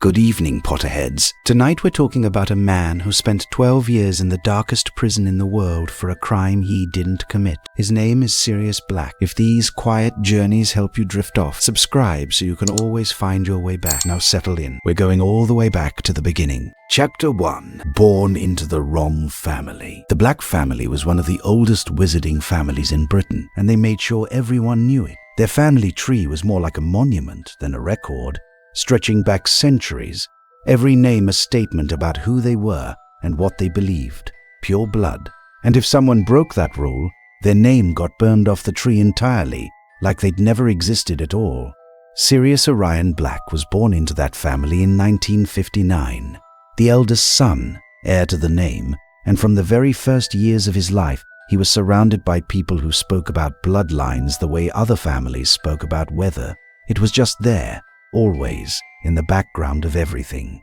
Good evening, Potterheads. Tonight we're talking about a man who spent 12 years in the darkest prison in the world for a crime he didn't commit. His name is Sirius Black. If these quiet journeys help you drift off, subscribe so you can always find your way back. Now settle in. We're going all the way back to the beginning. Chapter 1. Born into the wrong family. The Black family was one of the oldest wizarding families in Britain, and they made sure everyone knew it. Their family tree was more like a monument than a record, stretching back centuries, every name a statement about who they were and what they believed. Pure blood. And if someone broke that rule, their name got burned off the tree entirely, like they'd never existed at all. Sirius Orion Black was born into that family in 1959. The eldest son, heir to the name, and from the very first years of his life, he was surrounded by people who spoke about bloodlines the way other families spoke about weather. It was just there, always, in the background of everything.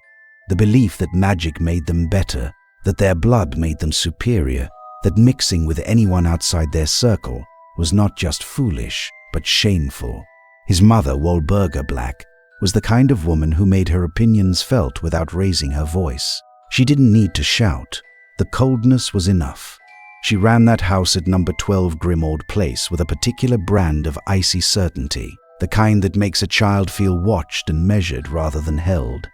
The belief that magic made them better, that their blood made them superior, that mixing with anyone outside their circle was not just foolish, but shameful. His mother, Walburga Black, was the kind of woman who made her opinions felt without raising her voice. She didn't need to shout. The coldness was enough. She ran that house at number 12 Grimmauld Place with a particular brand of icy certainty, the kind that makes a child feel watched and measured rather than held.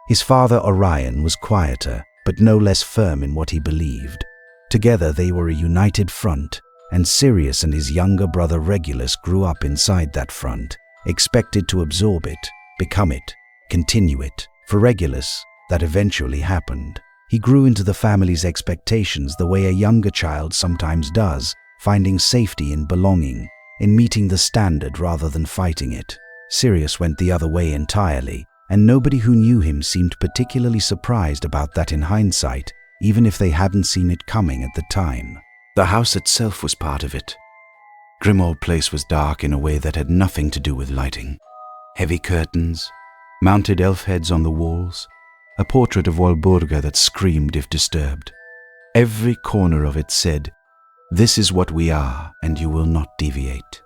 His father, Orion, was quieter, but no less firm in what he believed. Together they were a united front, and Sirius and his younger brother Regulus grew up inside that front, expected to absorb it, become it, continue it. For Regulus, that eventually happened. He grew into the family's expectations the way a younger child sometimes does, finding safety in belonging, in meeting the standard rather than fighting it. Sirius went the other way entirely, and nobody who knew him seemed particularly surprised about that in hindsight, even if they hadn't seen it coming at the time. The house itself was part of it. Grimmauld Place was dark in a way that had nothing to do with lighting. Heavy curtains, mounted elf heads on the walls, a portrait of Walburga that screamed if disturbed. Every corner of it said, "This is what we are, and you will not deviate."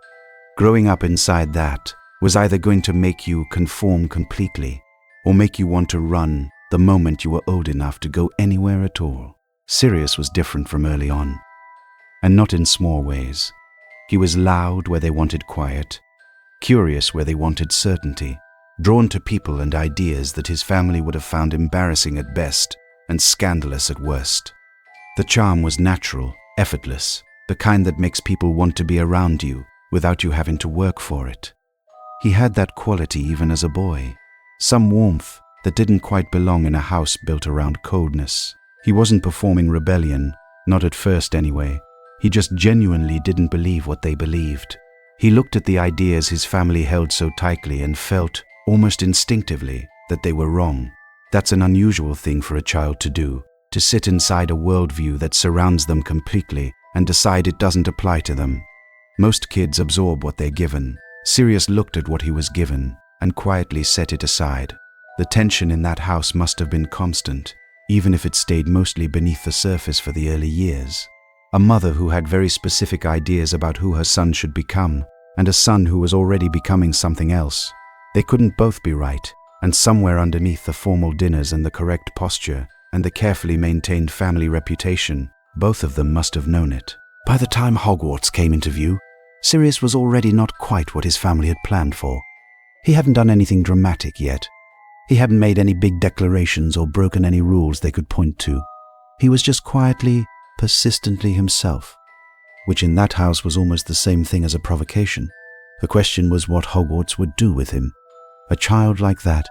Growing up inside that was either going to make you conform completely, or make you want to run the moment you were old enough to go anywhere at all. Sirius was different from early on, and not in small ways. He was loud where they wanted quiet, curious where they wanted certainty, drawn to people and ideas that his family would have found embarrassing at best and scandalous at worst. The charm was natural, effortless, the kind that makes people want to be around you without you having to work for it. He had that quality even as a boy, some warmth that didn't quite belong in a house built around coldness. He wasn't performing rebellion, not at first anyway. He just genuinely didn't believe what they believed. He looked at the ideas his family held so tightly and felt, almost instinctively, that they were wrong. That's an unusual thing for a child to do, to sit inside a worldview that surrounds them completely and decide it doesn't apply to them. Most kids absorb what they're given. Sirius looked at what he was given and quietly set it aside. The tension in that house must have been constant, even if it stayed mostly beneath the surface for the early years. A mother who had very specific ideas about who her son should become, and a son who was already becoming something else. They couldn't both be right, and somewhere underneath the formal dinners and the correct posture, and the carefully maintained family reputation, both of them must have known it. By the time Hogwarts came into view, Sirius was already not quite what his family had planned for. He hadn't done anything dramatic yet. He hadn't made any big declarations or broken any rules they could point to. He was just quietly, persistently himself, which in that house was almost the same thing as a provocation. The question was what Hogwarts would do with him. A child like that,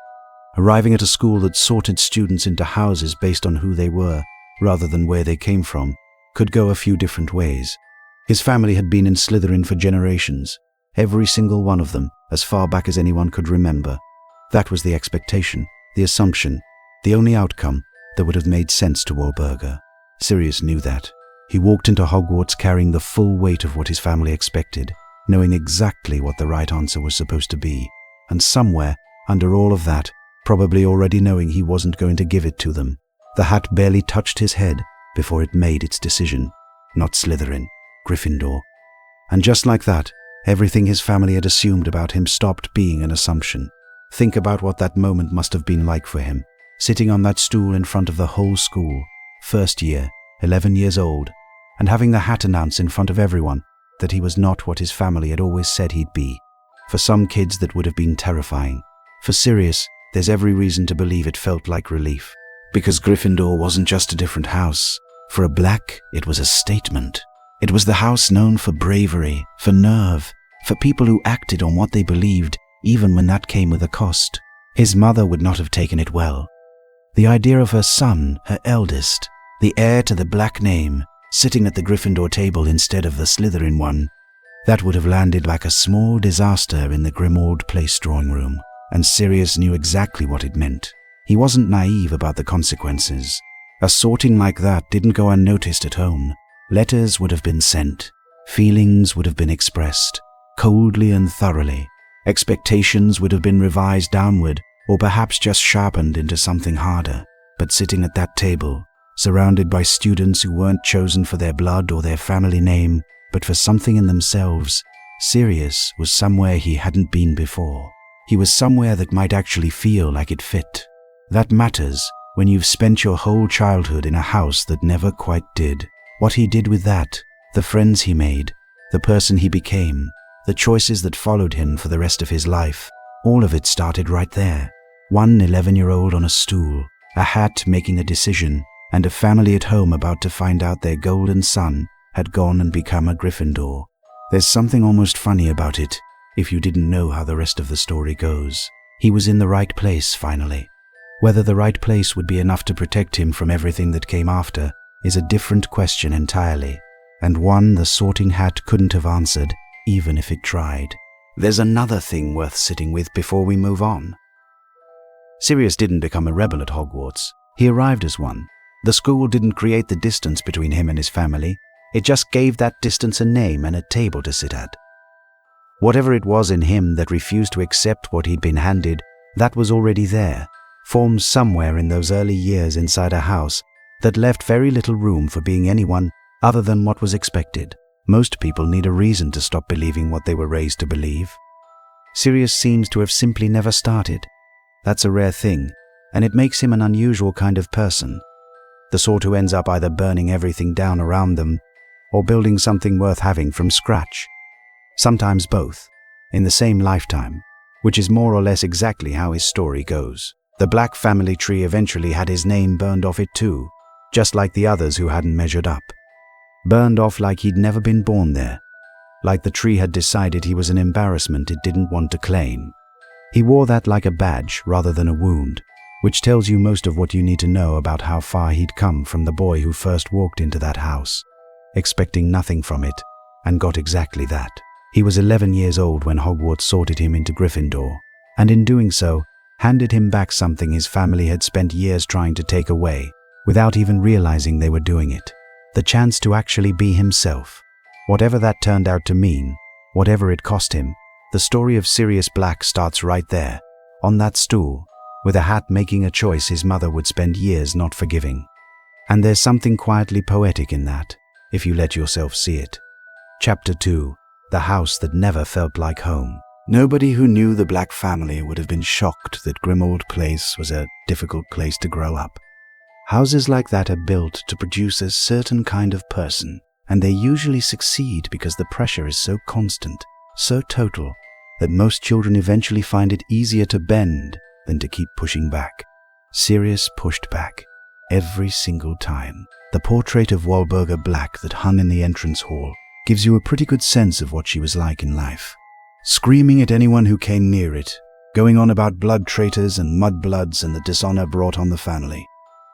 arriving at a school that sorted students into houses based on who they were, rather than where they came from, could go a few different ways. His family had been in Slytherin for generations, every single one of them, as far back as anyone could remember. That was the expectation, the assumption, the only outcome that would have made sense to Walburga. Sirius knew that. He walked into Hogwarts carrying the full weight of what his family expected, knowing exactly what the right answer was supposed to be, and somewhere, under all of that, probably already knowing he wasn't going to give it to them. The hat barely touched his head before it made its decision. Not Slytherin, Gryffindor. And just like that, everything his family had assumed about him stopped being an assumption. Think about what that moment must have been like for him, sitting on that stool in front of the whole school, first year, 11 years old, and having the hat announce in front of everyone that he was not what his family had always said he'd be. For some kids that would have been terrifying. For Sirius, there's every reason to believe it felt like relief. Because Gryffindor wasn't just a different house. For a Black, it was a statement. It was the house known for bravery, for nerve, for people who acted on what they believed, even when that came with a cost. His mother would not have taken it well. The idea of her son, her eldest, the heir to the Black name, sitting at the Gryffindor table instead of the Slytherin one, that would have landed like a small disaster in the Grimmauld Place drawing room, and Sirius knew exactly what it meant. He wasn't naive about the consequences. A sorting like that didn't go unnoticed at home. Letters would have been sent. Feelings would have been expressed, coldly and thoroughly. Expectations would have been revised downward, or perhaps just sharpened into something harder. But sitting at that table, surrounded by students who weren't chosen for their blood or their family name, but for something in themselves, Sirius was somewhere he hadn't been before. He was somewhere that might actually feel like it fit. That matters when you've spent your whole childhood in a house that never quite did. What he did with that, the friends he made, the person he became, the choices that followed him for the rest of his life, all of it started right there. One 11-year-old on a stool, a hat making a decision, and a family at home about to find out their golden son had gone and become a Gryffindor. There's something almost funny about it, if you didn't know how the rest of the story goes. He was in the right place, finally. Whether the right place would be enough to protect him from everything that came after is a different question entirely, and one the Sorting Hat couldn't have answered, even if it tried. There's another thing worth sitting with before we move on. Sirius didn't become a rebel at Hogwarts. He arrived as one. The school didn't create the distance between him and his family. It just gave that distance a name and a table to sit at. Whatever it was in him that refused to accept what he'd been handed, that was already there, formed somewhere in those early years inside a house that left very little room for being anyone other than what was expected. Most people need a reason to stop believing what they were raised to believe. Sirius seems to have simply never started. That's a rare thing, and it makes him an unusual kind of person. The sort who ends up either burning everything down around them or building something worth having from scratch. Sometimes both, in the same lifetime, which is more or less exactly how his story goes. The Black family tree eventually had his name burned off it too, just like the others who hadn't measured up. Burned off like he'd never been born there, like the tree had decided he was an embarrassment it didn't want to claim. He wore that like a badge rather than a wound, which tells you most of what you need to know about how far he'd come from the boy who first walked into that house, expecting nothing from it, and got exactly that. He was 11 years old when Hogwarts sorted him into Gryffindor, and in doing so, handed him back something his family had spent years trying to take away, without even realizing they were doing it. The chance to actually be himself. Whatever that turned out to mean, whatever it cost him, the story of Sirius Black starts right there, on that stool, with a hat making a choice his mother would spend years not forgiving. And there's something quietly poetic in that, if you let yourself see it. Chapter 2. The house that never felt like home. Nobody who knew the Black family would have been shocked that Grimmauld Place was a difficult place to grow up. Houses like that are built to produce a certain kind of person, and they usually succeed because the pressure is so constant, so total, that most children eventually find it easier to bend than to keep pushing back. Sirius pushed back, every single time. The portrait of Walburga Black that hung in the entrance hall gives you a pretty good sense of what she was like in life. Screaming at anyone who came near it, going on about blood traitors and mudbloods and the dishonor brought on the family.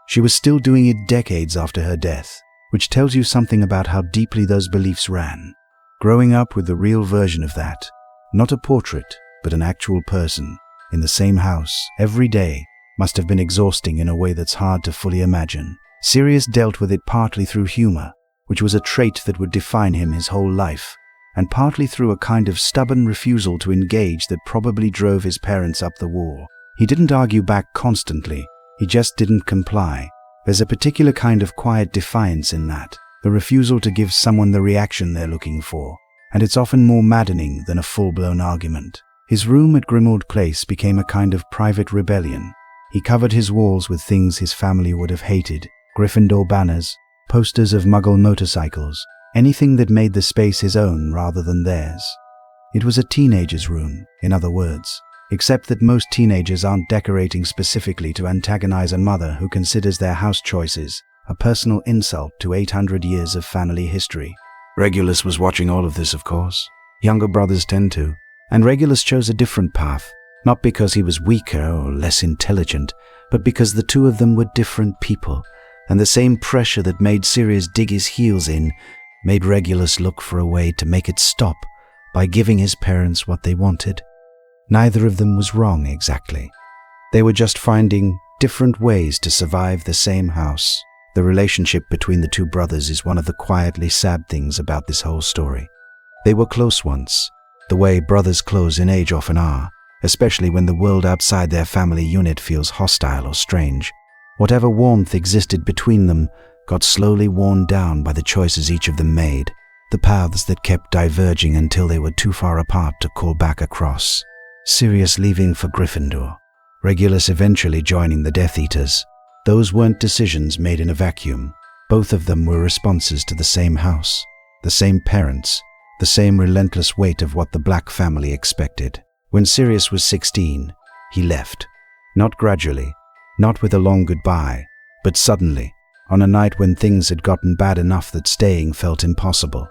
She was still doing it decades after her death, which tells you something about how deeply those beliefs ran. Growing up with the real version of that, not a portrait, but an actual person, in the same house, every day, must have been exhausting in a way that's hard to fully imagine. Sirius dealt with it partly through humor, which was a trait that would define him his whole life, and partly through a kind of stubborn refusal to engage that probably drove his parents up the wall. He didn't argue back constantly, he just didn't comply. There's a particular kind of quiet defiance in that, the refusal to give someone the reaction they're looking for, and it's often more maddening than a full-blown argument. His room at Grimmauld Place became a kind of private rebellion. He covered his walls with things his family would have hated: Gryffindor banners, posters of Muggle motorcycles, anything that made the space his own rather than theirs. It was a teenager's room, in other words, except that most teenagers aren't decorating specifically to antagonize a mother who considers their house choices a personal insult to 800 years of family history. Regulus was watching all of this, of course. Younger brothers tend to. And Regulus chose a different path, not because he was weaker or less intelligent, but because the two of them were different people, and the same pressure that made Sirius dig his heels in made Regulus look for a way to make it stop by giving his parents what they wanted. Neither of them was wrong exactly. They were just finding different ways to survive the same house. The relationship between the two brothers is one of the quietly sad things about this whole story. They were close once, the way brothers close in age often are, especially when the world outside their family unit feels hostile or strange. Whatever warmth existed between them got slowly worn down by the choices each of them made, the paths that kept diverging until they were too far apart to call back across. Sirius leaving for Gryffindor, Regulus eventually joining the Death Eaters. Those weren't decisions made in a vacuum. Both of them were responses to the same house, the same parents, the same relentless weight of what the Black family expected. When Sirius was 16, he left. Not gradually, not with a long goodbye, but suddenly, on a night when things had gotten bad enough that staying felt impossible.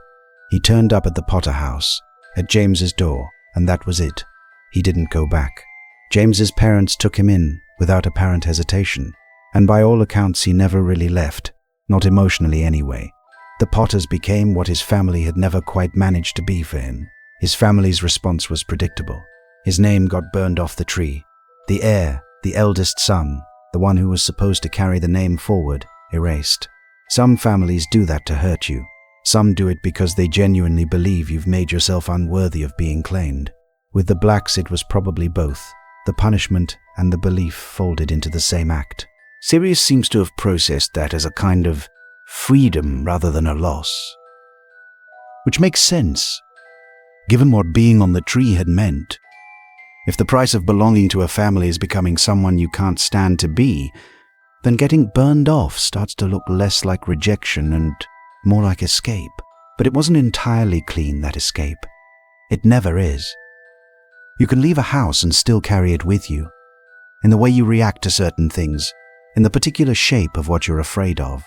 He turned up at the Potter house, at James's door, and that was it. He didn't go back. James's parents took him in without apparent hesitation, and by all accounts he never really left, not emotionally anyway. The Potters became what his family had never quite managed to be for him. His family's response was predictable. His name got burned off the tree. The heir, the eldest son, the one who was supposed to carry the name forward, erased. Some families do that to hurt you. Some do it because they genuinely believe you've made yourself unworthy of being claimed. With the Blacks it was probably both. The punishment and the belief folded into the same act. Sirius seems to have processed that as a kind of freedom rather than a loss. Which makes sense, given what being on the tree had meant. If the price of belonging to a family is becoming someone you can't stand to be, then getting burned off starts to look less like rejection and more like escape. But it wasn't entirely clean, that escape. It never is. You can leave a house and still carry it with you, in the way you react to certain things, in the particular shape of what you're afraid of,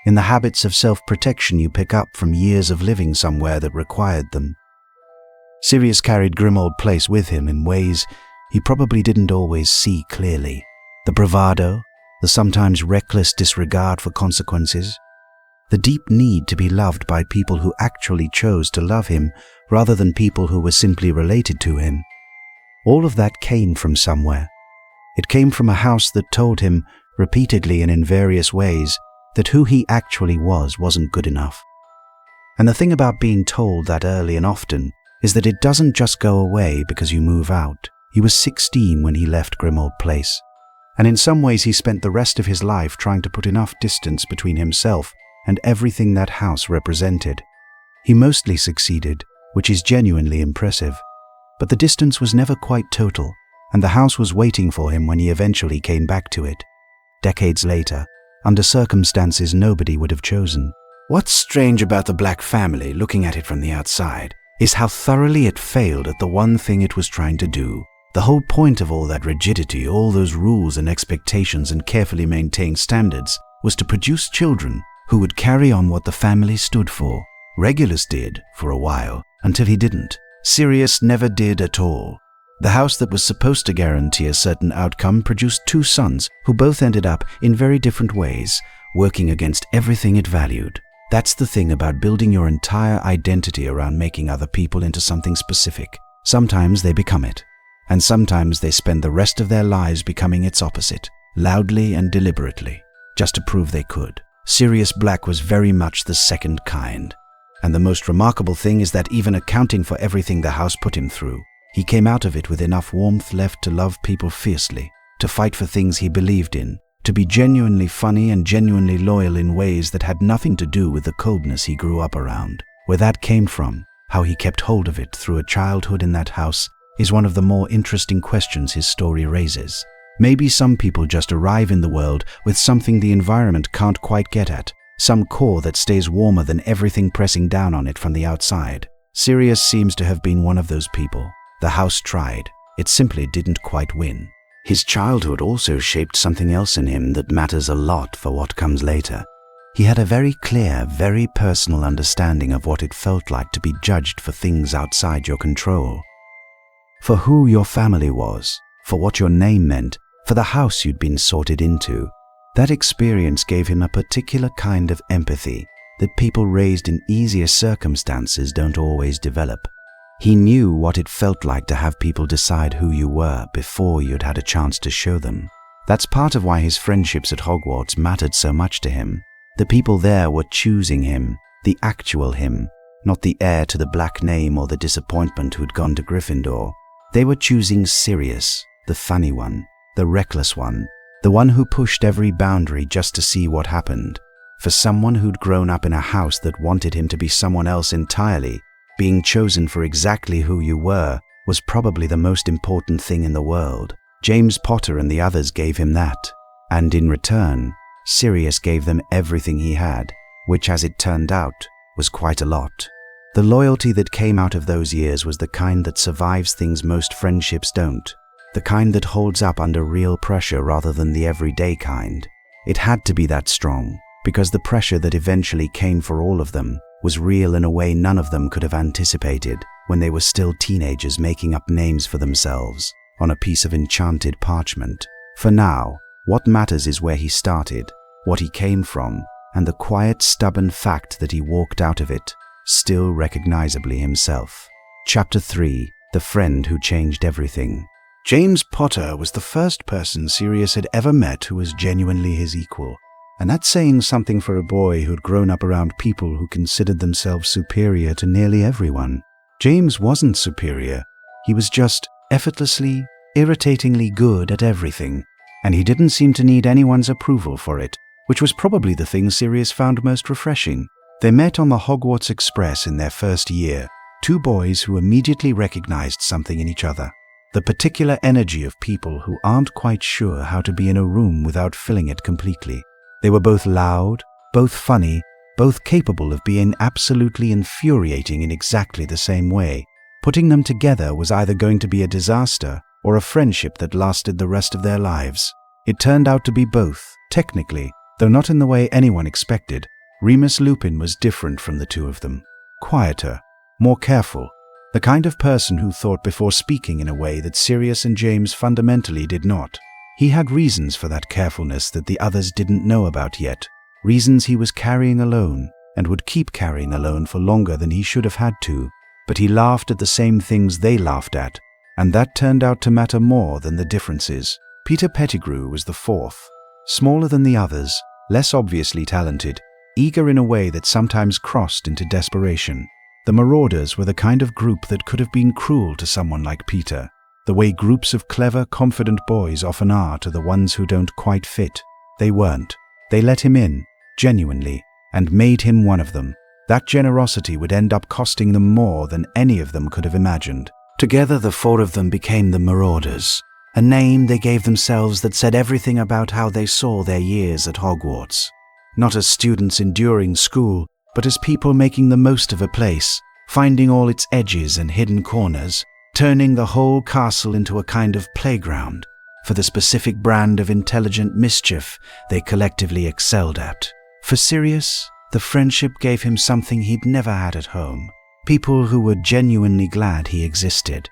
in the habits of self-protection you pick up from years of living somewhere that required them. Sirius carried Grimmauld Place with him in ways he probably didn't always see clearly. The bravado, the sometimes reckless disregard for consequences, the deep need to be loved by people who actually chose to love him rather than people who were simply related to him. All of that came from somewhere. It came from a house that told him, repeatedly and in various ways, that who he actually was wasn't good enough. And the thing about being told that early and often is that it doesn't just go away because you move out. He was 16 when he left Grimmauld Place, and in some ways he spent the rest of his life trying to put enough distance between himself and everything that house represented. He mostly succeeded, which is genuinely impressive, but the distance was never quite total, and the house was waiting for him when he eventually came back to it, decades later, under circumstances nobody would have chosen. What's strange about the Black family, looking at it from the outside, is how thoroughly it failed at the one thing it was trying to do. The whole point of all that rigidity, all those rules and expectations and carefully maintained standards, was to produce children who would carry on what the family stood for. Regulus did, for a while, until he didn't. Sirius never did at all. The house that was supposed to guarantee a certain outcome produced two sons who both ended up, in very different ways, working against everything it valued. That's the thing about building your entire identity around making other people into something specific. Sometimes they become it, and sometimes they spend the rest of their lives becoming its opposite, loudly and deliberately, just to prove they could. Sirius Black was very much the second kind. And the most remarkable thing is that even accounting for everything the house put him through, he came out of it with enough warmth left to love people fiercely, to fight for things he believed in, to be genuinely funny and genuinely loyal in ways that had nothing to do with the coldness he grew up around. Where that came from, how he kept hold of it through a childhood in that house, is one of the more interesting questions his story raises. Maybe some people just arrive in the world with something the environment can't quite get at, some core that stays warmer than everything pressing down on it from the outside. Sirius seems to have been one of those people. The house tried. It simply didn't quite win. His childhood also shaped something else in him that matters a lot for what comes later. He had a very clear, very personal understanding of what it felt like to be judged for things outside your control. For who your family was, for what your name meant, for the house you'd been sorted into. That experience gave him a particular kind of empathy that people raised in easier circumstances don't always develop. He knew what it felt like to have people decide who you were before you'd had a chance to show them. That's part of why his friendships at Hogwarts mattered so much to him. The people there were choosing him, the actual him, not the heir to the black name or the disappointment who'd gone to Gryffindor. They were choosing Sirius, the funny one, the reckless one, the one who pushed every boundary just to see what happened. For someone who'd grown up in a house that wanted him to be someone else entirely, being chosen for exactly who you were was probably the most important thing in the world. James Potter and the others gave him that, and in return, Sirius gave them everything he had, which, as it turned out, was quite a lot. The loyalty that came out of those years was the kind that survives things most friendships don't, the kind that holds up under real pressure rather than the everyday kind. It had to be that strong, because the pressure that eventually came for all of them was real in a way none of them could have anticipated when they were still teenagers making up names for themselves on a piece of enchanted parchment. For now, what matters is where he started, what he came from, and the quiet, stubborn fact that he walked out of it, still recognizably himself. Chapter 3: The Friend Who Changed Everything. James Potter was the first person Sirius had ever met who was genuinely his equal, and that's saying something for a boy who'd grown up around people who considered themselves superior to nearly everyone. James wasn't superior, he was just effortlessly, irritatingly good at everything, and he didn't seem to need anyone's approval for it, which was probably the thing Sirius found most refreshing. They met on the Hogwarts Express in their first year, two boys who immediately recognized something in each other. The particular energy of people who aren't quite sure how to be in a room without filling it completely. They were both loud, both funny, both capable of being absolutely infuriating in exactly the same way. Putting them together was either going to be a disaster or a friendship that lasted the rest of their lives. It turned out to be both, technically, though not in the way anyone expected. Remus Lupin was different from the two of them. Quieter, more careful, the kind of person who thought before speaking in a way that Sirius and James fundamentally did not. He had reasons for that carefulness that the others didn't know about yet, reasons he was carrying alone and would keep carrying alone for longer than he should have had to, but he laughed at the same things they laughed at, and that turned out to matter more than the differences. Peter Pettigrew was the fourth, smaller than the others, less obviously talented, eager in a way that sometimes crossed into desperation. The Marauders were the kind of group that could have been cruel to someone like Peter, the way groups of clever, confident boys often are to the ones who don't quite fit. They weren't. They let him in, genuinely, and made him one of them. That generosity would end up costing them more than any of them could have imagined. Together, the four of them became the Marauders, a name they gave themselves that said everything about how they saw their years at Hogwarts. Not as students enduring school, but as people making the most of a place, finding all its edges and hidden corners, turning the whole castle into a kind of playground for the specific brand of intelligent mischief they collectively excelled at. For Sirius, the friendship gave him something he'd never had at home. People who were genuinely glad he existed.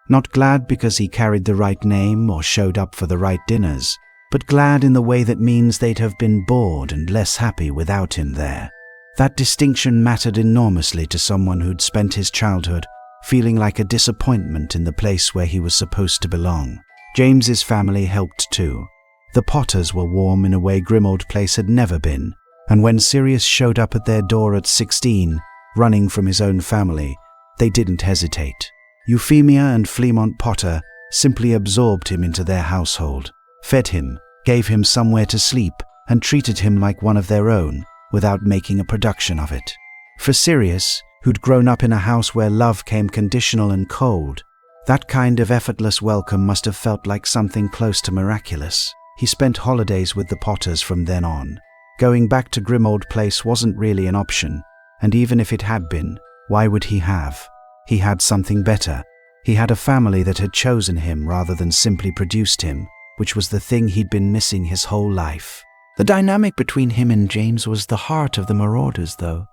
Not glad because he carried the right name or showed up for the right dinners, but glad in the way that means they'd have been bored and less happy without him there. That distinction mattered enormously to someone who'd spent his childhood feeling like a disappointment in the place where he was supposed to belong. James's family helped too. The Potters were warm in a way Grimmauld Place had never been, and when Sirius showed up at their door at 16, running from his own family, they didn't hesitate. Euphemia and Fleamont Potter simply absorbed him into their household, fed him, gave him somewhere to sleep, and treated him like one of their own, without making a production of it. For Sirius, who'd grown up in a house where love came conditional and cold, That kind of effortless welcome must have felt like something close to miraculous. He spent holidays with the Potters from then on. Going back to Grimmauld Place wasn't really an option, and even if it had been, why would he have? He had something better. He had a family that had chosen him rather than simply produced him, which was the thing he'd been missing his whole life. The dynamic between him and James was the heart of the Marauders, though.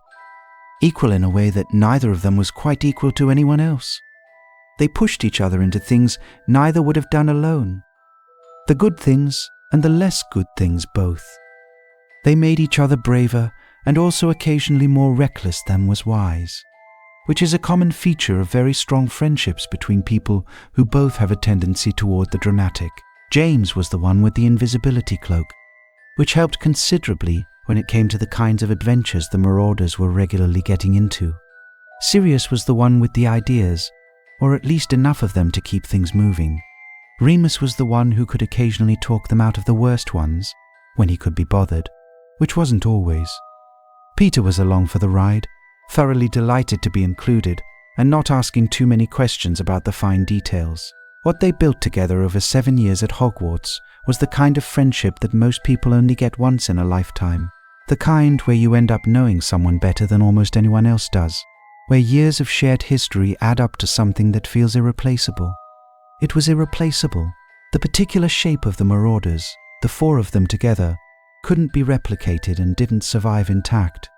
Equal in a way that neither of them was quite equal to anyone else. They pushed each other into things neither would have done alone. The good things and the less good things both. They made each other braver and also occasionally more reckless than was wise, which is a common feature of very strong friendships between people who both have a tendency toward the dramatic. James was the one with the invisibility cloak, which helped considerably when it came to the kinds of adventures the Marauders were regularly getting into. Sirius was the one with the ideas, or at least enough of them to keep things moving. Remus was the one who could occasionally talk them out of the worst ones, when he could be bothered, which wasn't always. Peter was along for the ride, thoroughly delighted to be included, and not asking too many questions about the fine details. What they built together over 7 years at Hogwarts was the kind of friendship that most people only get once in a lifetime. The kind where you end up knowing someone better than almost anyone else does, where years of shared history add up to something that feels irreplaceable. It was irreplaceable. The particular shape of the Marauders, the 4 of them together, couldn't be replicated and didn't survive intact.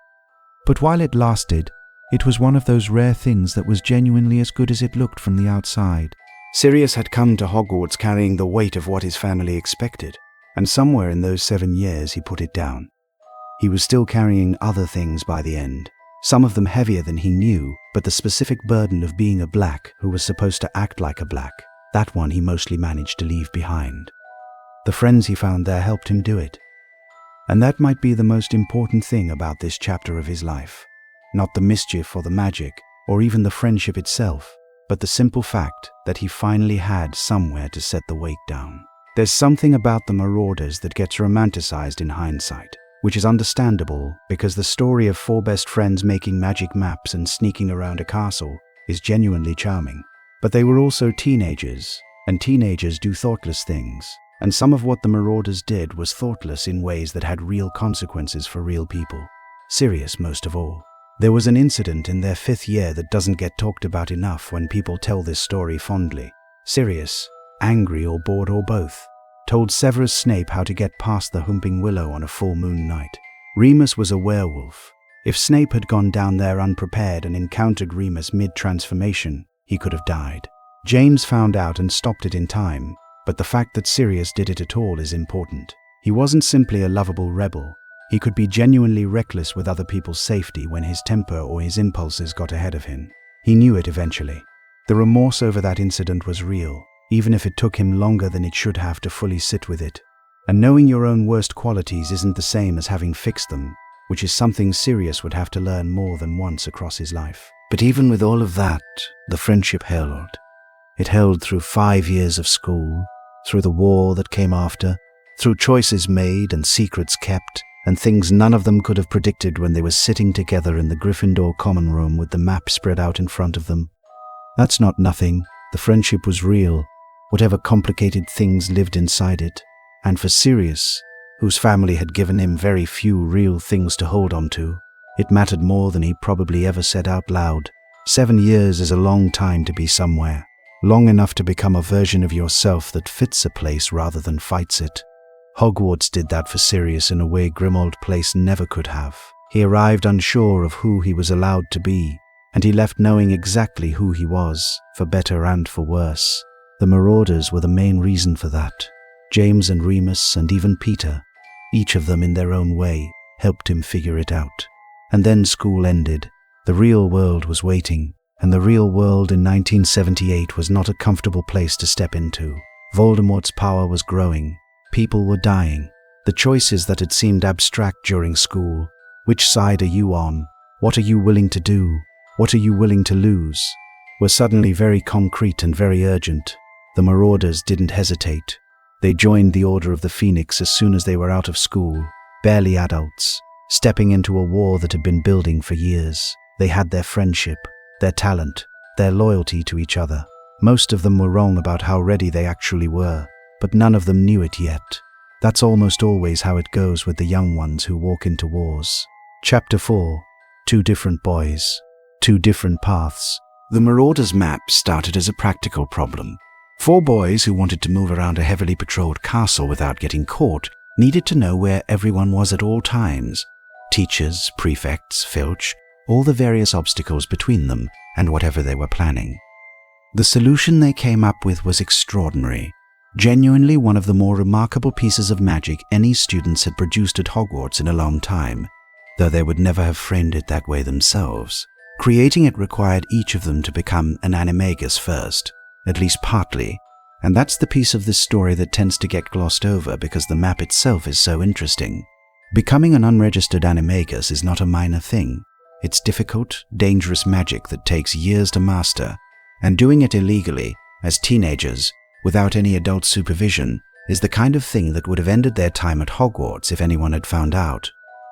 But while it lasted, it was one of those rare things that was genuinely as good as it looked from the outside. Sirius had come to Hogwarts carrying the weight of what his family expected, and somewhere in those 7 years he put it down. He was still carrying other things by the end, some of them heavier than he knew, but the specific burden of being a Black who was supposed to act like a Black, that one he mostly managed to leave behind. The friends he found there helped him do it. And that might be the most important thing about this chapter of his life. Not the mischief or the magic, or even the friendship itself, but the simple fact that he finally had somewhere to set the weight down. There's something about the Marauders that gets romanticized in hindsight, which is understandable because the story of 4 best friends making magic maps and sneaking around a castle is genuinely charming. But they were also teenagers, and teenagers do thoughtless things, and some of what the Marauders did was thoughtless in ways that had real consequences for real people. Sirius most of all. There was an incident in their 5th year that doesn't get talked about enough when people tell this story fondly. Sirius, angry or bored or both, told Severus Snape how to get past the Humping Willow on a full moon night. Remus was a werewolf. If Snape had gone down there unprepared and encountered Remus mid-transformation, he could have died. James found out and stopped it in time, but the fact that Sirius did it at all is important. He wasn't simply a lovable rebel. He could be genuinely reckless with other people's safety when his temper or his impulses got ahead of him. He knew it eventually. The remorse over that incident was real, even if it took him longer than it should have to fully sit with it. And knowing your own worst qualities isn't the same as having fixed them, which is something Sirius would have to learn more than once across his life. But even with all of that, the friendship held. It held through 5 years of school, through the war that came after, through choices made and secrets kept, and things none of them could have predicted when they were sitting together in the Gryffindor common room with the map spread out in front of them. That's not nothing. The friendship was real, whatever complicated things lived inside it. And for Sirius, whose family had given him very few real things to hold on to, it mattered more than he probably ever said out loud. 7 years is a long time to be somewhere, long enough to become a version of yourself that fits a place rather than fights it. Hogwarts did that for Sirius in a way Grimmauld Place never could have. He arrived unsure of who he was allowed to be, and he left knowing exactly who he was, for better and for worse. The Marauders were the main reason for that. James and Remus and even Peter, each of them in their own way, helped him figure it out. And then school ended. The real world was waiting, and the real world in 1978 was not a comfortable place to step into. Voldemort's power was growing. People were dying. The choices that had seemed abstract during school, which side are you on, what are you willing to do, what are you willing to lose, were suddenly very concrete and very urgent. The Marauders didn't hesitate. They joined the Order of the Phoenix as soon as they were out of school, barely adults, stepping into a war that had been building for years. They had their friendship, their talent, their loyalty to each other. Most of them were wrong about how ready they actually were, but none of them knew it yet. That's almost always how it goes with the young ones who walk into wars. Chapter 4. 2 different boys. 2 different paths. The Marauders map started as a practical problem. 4 boys who wanted to move around a heavily patrolled castle without getting caught needed to know where everyone was at all times. Teachers, prefects, Filch, all the various obstacles between them, and whatever they were planning. The solution they came up with was extraordinary. Genuinely one of the more remarkable pieces of magic any students had produced at Hogwarts in a long time, though they would never have framed it that way themselves. Creating it required each of them to become an animagus first, at least partly, and that's the piece of this story that tends to get glossed over because the map itself is so interesting. Becoming an unregistered animagus is not a minor thing. It's difficult, dangerous magic that takes years to master, and doing it illegally, as teenagers, without any adult supervision, is the kind of thing that would have ended their time at Hogwarts if anyone had found out.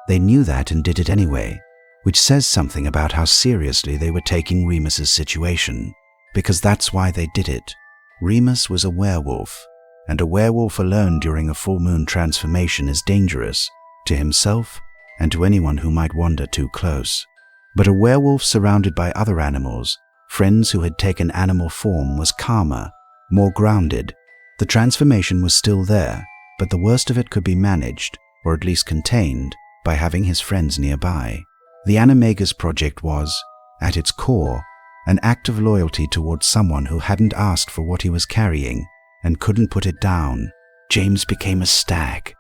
They knew that and did it anyway, which says something about how seriously they were taking Remus's situation, because that's why they did it. Remus was a werewolf, and a werewolf alone during a full moon transformation is dangerous, to himself and to anyone who might wander too close. But a werewolf surrounded by other animals, friends who had taken animal form, was calmer, more grounded. The transformation was still there, but the worst of it could be managed, or at least contained, by having his friends nearby. The Animagus project was, at its core, an act of loyalty towards someone who hadn't asked for what he was carrying and couldn't put it down. James became a stag.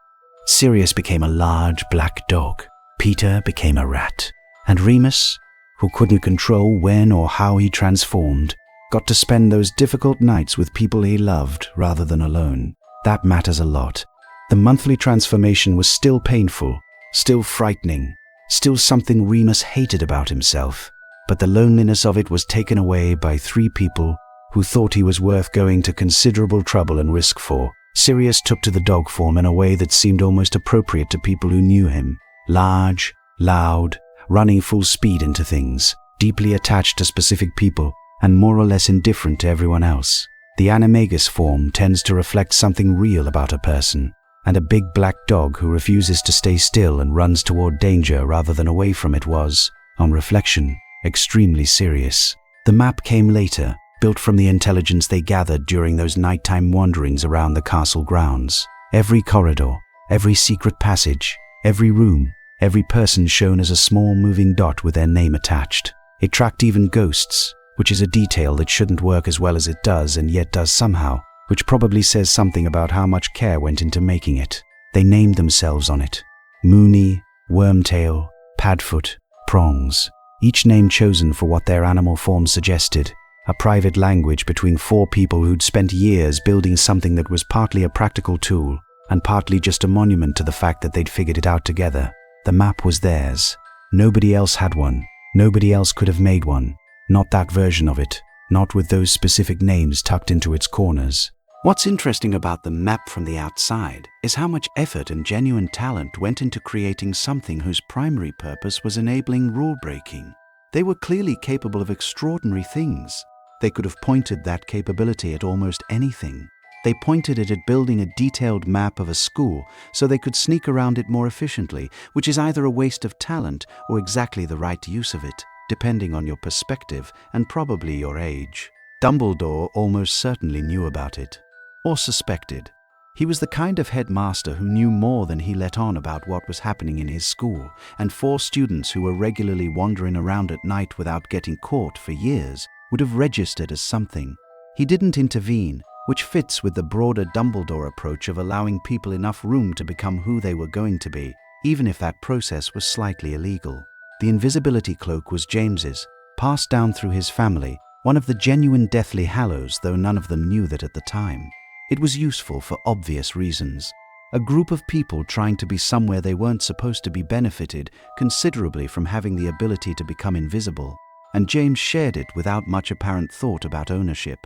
Sirius became a large black dog. Peter became a rat. And Remus, who couldn't control when or how he transformed, got to spend those difficult nights with people he loved rather than alone. That matters a lot. The monthly transformation was still painful, still frightening, still something Remus hated about himself, but the loneliness of it was taken away by 3 people who thought he was worth going to considerable trouble and risk for. Sirius took to the dog form in a way that seemed almost appropriate to people who knew him. Large, loud, running full speed into things, deeply attached to specific people, and more or less indifferent to everyone else. The Animagus form tends to reflect something real about a person, and a big black dog who refuses to stay still and runs toward danger rather than away from it was, on reflection, extremely serious. The map came later, built from the intelligence they gathered during those nighttime wanderings around the castle grounds. Every corridor, every secret passage, every room, every person shown as a small moving dot with their name attached. It tracked even ghosts, which is a detail that shouldn't work as well as it does and yet does somehow, which probably says something about how much care went into making it. They named themselves on it. Moony, Wormtail, Padfoot, Prongs, each name chosen for what their animal form suggested. A private language between 4 people who'd spent years building something that was partly a practical tool and partly just a monument to the fact that they'd figured it out together. The map was theirs. Nobody else had one. Nobody else could have made one. Not that version of it. Not with those specific names tucked into its corners. What's interesting about the map from the outside is how much effort and genuine talent went into creating something whose primary purpose was enabling rule breaking. They were clearly capable of extraordinary things. They could have pointed that capability at almost anything. They pointed it at building a detailed map of a school so they could sneak around it more efficiently, which is either a waste of talent or exactly the right use of it, depending on your perspective and probably your age. Dumbledore almost certainly knew about it, or suspected. He was the kind of headmaster who knew more than he let on about what was happening in his school, and 4 students who were regularly wandering around at night without getting caught for years would have registered as something. He didn't intervene, which fits with the broader Dumbledore approach of allowing people enough room to become who they were going to be, even if that process was slightly illegal. The invisibility cloak was James's, passed down through his family, one of the genuine Deathly Hallows, though none of them knew that at the time. It was useful for obvious reasons. A group of people trying to be somewhere they weren't supposed to be benefited considerably from having the ability to become invisible, and James shared it without much apparent thought about ownership.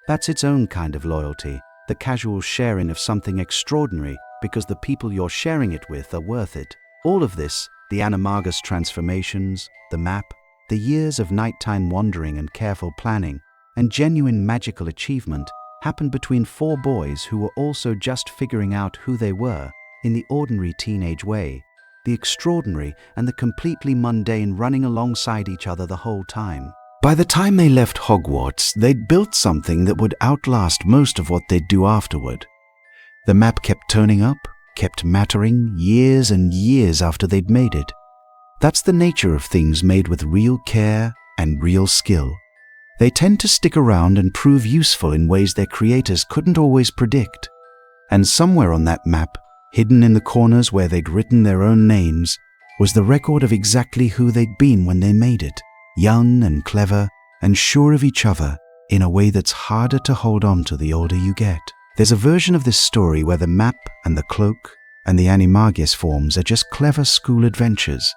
That's its own kind of loyalty, the casual sharing of something extraordinary because the people you're sharing it with are worth it. All of this, the Animagus transformations, the map, the years of nighttime wandering and careful planning, and genuine magical achievement happened between 4 boys who were also just figuring out who they were in the ordinary teenage way, the extraordinary and the completely mundane running alongside each other the whole time. By the time they left Hogwarts, they'd built something that would outlast most of what they'd do afterward. The map kept turning up, kept mattering years and years after they'd made it. That's the nature of things made with real care and real skill. They tend to stick around and prove useful in ways their creators couldn't always predict. And somewhere on that map, hidden in the corners where they'd written their own names, was the record of exactly who they'd been when they made it, young and clever and sure of each other in a way that's harder to hold on to the older you get. There's a version of this story where the map and the cloak and the animagus forms are just clever school adventures,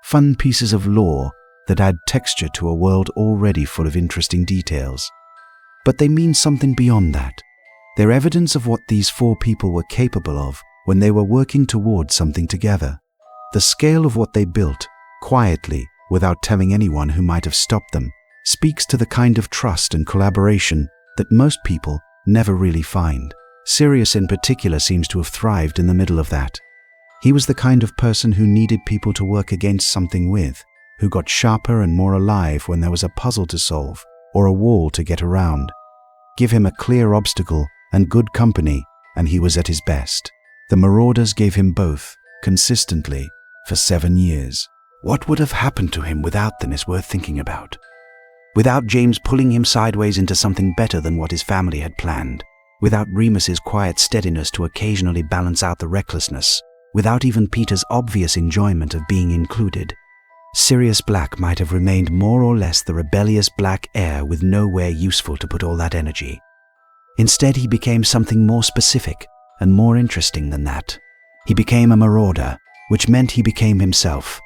fun pieces of lore that add texture to a world already full of interesting details. But they mean something beyond that. They're evidence of what these 4 people were capable of when they were working towards something together. The scale of what they built, quietly, without telling anyone who might have stopped them, speaks to the kind of trust and collaboration that most people never really find. Sirius in particular seems to have thrived in the middle of that. He was the kind of person who needed people to work against something with, who got sharper and more alive when there was a puzzle to solve or a wall to get around. Give him a clear obstacle and good company, and he was at his best. The Marauders gave him both, consistently, for 7 years. What would have happened to him without them is worth thinking about. Without James pulling him sideways into something better than what his family had planned, without Remus's quiet steadiness to occasionally balance out the recklessness, without even Peter's obvious enjoyment of being included, Sirius Black might have remained more or less the rebellious black heir with nowhere useful to put all that energy. Instead, he became something more specific and more interesting than that. He became a marauder, which meant he became himself,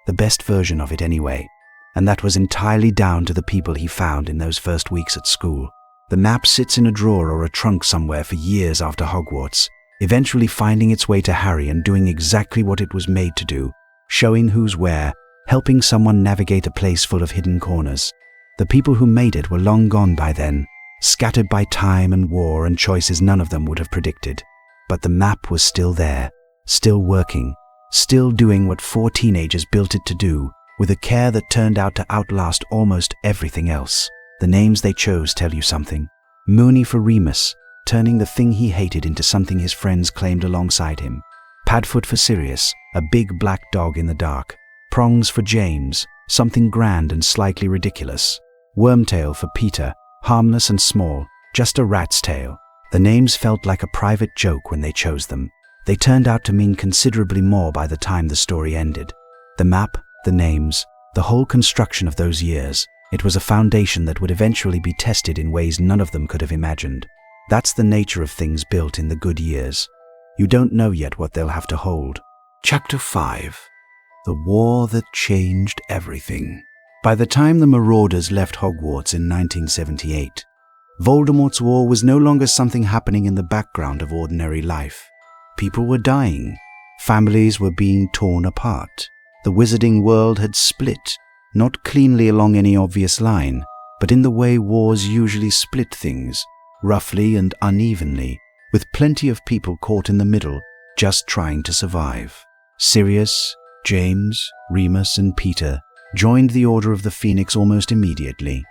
the best version of it anyway, and that was entirely down to the people he found in those first weeks at school. The map sits in a drawer or a trunk somewhere for years after Hogwarts, eventually finding its way to Harry and doing exactly what it was made to do, showing who's where, helping someone navigate a place full of hidden corners. The people who made it were long gone by then, scattered by time and war and choices none of them would have predicted. But the map was still there, still working, still doing what 4 teenagers built it to do, with a care that turned out to outlast almost everything else. The names they chose tell you something. Mooney for Remus, turning the thing he hated into something his friends claimed alongside him. Padfoot for Sirius, a big black dog in the dark. Prongs for James, something grand and slightly ridiculous. Wormtail for Peter, harmless and small, just a rat's tail. The names felt like a private joke when they chose them. They turned out to mean considerably more by the time the story ended. The map, the names, the whole construction of those years, it was a foundation that would eventually be tested in ways none of them could have imagined. That's the nature of things built in the good years. You don't know yet what they'll have to hold. Chapter 5. The War That Changed Everything. By the time the Marauders left Hogwarts in 1978, Voldemort's war was no longer something happening in the background of ordinary life. People were dying. Families were being torn apart. The wizarding world had split, not cleanly along any obvious line, but in the way wars usually split things, roughly and unevenly, with plenty of people caught in the middle, just trying to survive. Sirius, James, Remus, and Peter joined the Order of the Phoenix almost immediately.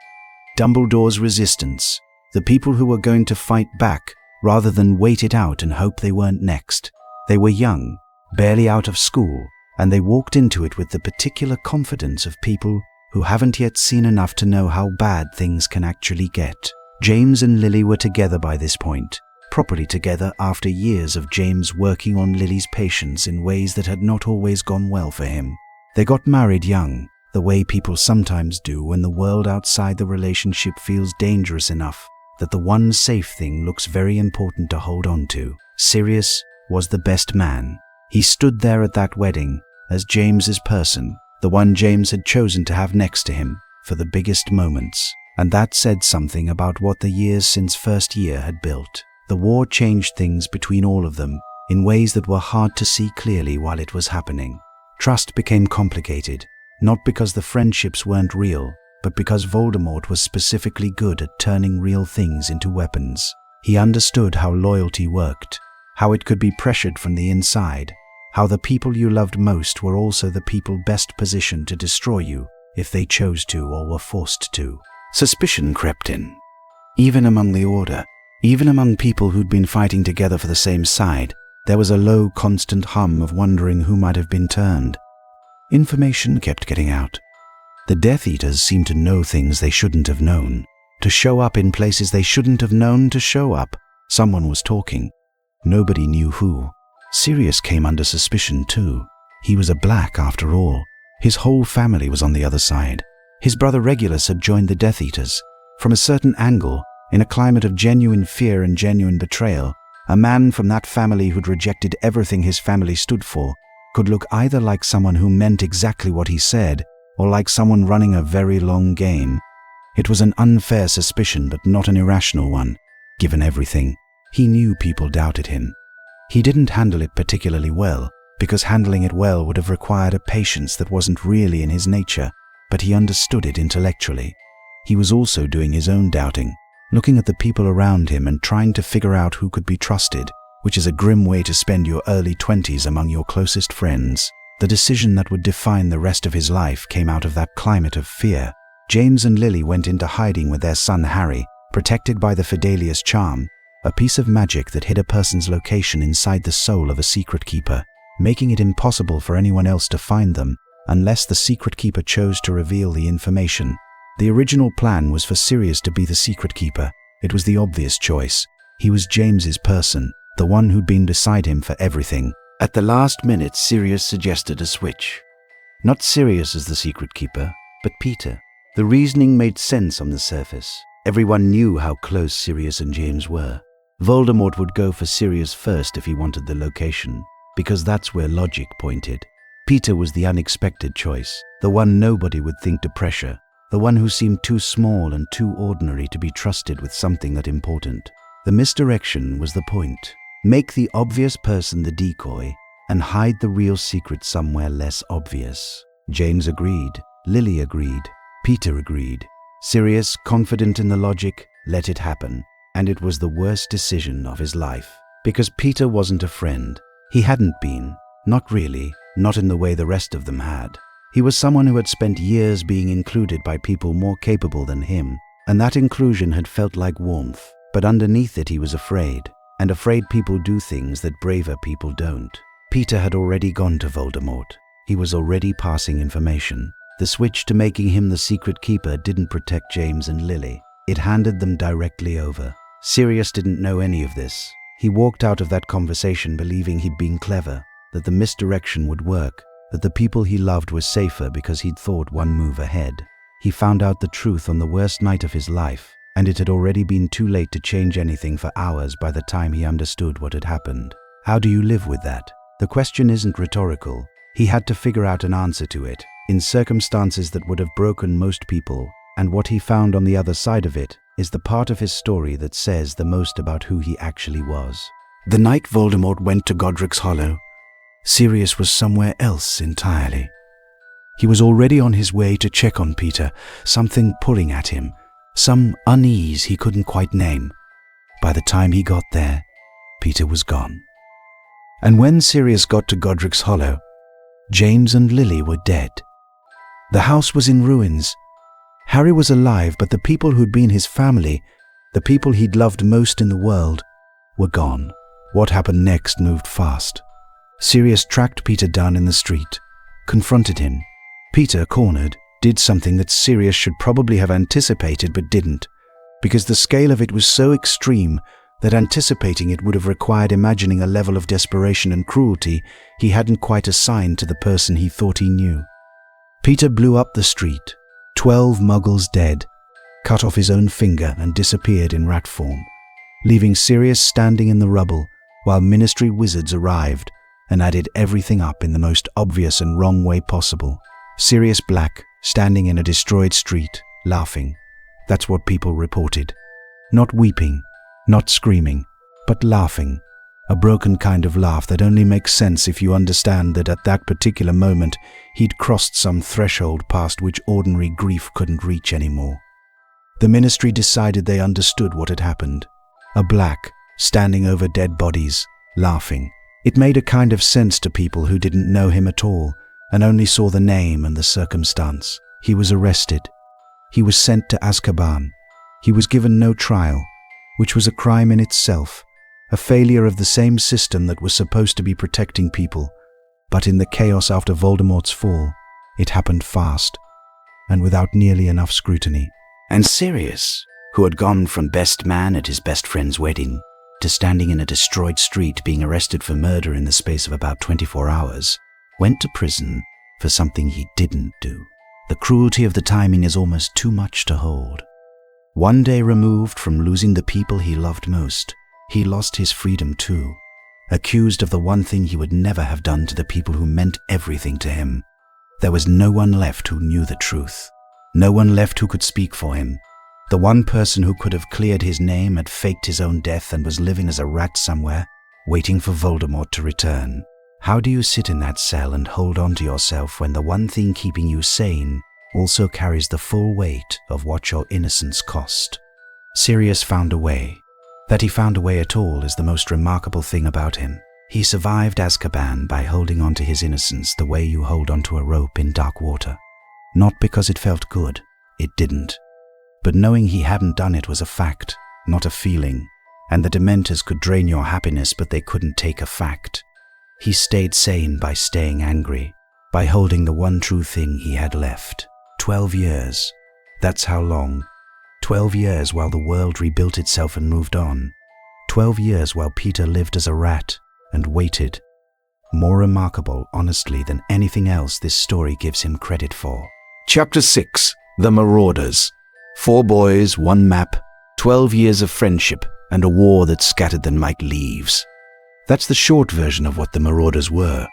Dumbledore's resistance, the people who were going to fight back rather than wait it out and hope they weren't next. They were young, barely out of school, and they walked into it with the particular confidence of people who haven't yet seen enough to know how bad things can actually get. James and Lily were together by this point, properly together after years of James working on Lily's patience in ways that had not always gone well for him. They got married young, the way people sometimes do when the world outside the relationship feels dangerous enough that the one safe thing looks very important to hold on to. Sirius was the best man. He stood there at that wedding as James's person, the one James had chosen to have next to him for the biggest moments, and that said something about what the years since first year had built. The war changed things between all of them in ways that were hard to see clearly while it was happening. Trust became complicated, not because the friendships weren't real, but because Voldemort was specifically good at turning real things into weapons. He understood how loyalty worked, how it could be pressured from the inside, how the people you loved most were also the people best positioned to destroy you if they chose to or were forced to. Suspicion crept in. Even among the Order, even among people who'd been fighting together for the same side, there was a low, constant hum of wondering who might have been turned. Information kept getting out. The Death Eaters seemed to know things they shouldn't have known, to show up in places they shouldn't have known to show up. Someone was talking. Nobody knew who. Sirius came under suspicion too. He was a Black after all. His whole family was on the other side. His brother Regulus had joined the Death Eaters. From a certain angle, in a climate of genuine fear and genuine betrayal, a man from that family who'd rejected everything his family stood for could look either like someone who meant exactly what he said, or like someone running a very long game. It was an unfair suspicion, but not an irrational one, given everything. He knew people doubted him. He didn't handle it particularly well, because handling it well would have required a patience that wasn't really in his nature, but he understood it intellectually. He was also doing his own doubting, looking at the people around him and trying to figure out who could be trusted, which is a grim way to spend your early 20s among your closest friends. The decision that would define the rest of his life came out of that climate of fear. James and Lily went into hiding with their son Harry, protected by the Fidelius charm, a piece of magic that hid a person's location inside the soul of a secret keeper, making it impossible for anyone else to find them unless the secret keeper chose to reveal the information. The original plan was for Sirius to be the secret keeper. It was the obvious choice. He was James's person, the one who'd been beside him for everything. At the last minute, Sirius suggested a switch. Not Sirius as the secret keeper, but Peter. The reasoning made sense on the surface. Everyone knew how close Sirius and James were. Voldemort would go for Sirius first if he wanted the location, because that's where logic pointed. Peter was the unexpected choice, the one nobody would think to pressure, the one who seemed too small and too ordinary to be trusted with something that important. The misdirection was the point. Make the obvious person the decoy and hide the real secret somewhere less obvious. James agreed. Lily agreed. Peter agreed. Sirius, confident in the logic, let it happen. And it was the worst decision of his life. Because Peter wasn't a friend. He hadn't been. Not really. Not in the way the rest of them had. He was someone who had spent years being included by people more capable than him. And that inclusion had felt like warmth. But underneath it he was afraid. And afraid people do things that braver people don't. Peter had already gone to Voldemort. He was already passing information. The switch to making him the secret keeper didn't protect James and Lily. It handed them directly over. Sirius didn't know any of this. He walked out of that conversation believing he'd been clever, that the misdirection would work, that the people he loved were safer because he'd thought one move ahead. He found out the truth on the worst night of his life, and it had already been too late to change anything for hours by the time he understood what had happened. How do you live with that? The question isn't rhetorical. He had to figure out an answer to it, in circumstances that would have broken most people, and what he found on the other side of it is the part of his story that says the most about who he actually was. The night Voldemort went to Godric's Hollow, Sirius was somewhere else entirely. He was already on his way to check on Peter, something pulling at him, some unease he couldn't quite name. By the time he got there, Peter was gone. And when Sirius got to Godric's Hollow, James and Lily were dead. The house was in ruins. Harry was alive, but the people who'd been his family, the people he'd loved most in the world, were gone. What happened next moved fast. Sirius tracked Peter down in the street, confronted him. Peter, cornered, did something that Sirius should probably have anticipated but didn't, because the scale of it was so extreme that anticipating it would have required imagining a level of desperation and cruelty he hadn't quite assigned to the person he thought he knew. Peter blew up the street, 12 muggles dead, cut off his own finger and disappeared in rat form, leaving Sirius standing in the rubble while Ministry wizards arrived and added everything up in the most obvious and wrong way possible. Sirius Black, standing in a destroyed street, laughing. That's what people reported. Not weeping, not screaming, but laughing. A broken kind of laugh that only makes sense if you understand that at that particular moment he'd crossed some threshold past which ordinary grief couldn't reach anymore. The ministry decided they understood what had happened. A black, standing over dead bodies, laughing. It made a kind of sense to people who didn't know him at all and only saw the name and the circumstance. He was arrested. He was sent to Azkaban. He was given no trial, which was a crime in itself, a failure of the same system that was supposed to be protecting people. But in the chaos after Voldemort's fall, it happened fast and without nearly enough scrutiny. And Sirius, who had gone from best man at his best friend's wedding to standing in a destroyed street being arrested for murder in the space of about 24 hours, went to prison for something he didn't do. The cruelty of the timing is almost too much to hold. One day removed from losing the people he loved most, he lost his freedom too, accused of the one thing he would never have done to the people who meant everything to him. There was no one left who knew the truth. No one left who could speak for him. The one person who could have cleared his name had faked his own death and was living as a rat somewhere, waiting for Voldemort to return. How do you sit in that cell and hold on to yourself when the one thing keeping you sane also carries the full weight of what your innocence cost? Sirius found a way. That he found a way at all is the most remarkable thing about him. He survived Azkaban by holding on to his innocence the way you hold onto a rope in dark water. Not because it felt good, it didn't. But knowing he hadn't done it was a fact, not a feeling, and the Dementors could drain your happiness but they couldn't take a fact. He stayed sane by staying angry, by holding the one true thing he had left. 12 years. That's how long. 12 years while the world rebuilt itself and moved on. 12 years while Peter lived as a rat and waited. More remarkable, honestly, than anything else this story gives him credit for. Chapter 6. The Marauders. 4 boys, 1 map, 12 years of friendship, and a war that scattered them like leaves. That's the short version of what the Marauders were.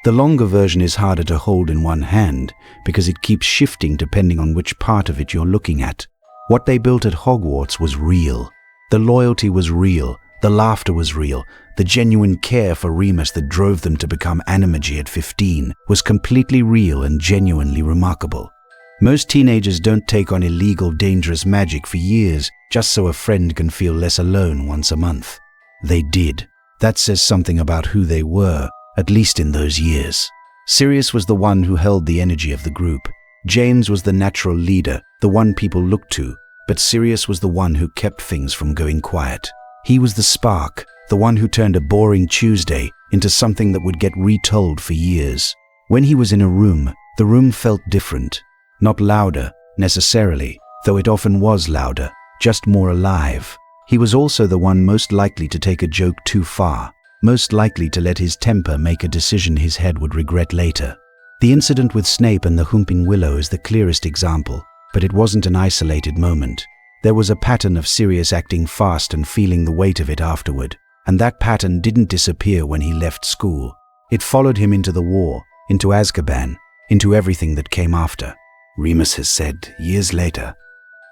The longer version is harder to hold in one hand because it keeps shifting depending on which part of it you're looking at. What they built at Hogwarts was real. The loyalty was real. The laughter was real. The genuine care for Remus that drove them to become Animagi at 15 was completely real and genuinely remarkable. Most teenagers don't take on illegal, dangerous magic for years just so a friend can feel less alone once a month. They did. That says something about who they were, at least in those years. Sirius was the one who held the energy of the group. James was the natural leader, the one people looked to, but Sirius was the one who kept things from going quiet. He was the spark, the one who turned a boring Tuesday into something that would get retold for years. When he was in a room, the room felt different. Not louder, necessarily, though it often was louder, just more alive. He was also the one most likely to take a joke too far, most likely to let his temper make a decision his head would regret later. The incident with Snape and the Whomping Willow is the clearest example, but it wasn't an isolated moment. There was a pattern of Sirius acting fast and feeling the weight of it afterward, and that pattern didn't disappear when he left school. It followed him into the war, into Azkaban, into everything that came after. Remus has said, years later,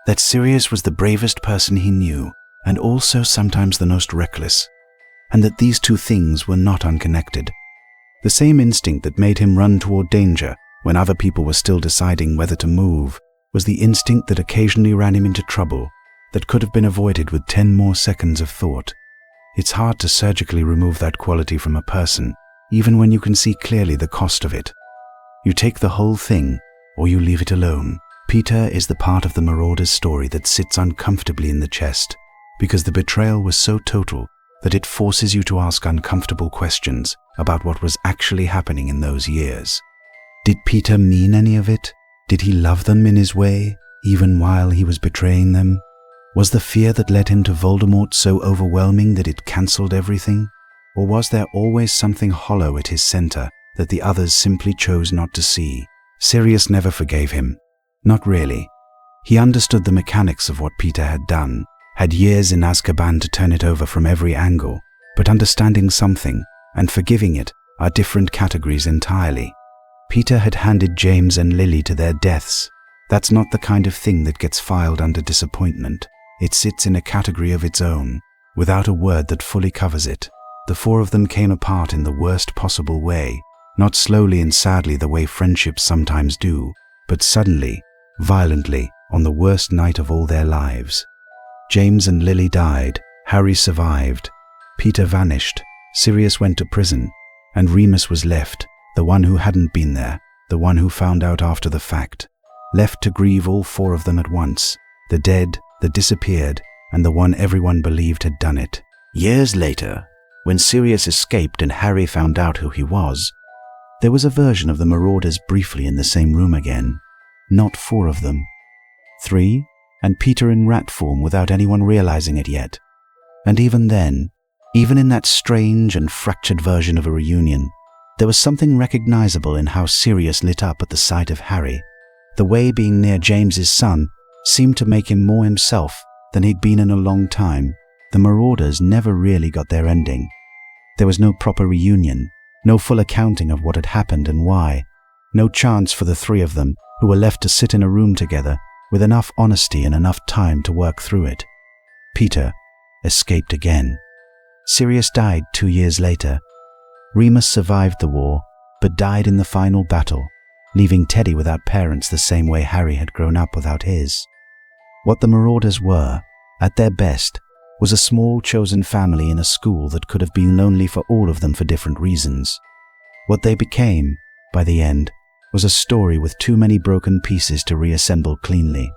that Sirius was the bravest person he knew, and also sometimes the most reckless, and that these two things were not unconnected. The same instinct that made him run toward danger when other people were still deciding whether to move was the instinct that occasionally ran him into trouble that could have been avoided with 10 more seconds of thought. It's hard to surgically remove that quality from a person, even when you can see clearly the cost of it. You take the whole thing, or you leave it alone. Peter is the part of the Marauders' story that sits uncomfortably in the chest, because the betrayal was so total that it forces you to ask uncomfortable questions about what was actually happening in those years. Did Peter mean any of it? Did he love them in his way, even while he was betraying them? Was the fear that led him to Voldemort so overwhelming that it cancelled everything? Or was there always something hollow at his center that the others simply chose not to see? Sirius never forgave him. Not really. He understood the mechanics of what Peter had done, had years in Azkaban to turn it over from every angle, but understanding something and forgiving it are different categories entirely. Peter had handed James and Lily to their deaths. That's not the kind of thing that gets filed under disappointment. It sits in a category of its own, without a word that fully covers it. The four of them came apart in the worst possible way, not slowly and sadly the way friendships sometimes do, but suddenly, violently, on the worst night of all their lives. James and Lily died, Harry survived, Peter vanished, Sirius went to prison, and Remus was left, the one who hadn't been there, the one who found out after the fact, left to grieve all four of them at once, the dead, the disappeared, and the one everyone believed had done it. Years later, when Sirius escaped and Harry found out who he was, there was a version of the Marauders briefly in the same room again. Not four of them. 3, and Peter in rat form without anyone realizing it yet. And even then, even in that strange and fractured version of a reunion, there was something recognizable in how Sirius lit up at the sight of Harry. The way being near James's son seemed to make him more himself than he'd been in a long time. The Marauders never really got their ending. There was no proper reunion, no full accounting of what had happened and why, no chance for the three of them who were left to sit in a room together with enough honesty and enough time to work through it. Peter escaped again. Sirius died 2 years later. Remus survived the war, but died in the final battle, leaving Teddy without parents the same way Harry had grown up without his. What the Marauders were, at their best, was a small chosen family in a school that could have been lonely for all of them for different reasons. What they became, by the end, was a story with too many broken pieces to reassemble cleanly.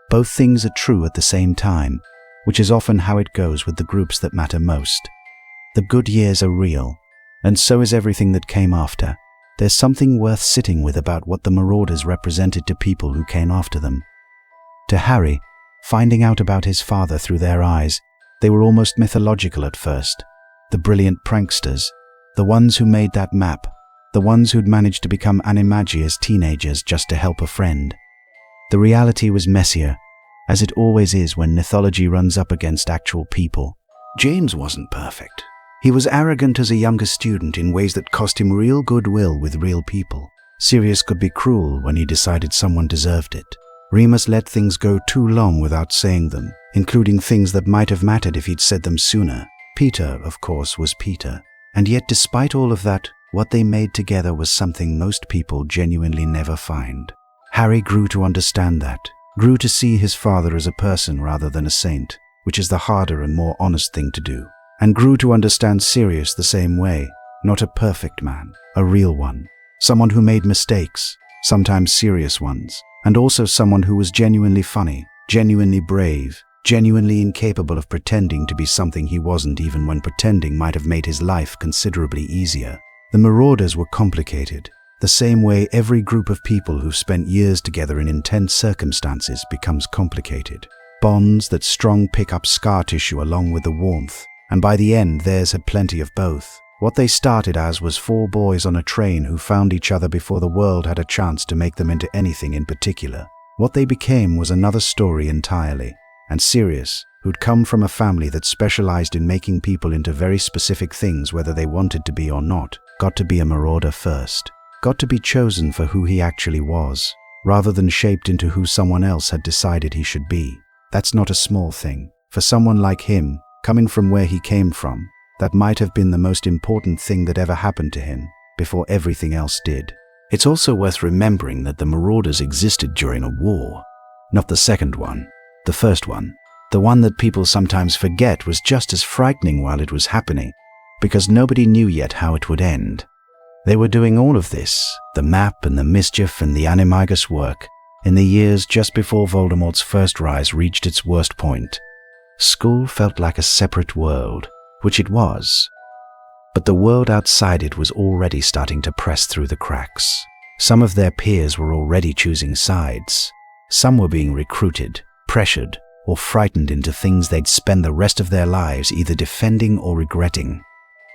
Both things are true at the same time, which is often how it goes with the groups that matter most. The good years are real, and so is everything that came after. There's something worth sitting with about what the Marauders represented to people who came after them. To Harry, finding out about his father through their eyes, they were almost mythological at first. The brilliant pranksters, the ones who made that map, the ones who'd managed to become animagi as teenagers just to help a friend. The reality was messier, as it always is when mythology runs up against actual people. James wasn't perfect. He was arrogant as a younger student in ways that cost him real goodwill with real people. Sirius could be cruel when he decided someone deserved it. Remus let things go too long without saying them, including things that might have mattered if he'd said them sooner. Peter, of course, was Peter. And yet despite all of that, what they made together was something most people genuinely never find. Harry grew to understand that, grew to see his father as a person rather than a saint, which is the harder and more honest thing to do, and grew to understand Sirius the same way, not a perfect man, a real one, someone who made mistakes, sometimes serious ones, and also someone who was genuinely funny, genuinely brave, genuinely incapable of pretending to be something he wasn't even when pretending might have made his life considerably easier. The Marauders were complicated, the same way every group of people who've spent years together in intense circumstances becomes complicated. Bonds that strong pick up scar tissue along with the warmth, and by the end theirs had plenty of both. What they started as was 4 boys on a train who found each other before the world had a chance to make them into anything in particular. What they became was another story entirely, and Sirius, who'd come from a family that specialized in making people into very specific things whether they wanted to be or not, got to be a Marauder first, got to be chosen for who he actually was, rather than shaped into who someone else had decided he should be. That's not a small thing. For someone like him, coming from where he came from, that might have been the most important thing that ever happened to him, before everything else did. It's also worth remembering that the Marauders existed during a war, not the second one, the first one. The one that people sometimes forget was just as frightening while it was happening, because nobody knew yet how it would end. They were doing all of this, the map and the mischief and the animagus work, in the years just before Voldemort's first rise reached its worst point. School felt like a separate world, which it was. But the world outside it was already starting to press through the cracks. Some of their peers were already choosing sides. Some were being recruited, pressured, or frightened into things they'd spend the rest of their lives either defending or regretting.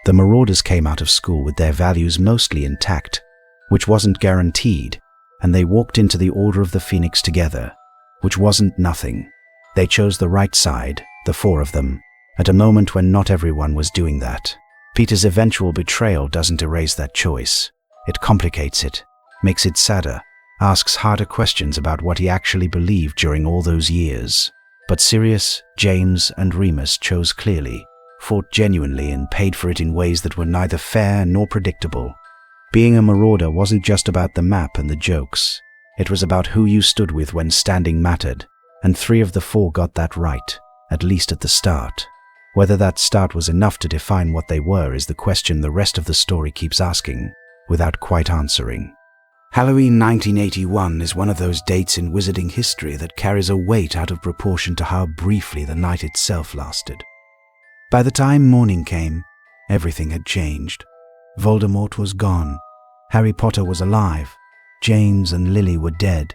The Marauders came out of school with their values mostly intact, which wasn't guaranteed, and they walked into the Order of the Phoenix together, which wasn't nothing. They chose the right side, the 4 of them, at a moment when not everyone was doing that. Peter's eventual betrayal doesn't erase that choice. It complicates it, makes it sadder, asks harder questions about what he actually believed during all those years. But Sirius, James, and Remus chose clearly. fought genuinely and paid for it in ways that were neither fair nor predictable. Being a marauder wasn't just about the map and the jokes. It was about who you stood with when standing mattered, and 3 of the 4 got that right, at least at the start. Whether that start was enough to define what they were is the question the rest of the story keeps asking, without quite answering. Halloween 1981 is one of those dates in wizarding history that carries a weight out of proportion to how briefly the night itself lasted. By the time morning came, everything had changed. Voldemort was gone, Harry Potter was alive, James and Lily were dead,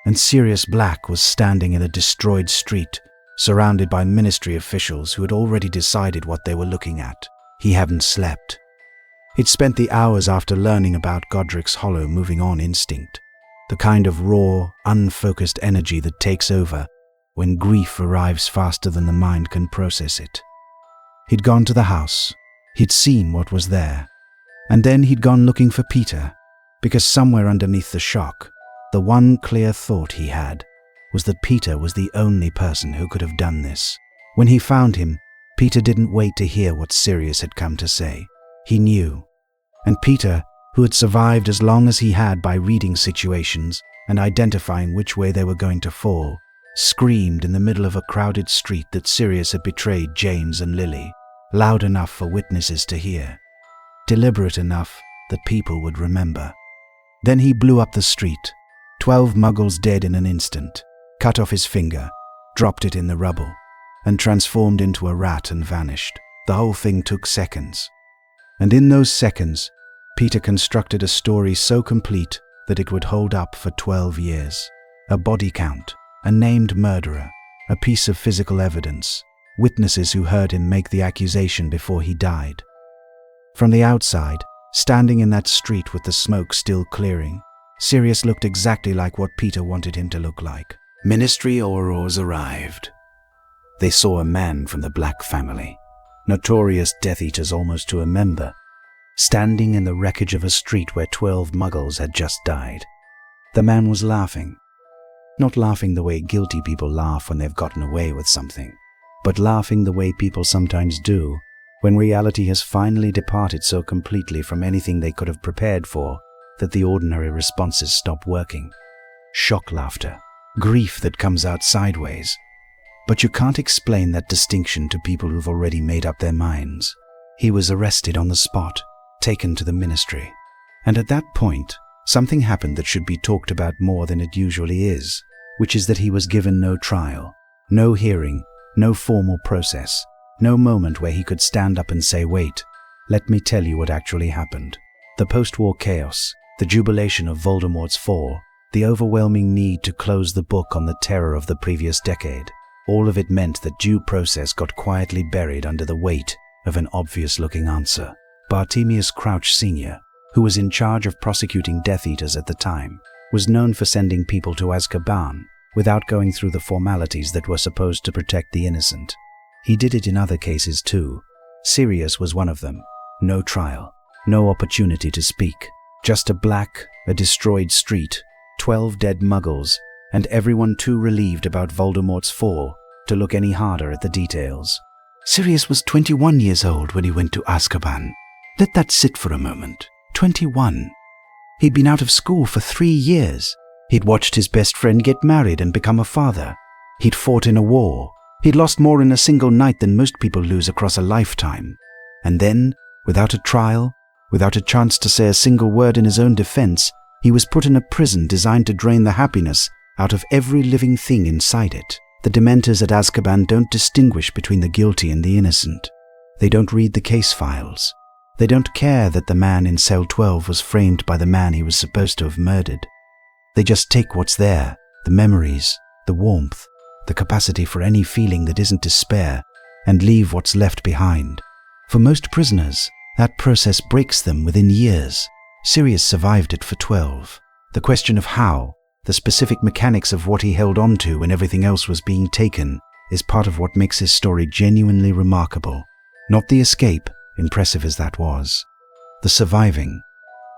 and Sirius Black was standing in a destroyed street, surrounded by ministry officials who had already decided what they were looking at. He hadn't slept. He'd spent the hours after learning about Godric's Hollow moving on instinct, the kind of raw, unfocused energy that takes over when grief arrives faster than the mind can process it. He'd gone to the house, he'd seen what was there, and then he'd gone looking for Peter, because somewhere underneath the shock, the one clear thought he had was that Peter was the only person who could have done this. When he found him, Peter didn't wait to hear what Sirius had come to say. He knew. And Peter, who had survived as long as he had by reading situations and identifying which way they were going to fall, screamed in the middle of a crowded street that Sirius had betrayed James and Lily, loud enough for witnesses to hear, deliberate enough that people would remember. Then he blew up the street, 12 muggles dead in an instant, cut off his finger, dropped it in the rubble, and transformed into a rat and vanished. The whole thing took seconds. And in those seconds, Peter constructed a story so complete that it would hold up for 12 years. A body count, a named murderer, a piece of physical evidence, witnesses who heard him make the accusation before he died. From the outside, standing in that street with the smoke still clearing, Sirius looked exactly like what Peter wanted him to look like. Ministry Aurors arrived. They saw a man from the Black family, notorious Death Eaters almost to a member, standing in the wreckage of a street where 12 muggles had just died. The man was laughing. Not laughing the way guilty people laugh when they've gotten away with something, but laughing the way people sometimes do when reality has finally departed so completely from anything they could have prepared for that the ordinary responses stop working. Shock laughter, grief that comes out sideways. But you can't explain that distinction to people who've already made up their minds. He was arrested on the spot, taken to the ministry. And at that point, something happened that should be talked about more than it usually is, which is that he was given no trial, no hearing, no formal process, no moment where he could stand up and say, "Wait, let me tell you what actually happened." The post-war chaos, the jubilation of Voldemort's fall, the overwhelming need to close the book on the terror of the previous decade, all of it meant that due process got quietly buried under the weight of an obvious-looking answer. Bartemius Crouch Sr., who was in charge of prosecuting Death Eaters at the time, was known for sending people to Azkaban without going through the formalities that were supposed to protect the innocent. He did it in other cases too. Sirius was one of them. No trial, no opportunity to speak. Just a destroyed street, 12 dead muggles, and everyone too relieved about Voldemort's fall to look any harder at the details. Sirius was 21 years old when he went to Azkaban. Let that sit for a moment. 21. He'd been out of school for 3 years. He'd watched his best friend get married and become a father. He'd fought in a war. He'd lost more in a single night than most people lose across a lifetime. And then, without a trial, without a chance to say a single word in his own defense, he was put in a prison designed to drain the happiness out of every living thing inside it. The Dementors at Azkaban don't distinguish between the guilty and the innocent. They don't read the case files. They don't care that the man in cell 12 was framed by the man he was supposed to have murdered. They just take what's there, the memories, the warmth, the capacity for any feeling that isn't despair, and leave what's left behind. For most prisoners, that process breaks them within years. Sirius survived it for 12. The question of how, the specific mechanics of what he held on to when everything else was being taken, is part of what makes his story genuinely remarkable. Not the escape, impressive as that was. The surviving.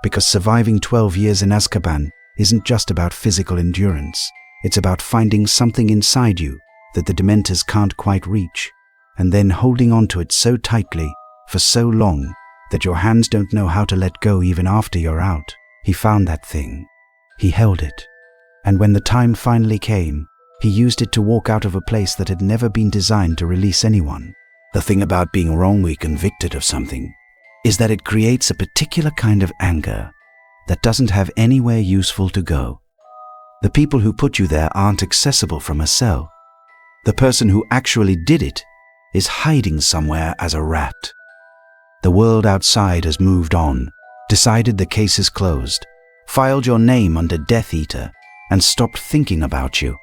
Because surviving 12 years in Azkaban isn't just about physical endurance. It's about finding something inside you that the Dementors can't quite reach. and then holding on to it so tightly for so long that your hands don't know how to let go even after you're out. He found that thing. He held it. And when the time finally came, he used it to walk out of a place that had never been designed to release anyone. The thing about being wrongly convicted of something is that it creates a particular kind of anger that doesn't have anywhere useful to go. The people who put you there aren't accessible from a cell. The person who actually did it is hiding somewhere as a rat. The world outside has moved on, decided the case is closed, filed your name under Death Eater, and stopped thinking about you.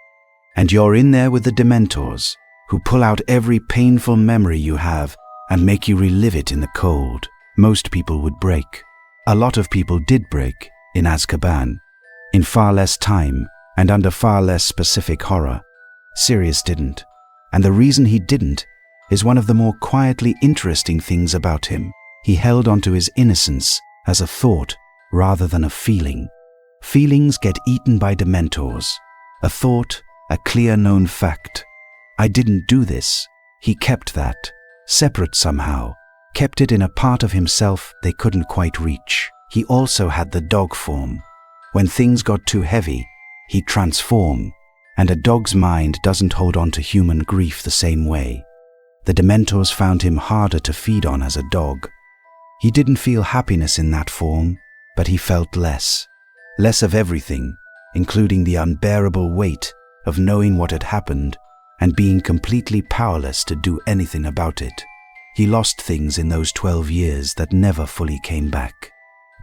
And you're in there with the Dementors, who pull out every painful memory you have and make you relive it in the cold. Most people would break. A lot of people did break in Azkaban, in far less time and under far less specific horror. Sirius didn't. And the reason he didn't is one of the more quietly interesting things about him. He held onto his innocence as a thought rather than a feeling. Feelings get eaten by Dementors. A thought, a clear known fact. I didn't do this. He kept that, separate somehow, kept it in a part of himself they couldn't quite reach. He also had the dog form. When things got too heavy, he'd transform, and a dog's mind doesn't hold on to human grief the same way. The Dementors found him harder to feed on as a dog. He didn't feel happiness in that form, but he felt less. Less of everything, including the unbearable weight of knowing what had happened and being completely powerless to do anything about it. He lost things in those 12 years that never fully came back.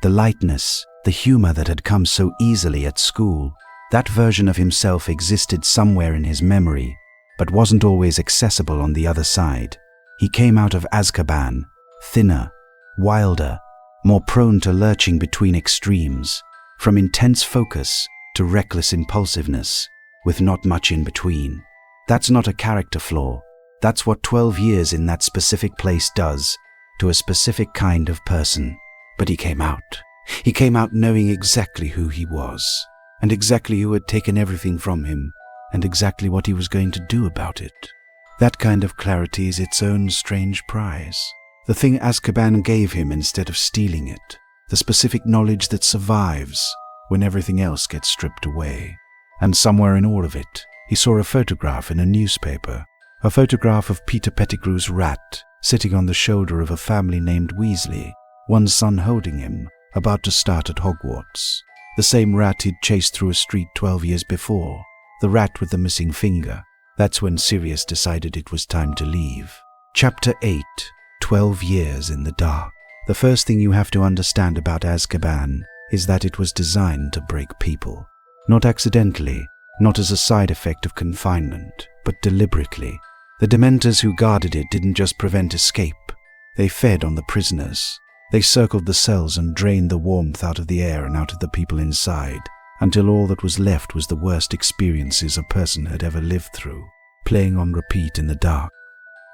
The lightness, the humor that had come so easily at school, that version of himself existed somewhere in his memory, but wasn't always accessible on the other side. He came out of Azkaban, thinner, wilder, more prone to lurching between extremes, from intense focus to reckless impulsiveness, with not much in between. That's not a character flaw. That's what 12 years in that specific place does to a specific kind of person. But he came out. He came out knowing exactly who he was, and exactly who had taken everything from him, and exactly what he was going to do about it. That kind of clarity is its own strange prize. The thing Azkaban gave him instead of stealing it. The specific knowledge that survives when everything else gets stripped away. And somewhere in all of it, he saw a photograph in a newspaper. A photograph of Peter Pettigrew's rat, sitting on the shoulder of a family named Weasley, one son holding him, about to start at Hogwarts. The same rat he'd chased through a street 12 years before. The rat with the missing finger. That's when Sirius decided it was time to leave. Chapter 8. 12 Years in the Dark. The first thing you have to understand about Azkaban is that it was designed to break people. Not accidentally, not as a side effect of confinement, but deliberately. The Dementors who guarded it didn't just prevent escape. They fed on the prisoners. They circled the cells and drained the warmth out of the air and out of the people inside, until all that was left was the worst experiences a person had ever lived through, playing on repeat in the dark.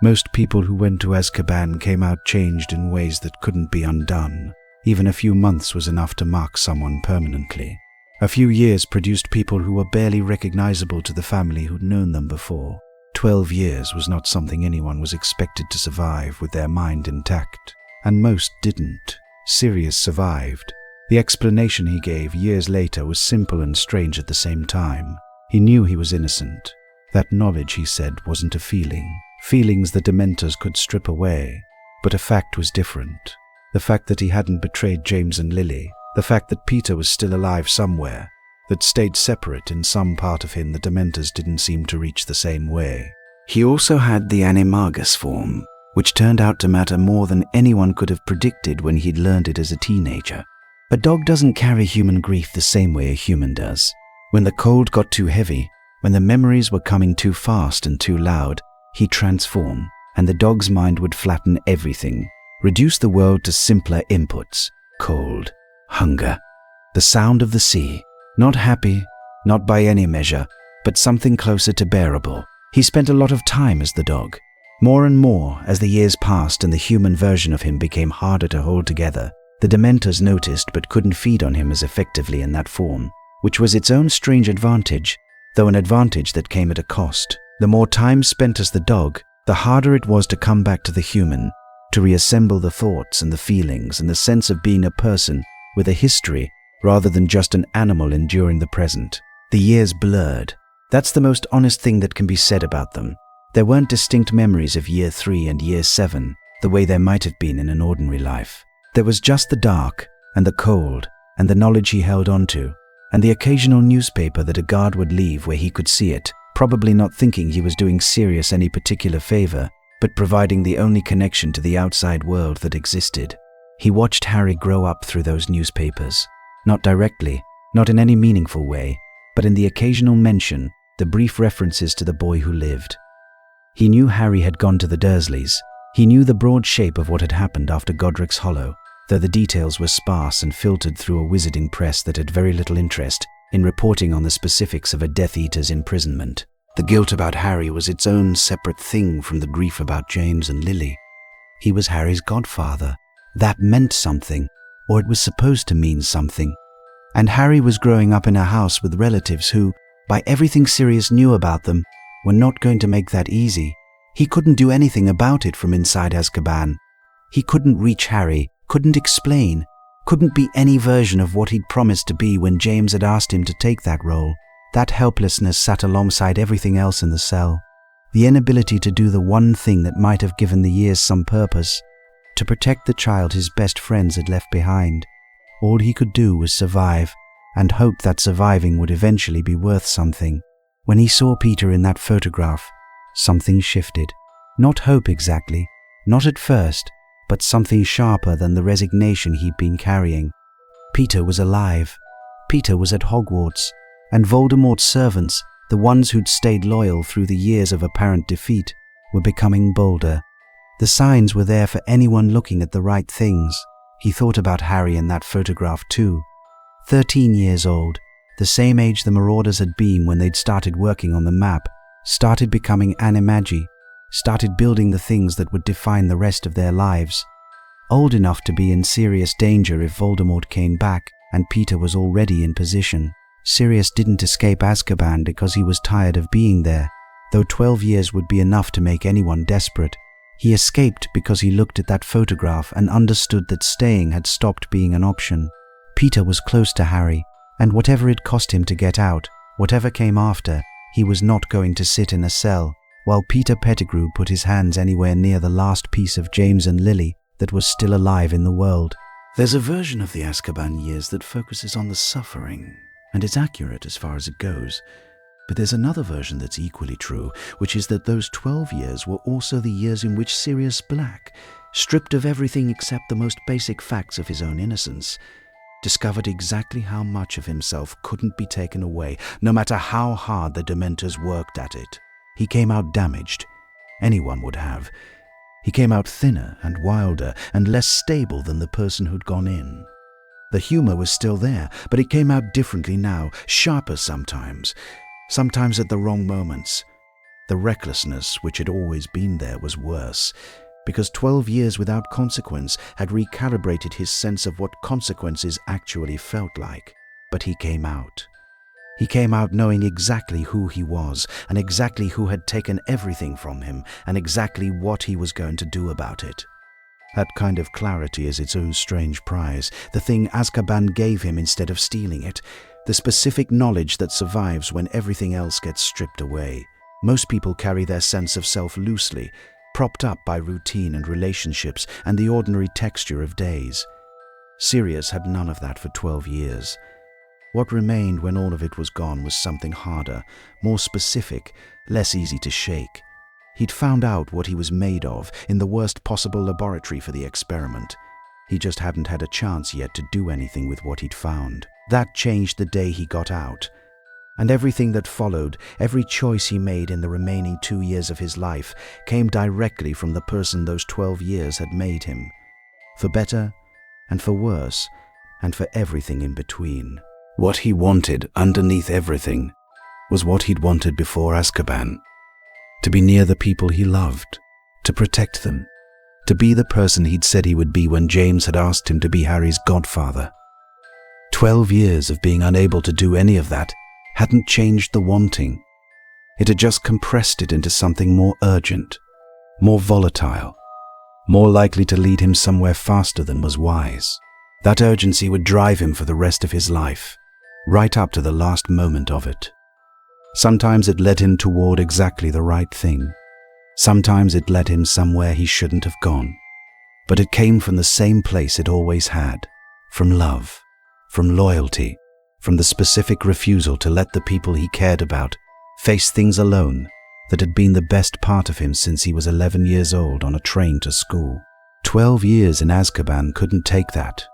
Most people who went to Azkaban came out changed in ways that couldn't be undone. Even a few months was enough to mark someone permanently. A few years produced people who were barely recognizable to the family who'd known them before. 12 years was not something anyone was expected to survive with their mind intact, and most didn't. Sirius survived. The explanation he gave years later was simple and strange at the same time. He knew he was innocent. That knowledge, he said, wasn't a feeling. Feelings the Dementors could strip away. But a fact was different. The fact that he hadn't betrayed James and Lily. The fact that Peter was still alive somewhere. That stayed separate in some part of him the Dementors didn't seem to reach the same way. He also had the animagus form, which turned out to matter more than anyone could have predicted when he'd learned it as a teenager. A dog doesn't carry human grief the same way a human does. When the cold got too heavy, when the memories were coming too fast and too loud, he'd transform, and the dog's mind would flatten everything, reduce the world to simpler inputs: cold, hunger, the sound of the sea. Not happy, not by any measure, but something closer to bearable. He spent a lot of time as the dog. More and more, as the years passed and the human version of him became harder to hold together, the Dementors noticed but couldn't feed on him as effectively in that form, which was its own strange advantage, though an advantage that came at a cost. The more time spent as the dog, The harder it was to come back to the human, to reassemble the thoughts and the feelings and the sense of being a person with a history rather than just an animal enduring the present. The years blurred. That's the most honest thing that can be said about them. There weren't distinct memories of year 3 and year 7, the way there might have been in an ordinary life. There was just the dark and the cold and the knowledge he held on to, and the occasional newspaper that a guard would leave where he could see it, probably not thinking he was doing Sirius any particular favor, but providing the only connection to the outside world that existed. He watched Harry grow up through those newspapers, not directly, not in any meaningful way, but in the occasional mention, the brief references to the boy who lived. He knew Harry had gone to the Dursleys. He knew the broad shape of what had happened after Godric's Hollow, though the details were sparse and filtered through a wizarding press that had very little interest in reporting on the specifics of a Death Eater's imprisonment. The guilt about Harry was its own separate thing from the grief about James and Lily. He was Harry's godfather. That meant something, or it was supposed to mean something. And Harry was growing up in a house with relatives who, by everything Sirius knew about them, were not going to make that easy. He couldn't do anything about it from inside Azkaban. He couldn't reach Harry, couldn't explain, couldn't be any version of what he'd promised to be when James had asked him to take that role. That helplessness sat alongside everything else in the cell. The inability to do the one thing that might have given the years some purpose, to protect the child his best friends had left behind. All he could do was survive, and hope that surviving would eventually be worth something. When he saw Peter in that photograph, something shifted. Not hope exactly, not at first, but something sharper than the resignation he'd been carrying. Peter was alive. Peter was at Hogwarts, and Voldemort's servants, the ones who'd stayed loyal through the years of apparent defeat, were becoming bolder. The signs were there for anyone looking at the right things. He thought about Harry in that photograph too. 13 years old, the same age the Marauders had been when they'd started working on the map, started becoming animagi, started building the things that would define the rest of their lives. Old enough to be in serious danger if Voldemort came back, and Peter was already in position. Sirius didn't escape Azkaban because he was tired of being there, though 12 years would be enough to make anyone desperate. He escaped because he looked at that photograph and understood that staying had stopped being an option. Peter was close to Harry, and whatever it cost him to get out, whatever came after, he was not going to sit in a cell, while Peter Pettigrew put his hands anywhere near the last piece of James and Lily that was still alive in the world. There's a version of the Azkaban years that focuses on the suffering, and it's accurate as far as it goes. But there's another version that's equally true, which is that those 12 years were also the years in which Sirius Black, stripped of everything except the most basic facts of his own innocence, discovered exactly how much of himself couldn't be taken away, no matter how hard the Dementors worked at it. He came out damaged. Anyone would have. He came out thinner and wilder and less stable than the person who'd gone in. The humor was still there, but it came out differently now, sharper sometimes at the wrong moments. The recklessness, which had always been there, was worse, because 12 years without consequence had recalibrated his sense of what consequences actually felt like. But he came out. He came out knowing exactly who he was, and exactly who had taken everything from him, and exactly what he was going to do about it. That kind of clarity is its own strange prize, the thing Azkaban gave him instead of stealing it, the specific knowledge that survives when everything else gets stripped away. Most people carry their sense of self loosely, propped up by routine and relationships and the ordinary texture of days. Sirius had none of that for 12 years. What remained when all of it was gone was something harder, more specific, less easy to shake. He'd found out what he was made of in the worst possible laboratory for the experiment. He just hadn't had a chance yet to do anything with what he'd found. That changed the day he got out. And everything that followed, every choice he made in the remaining 2 years of his life, came directly from the person those 12 years had made him. For better, and for worse, and for everything in between. What he wanted underneath everything was what he'd wanted before Azkaban. To be near the people he loved, to protect them, to be the person he'd said he would be when James had asked him to be Harry's godfather. 12 years of being unable to do any of that hadn't changed the wanting. It had just compressed it into something more urgent, more volatile, more likely to lead him somewhere faster than was wise. That urgency would drive him for the rest of his life, right up to the last moment of it. Sometimes it led him toward exactly the right thing. Sometimes it led him somewhere he shouldn't have gone. But it came from the same place it always had, from love, from loyalty, from the specific refusal to let the people he cared about face things alone that had been the best part of him since he was 11 years old on a train to school. 12 years in Azkaban couldn't take that.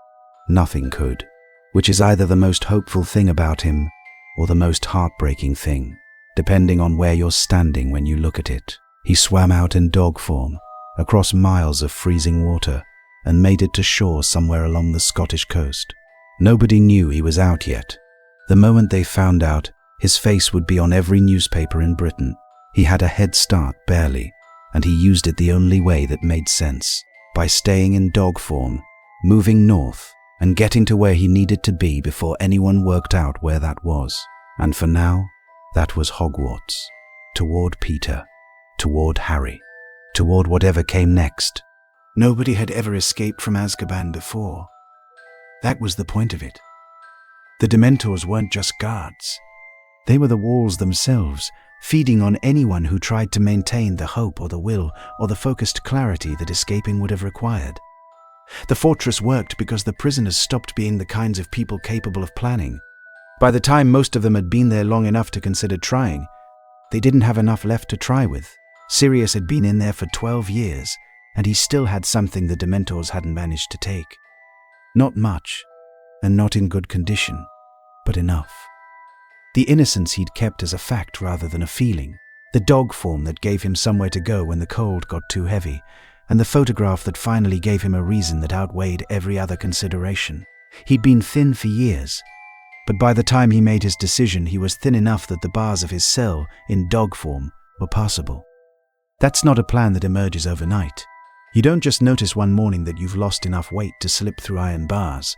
Nothing could, which is either the most hopeful thing about him or the most heartbreaking thing, depending on where you're standing when you look at it. He swam out in dog form, across miles of freezing water, and made it to shore somewhere along the Scottish coast. Nobody knew he was out yet. The moment they found out, his face would be on every newspaper in Britain. He had a head start, barely, and he used it the only way that made sense, by staying in dog form, moving north, and getting to where he needed to be before anyone worked out where that was. And for now, that was Hogwarts. Toward Peter, toward Harry, toward whatever came next. Nobody had ever escaped from Azkaban before. That was the point of it. The Dementors weren't just guards. They were the walls themselves, feeding on anyone who tried to maintain the hope or the will or the focused clarity that escaping would have required. The fortress worked because the prisoners stopped being the kinds of people capable of planning. By the time most of them had been there long enough to consider trying, they didn't have enough left to try with. Sirius had been in there for 12 years, and he still had something the Dementors hadn't managed to take. Not much, and not in good condition, but enough. The innocence he'd kept as a fact rather than a feeling, the dog form that gave him somewhere to go when the cold got too heavy, and the photograph that finally gave him a reason that outweighed every other consideration. He'd been thin for years, but by the time he made his decision, he was thin enough that the bars of his cell, in dog form, were passable. That's not a plan that emerges overnight. You don't just notice one morning that you've lost enough weight to slip through iron bars.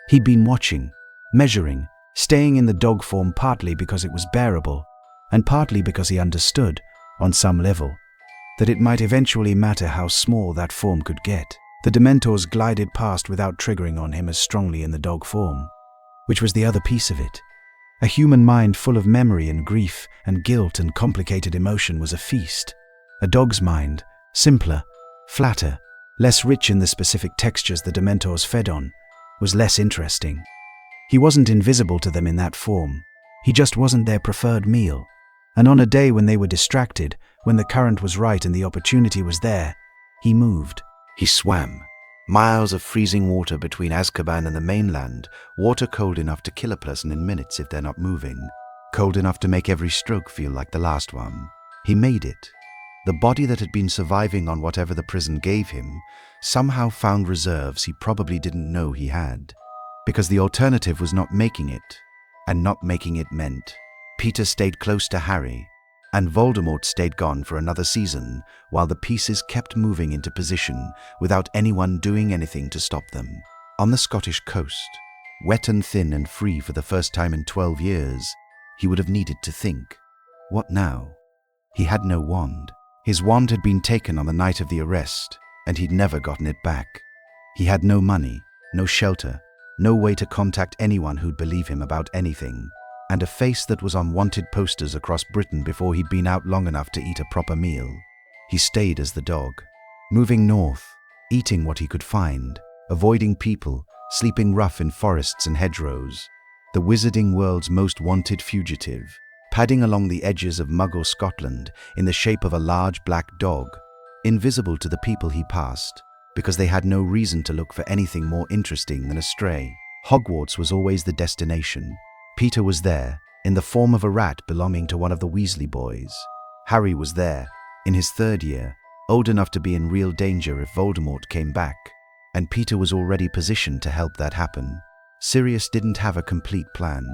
He'd been watching, measuring, staying in the dog form partly because it was bearable, and partly because he understood, on some level, that it might eventually matter how small that form could get. The Dementors glided past without triggering on him as strongly in the dog form, which was the other piece of it. A human mind full of memory and grief and guilt and complicated emotion was a feast. A dog's mind, simpler, flatter, less rich in the specific textures the Dementors fed on, was less interesting. He wasn't invisible to them in that form. He just wasn't their preferred meal. And on a day when they were distracted, when the current was right and the opportunity was there, he moved. He swam. Miles of freezing water between Azkaban and the mainland, water cold enough to kill a person in minutes if they're not moving, cold enough to make every stroke feel like the last one. He made it. The body that had been surviving on whatever the prison gave him somehow found reserves he probably didn't know he had, because the alternative was not making it, and not making it meant Peter stayed close to Harry, and Voldemort stayed gone for another season while the pieces kept moving into position without anyone doing anything to stop them. On the Scottish coast, wet and thin and free for the first time in 12 years, he would have needed to think. What now? He had no wand. His wand had been taken on the night of the arrest, and he'd never gotten it back. He had no money, no shelter, no way to contact anyone who'd believe him about anything, and a face that was on wanted posters across Britain before he'd been out long enough to eat a proper meal. He stayed as the dog, moving north, eating what he could find, avoiding people, sleeping rough in forests and hedgerows, the wizarding world's most wanted fugitive, padding along the edges of Muggle Scotland in the shape of a large black dog, invisible to the people he passed, because they had no reason to look for anything more interesting than a stray. Hogwarts was always the destination. Peter was there, in the form of a rat belonging to one of the Weasley boys. Harry was there, in his 3rd year, old enough to be in real danger if Voldemort came back, and Peter was already positioned to help that happen. Sirius didn't have a complete plan.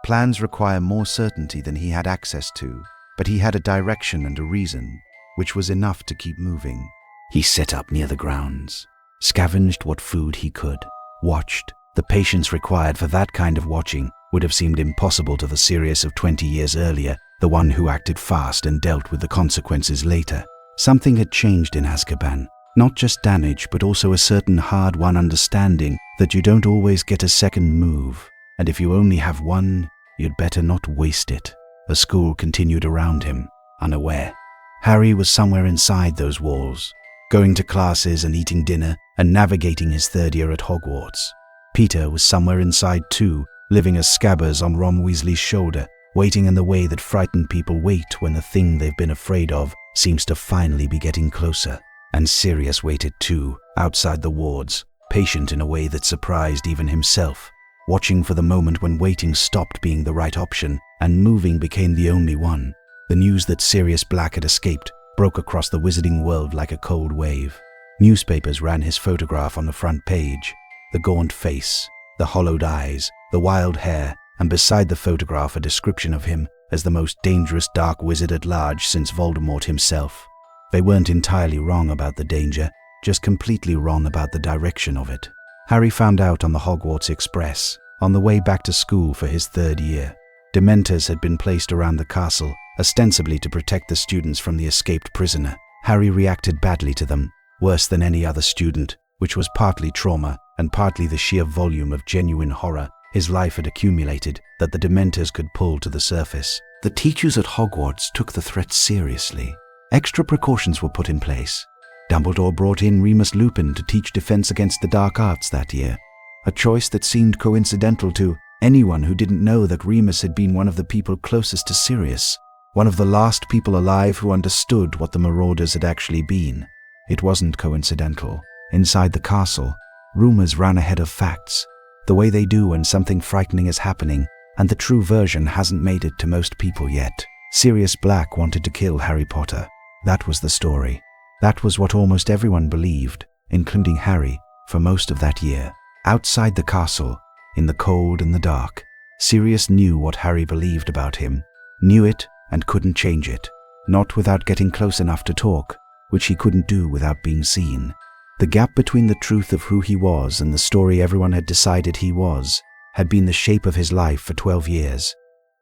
Plans require more certainty than he had access to, but he had a direction and a reason, which was enough to keep moving. He set up near the grounds, scavenged what food he could, watched. The patience required for that kind of watching would have seemed impossible to the Sirius of 20 years earlier, the one who acted fast and dealt with the consequences later. Something had changed in Azkaban. Not just damage, but also a certain hard-won understanding that you don't always get a second move. And if you only have one, you'd better not waste it. The school continued around him, unaware. Harry was somewhere inside those walls, going to classes and eating dinner and navigating his third year at Hogwarts. Peter was somewhere inside too, living as Scabbers on Ron Weasley's shoulder, waiting in the way that frightened people wait when the thing they've been afraid of seems to finally be getting closer. And Sirius waited too, outside the wards, patient in a way that surprised even himself, watching for the moment when waiting stopped being the right option and moving became the only one. The news that Sirius Black had escaped broke across the wizarding world like a cold wave. Newspapers ran his photograph on the front page, the gaunt face, the hollowed eyes, the wild hair, and beside the photograph a description of him as the most dangerous dark wizard at large since Voldemort himself. They weren't entirely wrong about the danger, just completely wrong about the direction of it. Harry found out on the Hogwarts Express, on the way back to school for his third year. Dementors had been placed around the castle, ostensibly to protect the students from the escaped prisoner. Harry reacted badly to them, worse than any other student, which was partly trauma and partly the sheer volume of genuine horror his life had accumulated that the Dementors could pull to the surface. The teachers at Hogwarts took the threat seriously. Extra precautions were put in place. Dumbledore brought in Remus Lupin to teach defense against the dark arts that year, a choice that seemed coincidental to anyone who didn't know that Remus had been one of the people closest to Sirius, one of the last people alive who understood what the Marauders had actually been. It wasn't coincidental. Inside the castle, rumors ran ahead of facts, the way they do when something frightening is happening and the true version hasn't made it to most people yet. Sirius Black wanted to kill Harry Potter. That was the story. That was what almost everyone believed, including Harry, for most of that year. Outside the castle, in the cold and the dark, Sirius knew what Harry believed about him, knew it and couldn't change it, not without getting close enough to talk, which he couldn't do without being seen. The gap between the truth of who he was and the story everyone had decided he was had been the shape of his life for 12 years.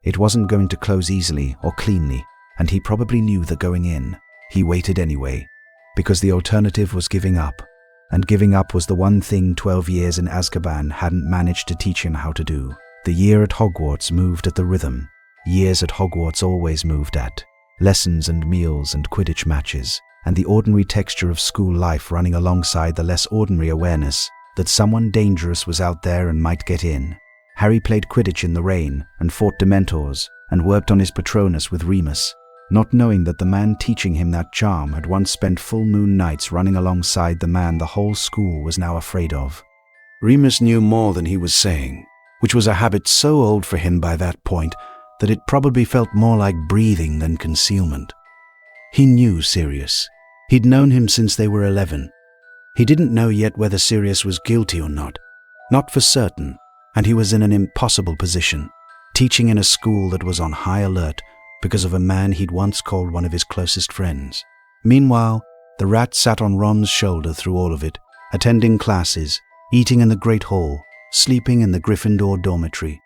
It wasn't going to close easily or cleanly, and he probably knew that going in. He waited anyway, because the alternative was giving up, and giving up was the one thing 12 years in Azkaban hadn't managed to teach him how to do. The year at Hogwarts moved at the rhythm years at Hogwarts always moved at, lessons and meals and Quidditch matches, and the ordinary texture of school life running alongside the less ordinary awareness that someone dangerous was out there and might get in. Harry played Quidditch in the rain and fought Dementors and worked on his Patronus with Remus, not knowing that the man teaching him that charm had once spent full moon nights running alongside the man the whole school was now afraid of. Remus knew more than he was saying, which was a habit so old for him by that point that it probably felt more like breathing than concealment. He knew Sirius. He'd known him since they were 11. He didn't know yet whether Sirius was guilty or not for certain, and he was in an impossible position, teaching in a school that was on high alert because of a man he'd once called one of his closest friends. Meanwhile, the rat sat on Ron's shoulder through all of it, attending classes, eating in the Great Hall, sleeping in the Gryffindor dormitory,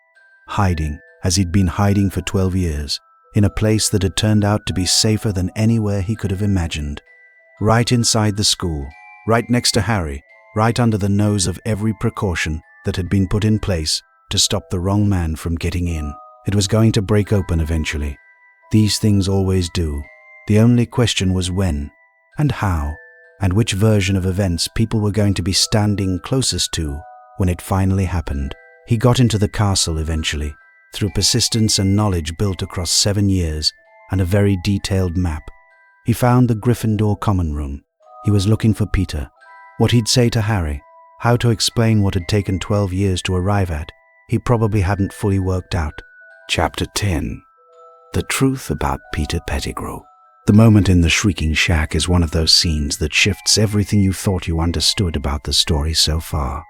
hiding, as he'd been hiding for 12 years, in a place that had turned out to be safer than anywhere he could have imagined. Right inside the school, right next to Harry, right under the nose of every precaution that had been put in place to stop the wrong man from getting in. It was going to break open eventually. These things always do. The only question was when, and how, and which version of events people were going to be standing closest to when it finally happened. He got into the castle eventually, through persistence and knowledge built across 7 years and a very detailed map. He found the Gryffindor common room. He was looking for Peter. What he'd say to Harry, how to explain what had taken 12 years to arrive at, he probably hadn't fully worked out. Chapter 10. The Truth About Peter Pettigrew. The moment in the Shrieking Shack is one of those scenes that shifts everything you thought you understood about the story so far.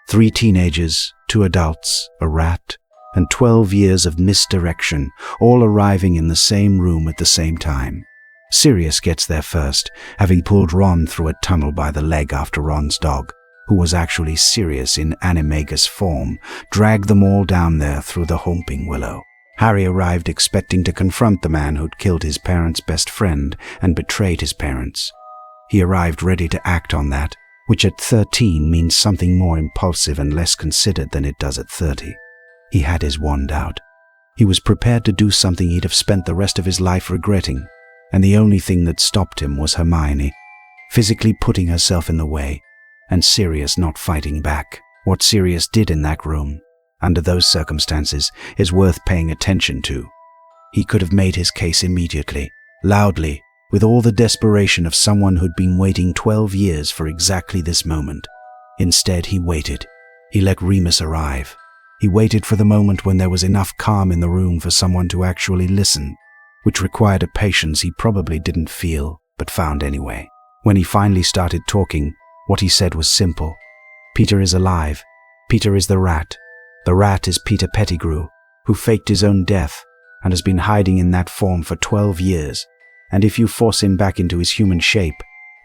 3 teenagers, 2 adults, a rat, and 12 years of misdirection, all arriving in the same room at the same time. Sirius gets there first, having pulled Ron through a tunnel by the leg after Ron's dog, who was actually Sirius in animagus form, dragged them all down there through the Homping Willow. Harry arrived expecting to confront the man who'd killed his parents' best friend and betrayed his parents. He arrived ready to act on that, which at 13 means something more impulsive and less considered than it does at 30. He had his wand out. He was prepared to do something he'd have spent the rest of his life regretting, and the only thing that stopped him was Hermione, physically putting herself in the way, and Sirius not fighting back. What Sirius did in that room, under those circumstances, is worth paying attention to. He could have made his case immediately, loudly, with all the desperation of someone who'd been waiting 12 years for exactly this moment. Instead, he waited. He let Remus arrive. He waited for the moment when there was enough calm in the room for someone to actually listen, which required a patience he probably didn't feel, but found anyway. When he finally started talking, what he said was simple. Peter is alive. Peter is the rat. The rat is Peter Pettigrew, who faked his own death and has been hiding in that form for 12 years. And if you force him back into his human shape,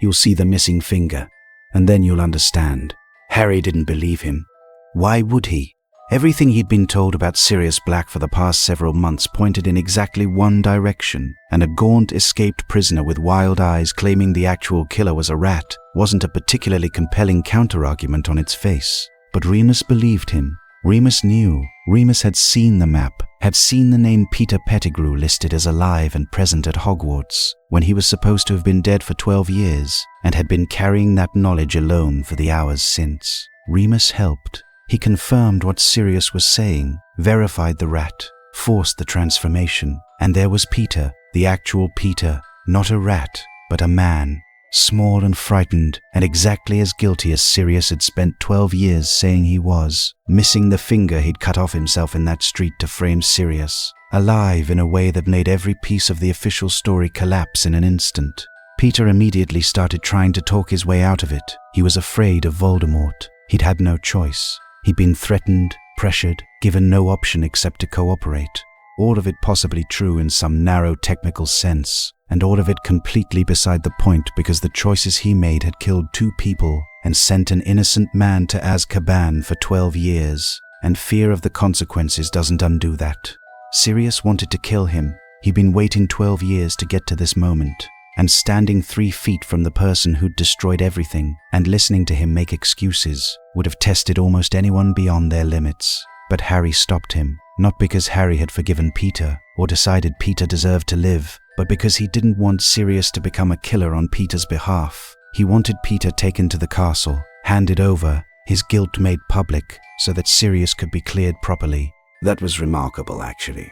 you'll see the missing finger, and then you'll understand. Harry didn't believe him. Why would he? Everything he'd been told about Sirius Black for the past several months pointed in exactly one direction, and a gaunt escaped prisoner with wild eyes claiming the actual killer was a rat wasn't a particularly compelling counterargument on its face. But Remus believed him. Remus knew. Remus had seen the map, had seen the name Peter Pettigrew listed as alive and present at Hogwarts, when he was supposed to have been dead for 12 years, and had been carrying that knowledge alone for the hours since. Remus helped. He confirmed what Sirius was saying, verified the rat, forced the transformation, and there was Peter, the actual Peter, not a rat, but a man, small and frightened, and exactly as guilty as Sirius had spent 12 years saying he was, missing the finger he'd cut off himself in that street to frame Sirius, alive in a way that made every piece of the official story collapse in an instant. Peter immediately started trying to talk his way out of it. He was afraid of Voldemort. He'd had no choice. He'd been threatened, pressured, given no option except to cooperate. All of it possibly true in some narrow technical sense, and all of it completely beside the point because the choices he made had killed 2 people and sent an innocent man to Azkaban for 12 years, and fear of the consequences doesn't undo that. Sirius wanted to kill him. He'd been waiting 12 years to get to this moment, and standing 3 feet from the person who'd destroyed everything and listening to him make excuses would have tested almost anyone beyond their limits. But Harry stopped him, not because Harry had forgiven Peter or decided Peter deserved to live, but because he didn't want Sirius to become a killer on Peter's behalf. He wanted Peter taken to the castle, handed over, his guilt made public, so that Sirius could be cleared properly. That was remarkable, actually.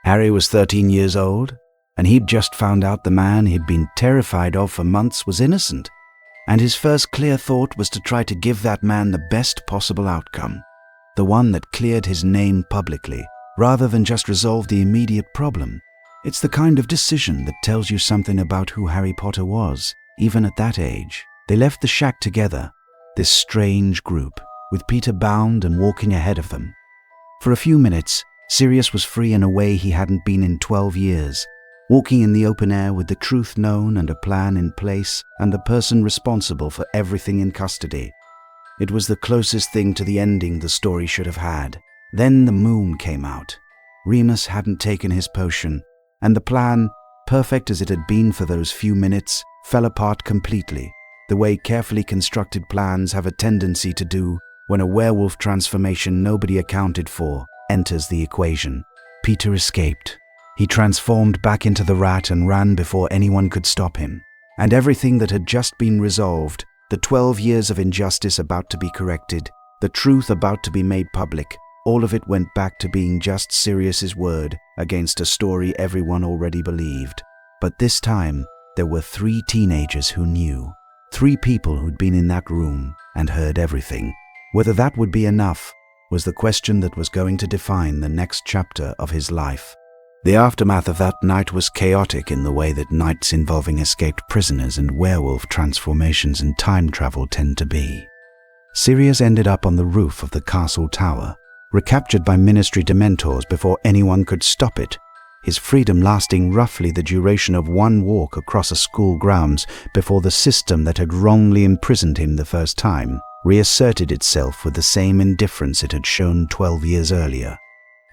Harry was 13 years old, and he'd just found out the man he'd been terrified of for months was innocent, and his first clear thought was to try to give that man the best possible outcome, the one that cleared his name publicly, rather than just resolve the immediate problem. It's the kind of decision that tells you something about who Harry Potter was, even at that age. They left the shack together, this strange group, with Peter bound and walking ahead of them. For a few minutes, Sirius was free in a way he hadn't been in 12 years, walking in the open air with the truth known and a plan in place and the person responsible for everything in custody. It was the closest thing to the ending the story should have had. Then the moon came out. Remus hadn't taken his potion, and the plan, perfect as it had been for those few minutes, fell apart completely, the way carefully constructed plans have a tendency to do when a werewolf transformation nobody accounted for enters the equation. Peter escaped. He transformed back into the rat and ran before anyone could stop him. And everything that had just been resolved, the 12 years of injustice about to be corrected, the truth about to be made public, all of it went back to being just Sirius's word against a story everyone already believed. But this time, there were 3 teenagers who knew. 3 people who'd been in that room and heard everything. Whether that would be enough was the question that was going to define the next chapter of his life. The aftermath of that night was chaotic in the way that nights involving escaped prisoners and werewolf transformations and time travel tend to be. Sirius ended up on the roof of the castle tower, recaptured by Ministry Dementors before anyone could stop it, his freedom lasting roughly the duration of 1 walk across a school grounds before the system that had wrongly imprisoned him the first time reasserted itself with the same indifference it had shown 12 years earlier.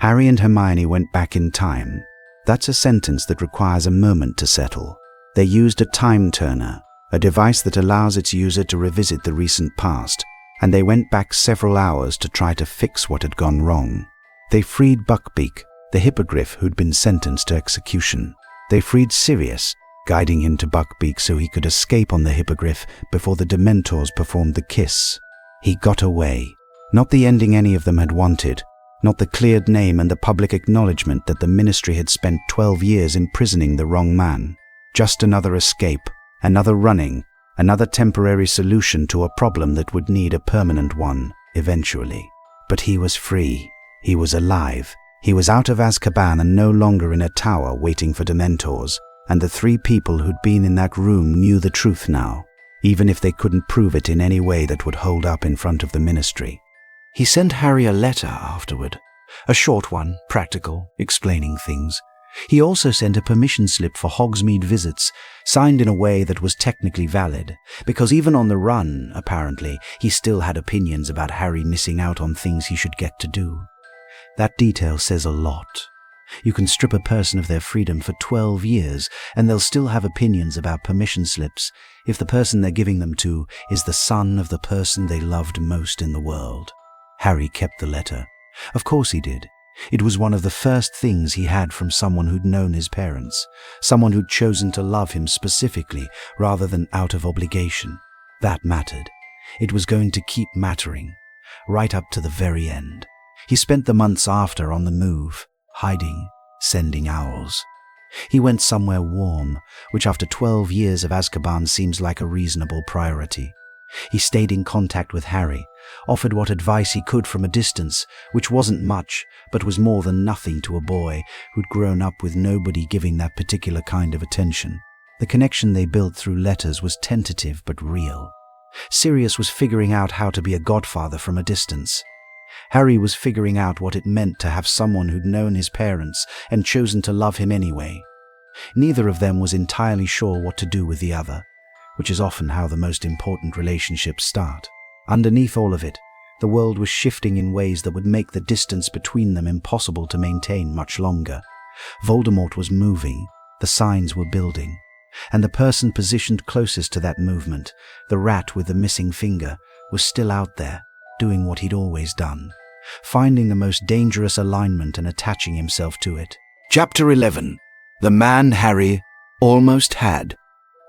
Harry and Hermione went back in time. That's a sentence that requires a moment to settle. They used a time turner, a device that allows its user to revisit the recent past, and they went back several hours to try to fix what had gone wrong. They freed Buckbeak, the hippogriff who'd been sentenced to execution. They freed Sirius, guiding him to Buckbeak so he could escape on the hippogriff before the Dementors performed the kiss. He got away. Not the ending any of them had wanted, not the cleared name and the public acknowledgement that the Ministry had spent 12 years imprisoning the wrong man. Just another escape, another running, another temporary solution to a problem that would need a permanent one, eventually. But he was free. He was alive. He was out of Azkaban and no longer in a tower waiting for Dementors, and the 3 people who'd been in that room knew the truth now, even if they couldn't prove it in any way that would hold up in front of the Ministry. He sent Harry a letter afterward, a short one, practical, explaining things. He also sent a permission slip for Hogsmeade visits, signed in a way that was technically valid, because even on the run, apparently, he still had opinions about Harry missing out on things he should get to do. That detail says a lot. You can strip a person of their freedom for 12 years, and they'll still have opinions about permission slips if the person they're giving them to is the son of the person they loved most in the world. Harry kept the letter. Of course he did. It was one of the first things he had from someone who'd known his parents, someone who'd chosen to love him specifically rather than out of obligation. That mattered. It was going to keep mattering, right up to the very end. He spent the months after on the move, hiding, sending owls. He went somewhere warm, which after 12 years of Azkaban seems like a reasonable priority. He stayed in contact with Harry, offered what advice he could from a distance, which wasn't much, but was more than nothing to a boy who'd grown up with nobody giving that particular kind of attention. The connection they built through letters was tentative but real. Sirius was figuring out how to be a godfather from a distance. Harry was figuring out what it meant to have someone who'd known his parents and chosen to love him anyway. Neither of them was entirely sure what to do with the other, which is often how the most important relationships start. Underneath all of it, the world was shifting in ways that would make the distance between them impossible to maintain much longer. Voldemort was moving, the signs were building, and the person positioned closest to that movement, the rat with the missing finger, was still out there, doing what he'd always done, finding the most dangerous alignment and attaching himself to it. Chapter 11. The Man Harry Almost Had.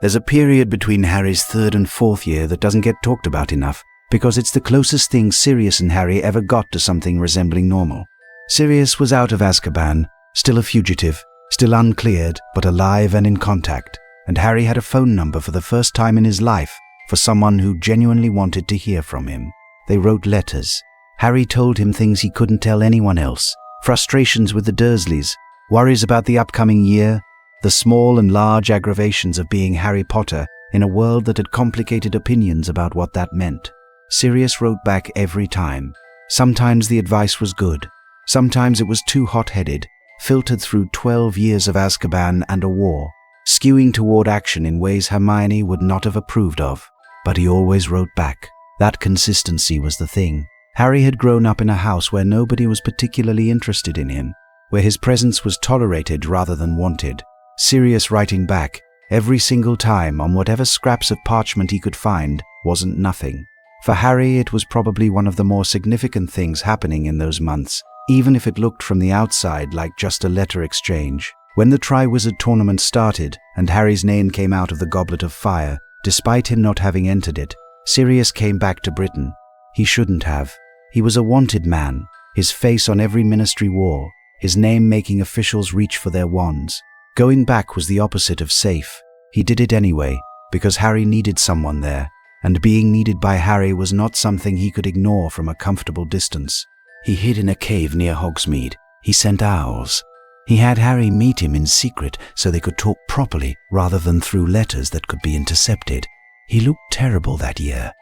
There's a period between Harry's 3rd and 4th year that doesn't get talked about enough, because it's the closest thing Sirius and Harry ever got to something resembling normal. Sirius was out of Azkaban, still a fugitive, still uncleared, but alive and in contact, and Harry had a phone number for the first time in his life for someone who genuinely wanted to hear from him. They wrote letters. Harry told him things he couldn't tell anyone else, frustrations with the Dursleys, worries about the upcoming year, the small and large aggravations of being Harry Potter in a world that had complicated opinions about what that meant. Sirius wrote back every time. Sometimes the advice was good. Sometimes it was too hot-headed, filtered through 12 years of Azkaban and a war, skewing toward action in ways Hermione would not have approved of. But he always wrote back. That consistency was the thing. Harry had grown up in a house where nobody was particularly interested in him, where his presence was tolerated rather than wanted. Sirius writing back, every single time on whatever scraps of parchment he could find, wasn't nothing. For Harry, it was probably one of the more significant things happening in those months, even if it looked from the outside like just a letter exchange. When the Triwizard Tournament started and Harry's name came out of the Goblet of Fire, despite him not having entered it, Sirius came back to Britain. He shouldn't have. He was a wanted man, his face on every ministry wall, his name making officials reach for their wands. Going back was the opposite of safe. He did it anyway, because Harry needed someone there, and being needed by Harry was not something he could ignore from a comfortable distance. He hid in a cave near Hogsmeade. He sent owls. He had Harry meet him in secret so they could talk properly rather than through letters that could be intercepted. He looked terrible that year.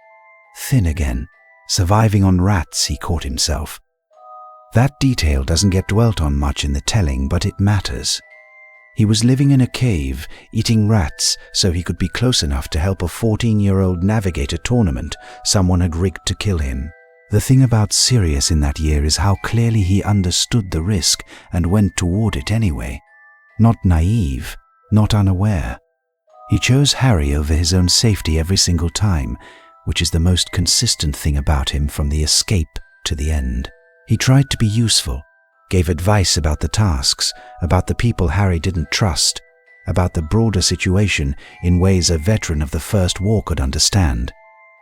Thin again. Surviving on rats, he caught himself. That detail doesn't get dwelt on much in the telling, but it matters. He was living in a cave, eating rats, so he could be close enough to help a 14-year-old navigate a tournament someone had rigged to kill him. The thing about Sirius in that year is how clearly he understood the risk and went toward it anyway. Not naive, not unaware. He chose Harry over his own safety every single time, which is the most consistent thing about him from the escape to the end. He tried to be useful, gave advice about the tasks, about the people Harry didn't trust, about the broader situation in ways a veteran of the First War could understand.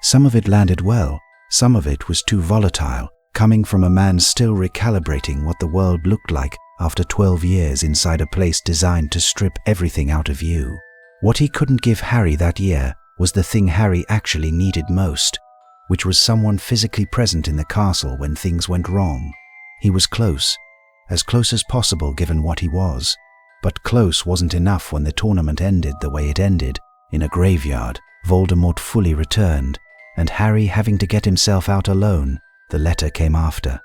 Some of it landed well, some of it was too volatile, coming from a man still recalibrating what the world looked like after 12 years inside a place designed to strip everything out of you. What he couldn't give Harry that year was the thing Harry actually needed most, which was someone physically present in the castle when things went wrong. He was close, as close as possible given what he was, but close wasn't enough when the tournament ended the way it ended, in a graveyard, Voldemort fully returned, and Harry having to get himself out alone. The letter came after.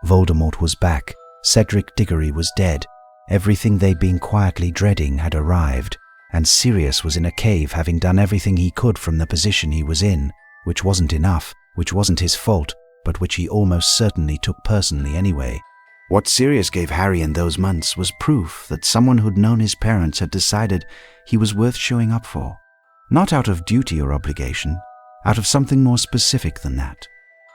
Voldemort was back, Cedric Diggory was dead, everything they'd been quietly dreading had arrived, and Sirius was in a cave having done everything he could from the position he was in, which wasn't enough, which wasn't his fault, but which he almost certainly took personally anyway. What Sirius gave Harry in those months was proof that someone who'd known his parents had decided he was worth showing up for. Not out of duty or obligation, out of something more specific than that.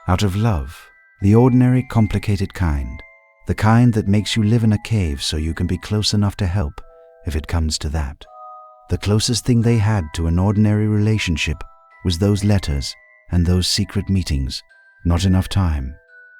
Out of love, the ordinary, complicated kind. The kind that makes you live in a cave so you can be close enough to help, if it comes to that. The closest thing they had to an ordinary relationship was those letters and those secret meetings. Not enough time,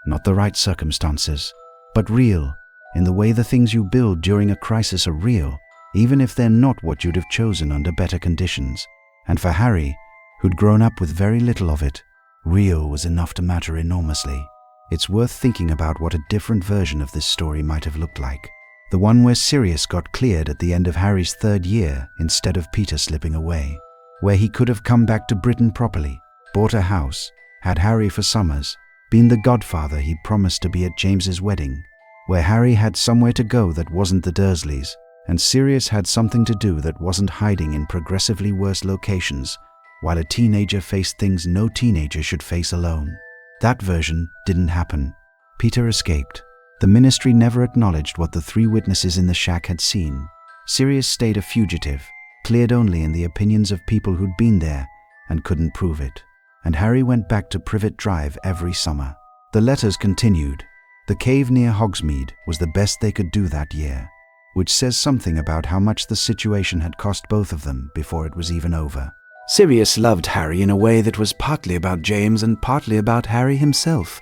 not the right circumstances, but real, in the way the things you build during a crisis are real, even if they're not what you'd have chosen under better conditions. And for Harry, who'd grown up with very little of it, real was enough to matter enormously. It's worth thinking about what a different version of this story might have looked like. The one where Sirius got cleared at the end of Harry's 3rd year instead of Peter slipping away. Where he could have come back to Britain properly, bought a house, had Harry for summers, been the godfather he'd promised to be at James's wedding. Where Harry had somewhere to go that wasn't the Dursleys, and Sirius had something to do that wasn't hiding in progressively worse locations, while a teenager faced things no teenager should face alone. That version didn't happen. Peter escaped. The Ministry never acknowledged what the 3 witnesses in the shack had seen. Sirius stayed a fugitive, cleared only in the opinions of people who'd been there and couldn't prove it. And Harry went back to Privet Drive every summer. The letters continued. The cave near Hogsmeade was the best they could do that year, which says something about how much the situation had cost both of them before it was even over. Sirius loved Harry in a way that was partly about James and partly about Harry himself,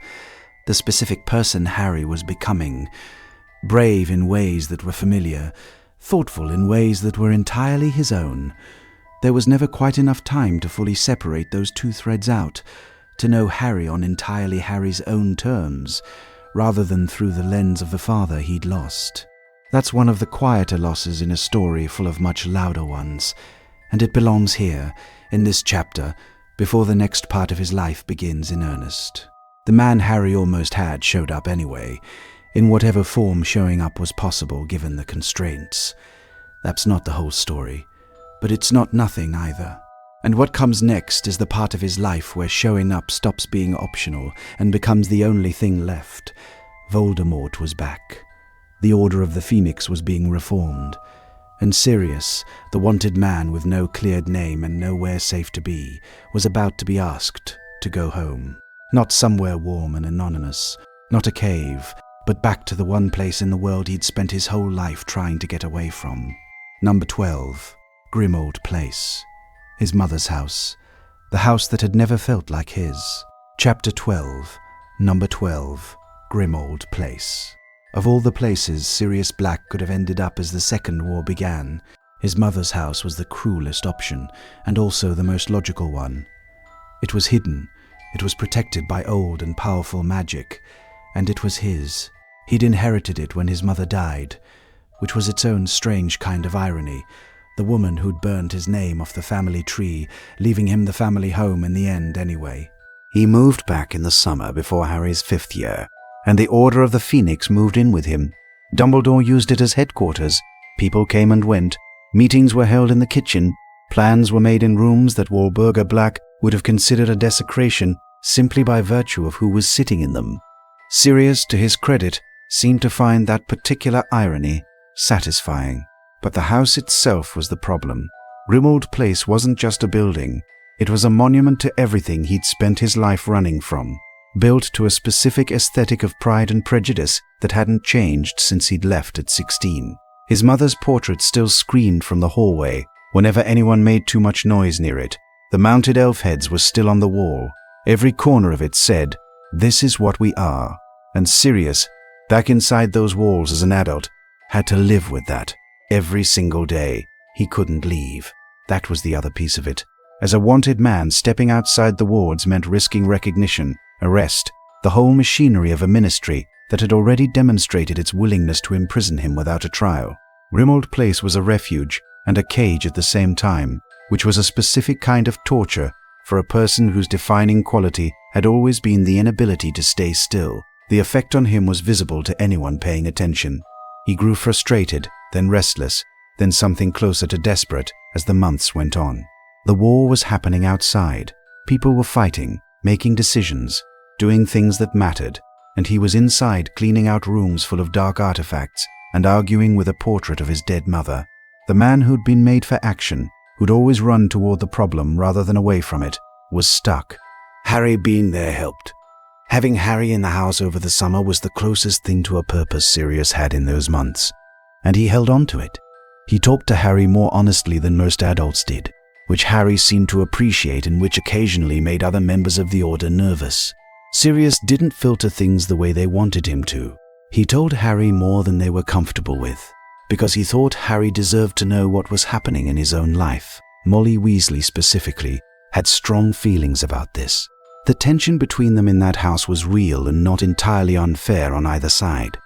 the specific person Harry was becoming. Brave in ways that were familiar, thoughtful in ways that were entirely his own. There was never quite enough time to fully separate those 2 threads out, to know Harry on entirely Harry's own terms, rather than through the lens of the father he'd lost. That's one of the quieter losses in a story full of much louder ones, and it belongs here, in this chapter, before the next part of his life begins in earnest. The man Harry almost had showed up anyway, in whatever form showing up was possible given the constraints. That's not the whole story, but it's not nothing either. And what comes next is the part of his life where showing up stops being optional and becomes the only thing left. Voldemort was back. The Order of the Phoenix was being reformed. And Sirius, the wanted man with no cleared name and nowhere safe to be, was about to be asked to go home. Not somewhere warm and anonymous, not a cave, but back to the one place in the world he'd spent his whole life trying to get away from. Number 12, Grimmauld Place. His mother's house. The house that had never felt like his. Chapter 12, Number 12, Grimmauld Place. Of all the places Sirius Black could have ended up as the Second War began, his mother's house was the cruelest option, and also the most logical one. It was hidden, it was protected by old and powerful magic, and it was his. He'd inherited it when his mother died, which was its own strange kind of irony, the woman who'd burned his name off the family tree, leaving him the family home in the end anyway. He moved back in the summer before Harry's 5th year, and the Order of the Phoenix moved in with him. Dumbledore used it as headquarters. People came and went. Meetings were held in the kitchen. Plans were made in rooms that Walburga Black would have considered a desecration. simply by virtue of who was sitting in them. Sirius, to his credit, seemed to find that particular irony satisfying. But the house itself was the problem. Grimmauld Place wasn't just a building. It was a monument to everything he'd spent his life running from, built to a specific aesthetic of pride and prejudice that hadn't changed since he'd left at 16. His mother's portrait still screamed from the hallway whenever anyone made too much noise near it. The mounted elf heads were still on the wall. Every corner of it said, "This is what we are." And Sirius, back inside those walls as an adult, had to live with that every single day. He couldn't leave. That was the other piece of it. As a wanted man, stepping outside the wards meant risking recognition, arrest, the whole machinery of a ministry that had already demonstrated its willingness to imprison him without a trial. Grimmauld Place was a refuge and a cage at the same time, which was a specific kind of torture for a person whose defining quality had always been the inability to stay still. The effect on him was visible to anyone paying attention. He grew frustrated, then restless, then something closer to desperate as the months went on. The war was happening outside. People were fighting, making decisions, doing things that mattered, and he was inside cleaning out rooms full of dark artifacts and arguing with a portrait of his dead mother. The man who'd been made for action, who'd always run toward the problem rather than away from it, was stuck. Harry being there helped. Having Harry in the house over the summer was the closest thing to a purpose Sirius had in those months, and he held on to it. He talked to Harry more honestly than most adults did, which Harry seemed to appreciate and which occasionally made other members of the Order nervous. Sirius didn't filter things the way they wanted him to. He told Harry more than they were comfortable with, because he thought Harry deserved to know what was happening in his own life. Molly Weasley specifically had strong feelings about this. The tension between them in that house was real and not entirely unfair on either side.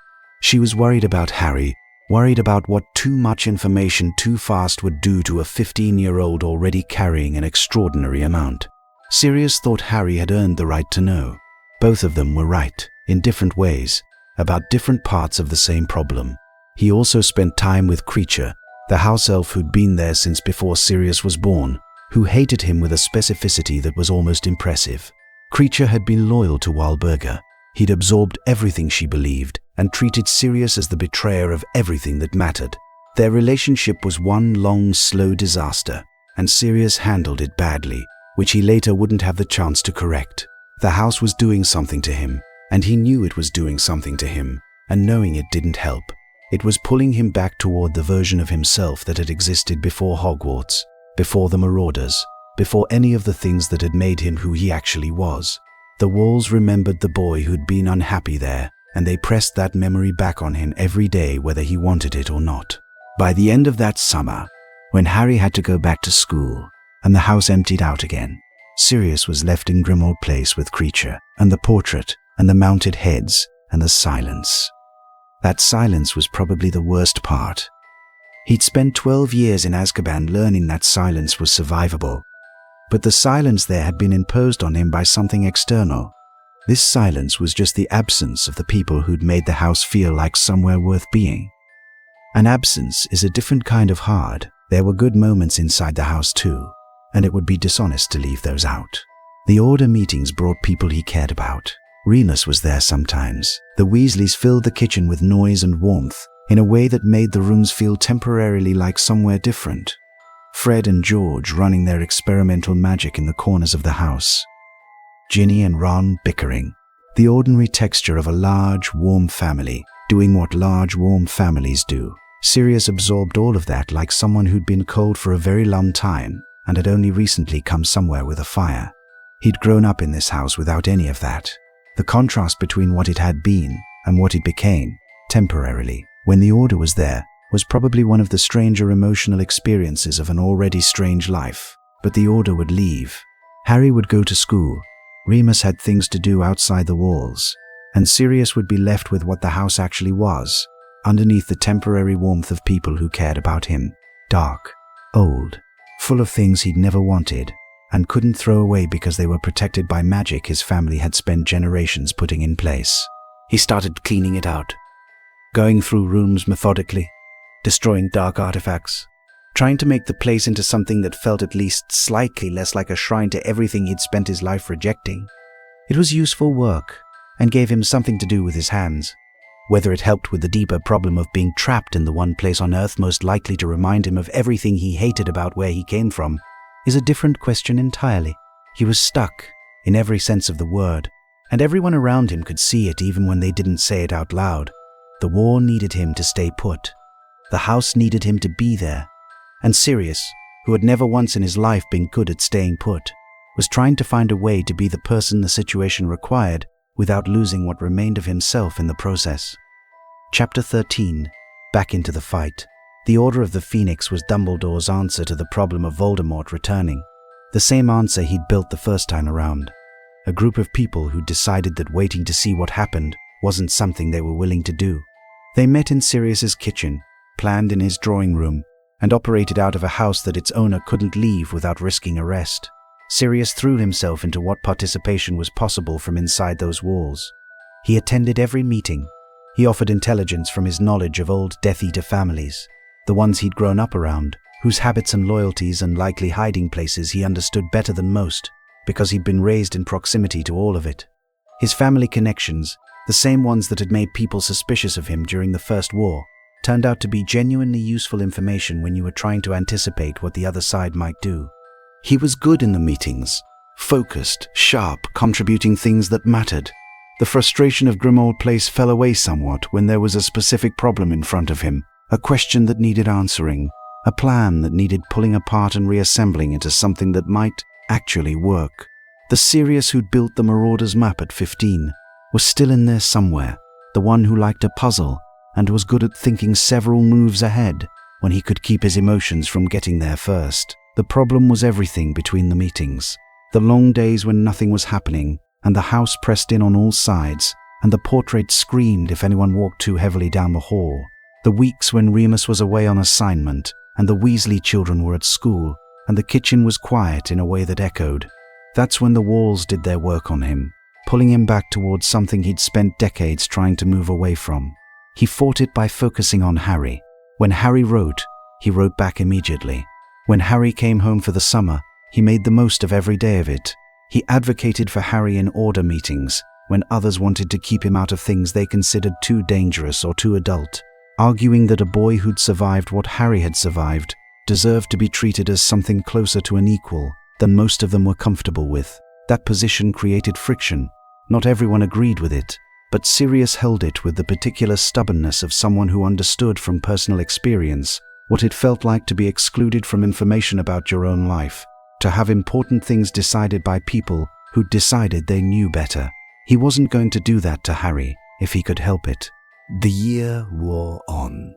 She was worried about Harry, worried about what too much information too fast would do to a 15-year-old already carrying an extraordinary amount. Sirius thought Harry had earned the right to know. Both of them were right, in different ways, about different parts of the same problem. He also spent time with Kreacher, the house elf who'd been there since before Sirius was born, who hated him with a specificity that was almost impressive. Kreacher had been loyal to Walburga. He'd absorbed everything she believed and treated Sirius as the betrayer of everything that mattered. Their relationship was one long, slow disaster, and Sirius handled it badly, which he later wouldn't have the chance to correct. The house was doing something to him, and he knew it was doing something to him, and knowing it didn't help. It was pulling him back toward the version of himself that had existed before Hogwarts, before the Marauders, before any of the things that had made him who he actually was. The walls remembered the boy who'd been unhappy there, and they pressed that memory back on him every day whether he wanted it or not. By the end of that summer, when Harry had to go back to school, and the house emptied out again, Sirius was left in Grimmauld Place with Kreacher, and the portrait, and the mounted heads, and the silence. That silence was probably the worst part. He'd spent 12 years in Azkaban learning that silence was survivable. But the silence there had been imposed on him by something external. This silence was just the absence of the people who'd made the house feel like somewhere worth being. An absence is a different kind of hard. There were good moments inside the house too, and it would be dishonest to leave those out. The Order meetings brought people he cared about. Remus was there sometimes. The Weasleys filled the kitchen with noise and warmth in a way that made the rooms feel temporarily like somewhere different. Fred and George running their experimental magic in the corners of the house. Ginny and Ron bickering. The ordinary texture of a large, warm family, doing what large, warm families do. Sirius absorbed all of that like someone who'd been cold for a very long time and had only recently come somewhere with a fire. He'd grown up in this house without any of that. The contrast between what it had been and what it became, temporarily, when the Order was there, was probably one of the stranger emotional experiences of an already strange life. But the Order would leave. Harry would go to school. Remus had things to do outside the walls. And Sirius would be left with what the house actually was, underneath the temporary warmth of people who cared about him. Dark, old, full of things he'd never wanted, and couldn't throw away because they were protected by magic his family had spent generations putting in place. He started cleaning it out, going through rooms methodically, destroying dark artifacts, trying to make the place into something that felt at least slightly less like a shrine to everything he'd spent his life rejecting. It was useful work and gave him something to do with his hands. Whether it helped with the deeper problem of being trapped in the one place on Earth most likely to remind him of everything he hated about where he came from is a different question entirely. He was stuck, in every sense of the word, and everyone around him could see it even when they didn't say it out loud. The war needed him to stay put. The house needed him to be there. And Sirius, who had never once in his life been good at staying put, was trying to find a way to be the person the situation required without losing what remained of himself in the process. Chapter 13. Back into the fight. The Order of the Phoenix was Dumbledore's answer to the problem of Voldemort returning. The same answer he'd built the first time around. A group of people who decided that waiting to see what happened wasn't something they were willing to do. They met in Sirius's kitchen, planned in his drawing room, and operated out of a house that its owner couldn't leave without risking arrest. Sirius threw himself into what participation was possible from inside those walls. He attended every meeting. He offered intelligence from his knowledge of old Death Eater families, the ones he'd grown up around, whose habits and loyalties and likely hiding places he understood better than most, because he'd been raised in proximity to all of it. His family connections, the same ones that had made people suspicious of him during the First War, turned out to be genuinely useful information when you were trying to anticipate what the other side might do. He was good in the meetings, focused, sharp, contributing things that mattered. The frustration of Grimmauld Place fell away somewhat when there was a specific problem in front of him, a question that needed answering, a plan that needed pulling apart and reassembling into something that might actually work. The Sirius who'd built the Marauders map at 15 was still in there somewhere, the one who liked a puzzle and was good at thinking several moves ahead when he could keep his emotions from getting there first. The problem was everything between the meetings. The long days when nothing was happening, and the house pressed in on all sides, and the portrait screamed if anyone walked too heavily down the hall. The weeks when Remus was away on assignment, and the Weasley children were at school, and the kitchen was quiet in a way that echoed. That's when the walls did their work on him, pulling him back towards something he'd spent decades trying to move away from. He fought it by focusing on Harry. When Harry wrote, he wrote back immediately. When Harry came home for the summer, he made the most of every day of it. He advocated for Harry in order meetings when others wanted to keep him out of things they considered too dangerous or too adult, arguing that a boy who'd survived what Harry had survived deserved to be treated as something closer to an equal than most of them were comfortable with. That position created friction. Not everyone agreed with it, but Sirius held it with the particular stubbornness of someone who understood from personal experience what it felt like to be excluded from information about your own life, to have important things decided by people who decided they knew better. He wasn't going to do that to Harry if he could help it. The year wore on.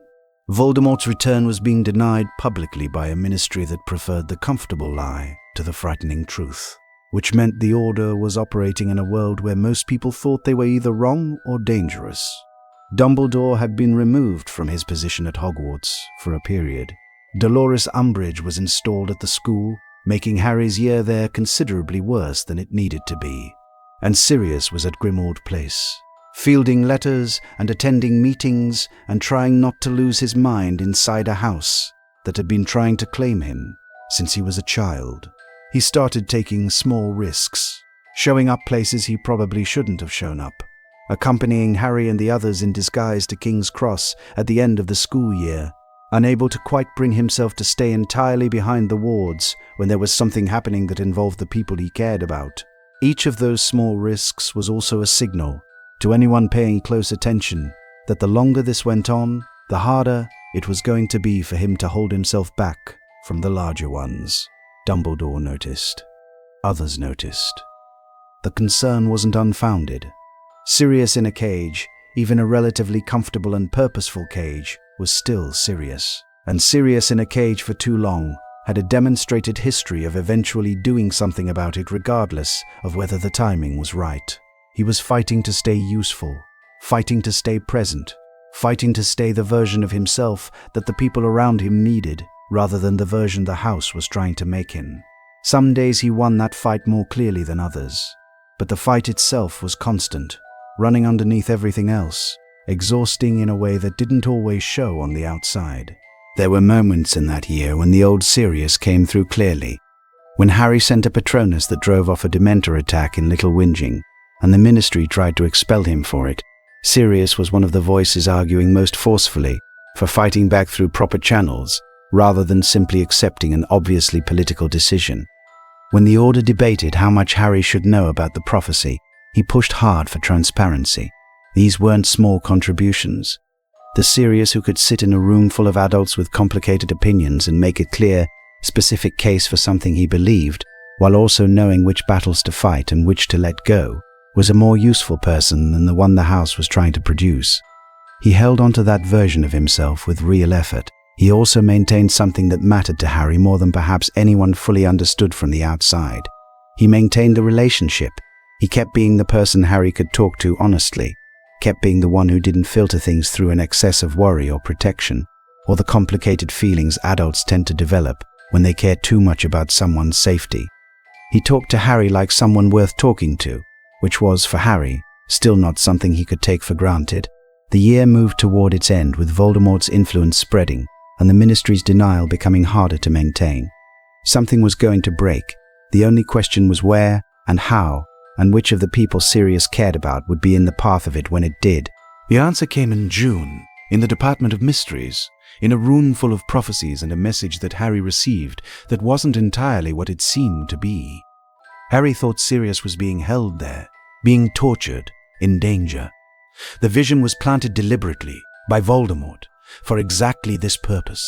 Voldemort's return was being denied publicly by a ministry that preferred the comfortable lie to the frightening truth, which meant the Order was operating in a world where most people thought they were either wrong or dangerous. Dumbledore had been removed from his position at Hogwarts for a period. Dolores Umbridge was installed at the school, making Harry's year there considerably worse than it needed to be. And Sirius was at Grimmauld Place, fielding letters and attending meetings and trying not to lose his mind inside a house that had been trying to claim him since he was a child. He started taking small risks, showing up places he probably shouldn't have shown up, accompanying Harry and the others in disguise to King's Cross at the end of the school year, unable to quite bring himself to stay entirely behind the wards when there was something happening that involved the people he cared about. Each of those small risks was also a signal to anyone paying close attention that the longer this went on, the harder it was going to be for him to hold himself back from the larger ones. Dumbledore noticed. Others noticed. The concern wasn't unfounded. Sirius in a cage, even a relatively comfortable and purposeful cage, was still Sirius. And Sirius in a cage for too long had a demonstrated history of eventually doing something about it regardless of whether the timing was right. He was fighting to stay useful, fighting to stay present, fighting to stay the version of himself that the people around him needed, rather than the version the house was trying to make him. Some days he won that fight more clearly than others, but the fight itself was constant, running underneath everything else, exhausting in a way that didn't always show on the outside. There were moments in that year when the old Sirius came through clearly. When Harry sent a Patronus that drove off a Dementor attack in Little Whinging, and the ministry tried to expel him for it. Sirius was one of the voices arguing most forcefully for fighting back through proper channels, rather than simply accepting an obviously political decision. When the Order debated how much Harry should know about the prophecy, he pushed hard for transparency. These weren't small contributions. The Sirius who could sit in a room full of adults with complicated opinions and make a clear, specific case for something he believed, while also knowing which battles to fight and which to let go, was a more useful person than the one the house was trying to produce. He held on to that version of himself with real effort. He also maintained something that mattered to Harry more than perhaps anyone fully understood from the outside. He maintained a relationship. He kept being the person Harry could talk to honestly, kept being the one who didn't filter things through an excess of worry or protection, or the complicated feelings adults tend to develop when they care too much about someone's safety. He talked to Harry like someone worth talking to, which was, for Harry, still not something he could take for granted. The year moved toward its end with Voldemort's influence spreading, and the Ministry's denial becoming harder to maintain. Something was going to break. The only question was where and how, and which of the people Sirius cared about would be in the path of it when it did. The answer came in June, in the Department of Mysteries, in a room full of prophecies and a message that Harry received that wasn't entirely what it seemed to be. Harry thought Sirius was being held there, being tortured, in danger. The vision was planted deliberately, by Voldemort, for exactly this purpose.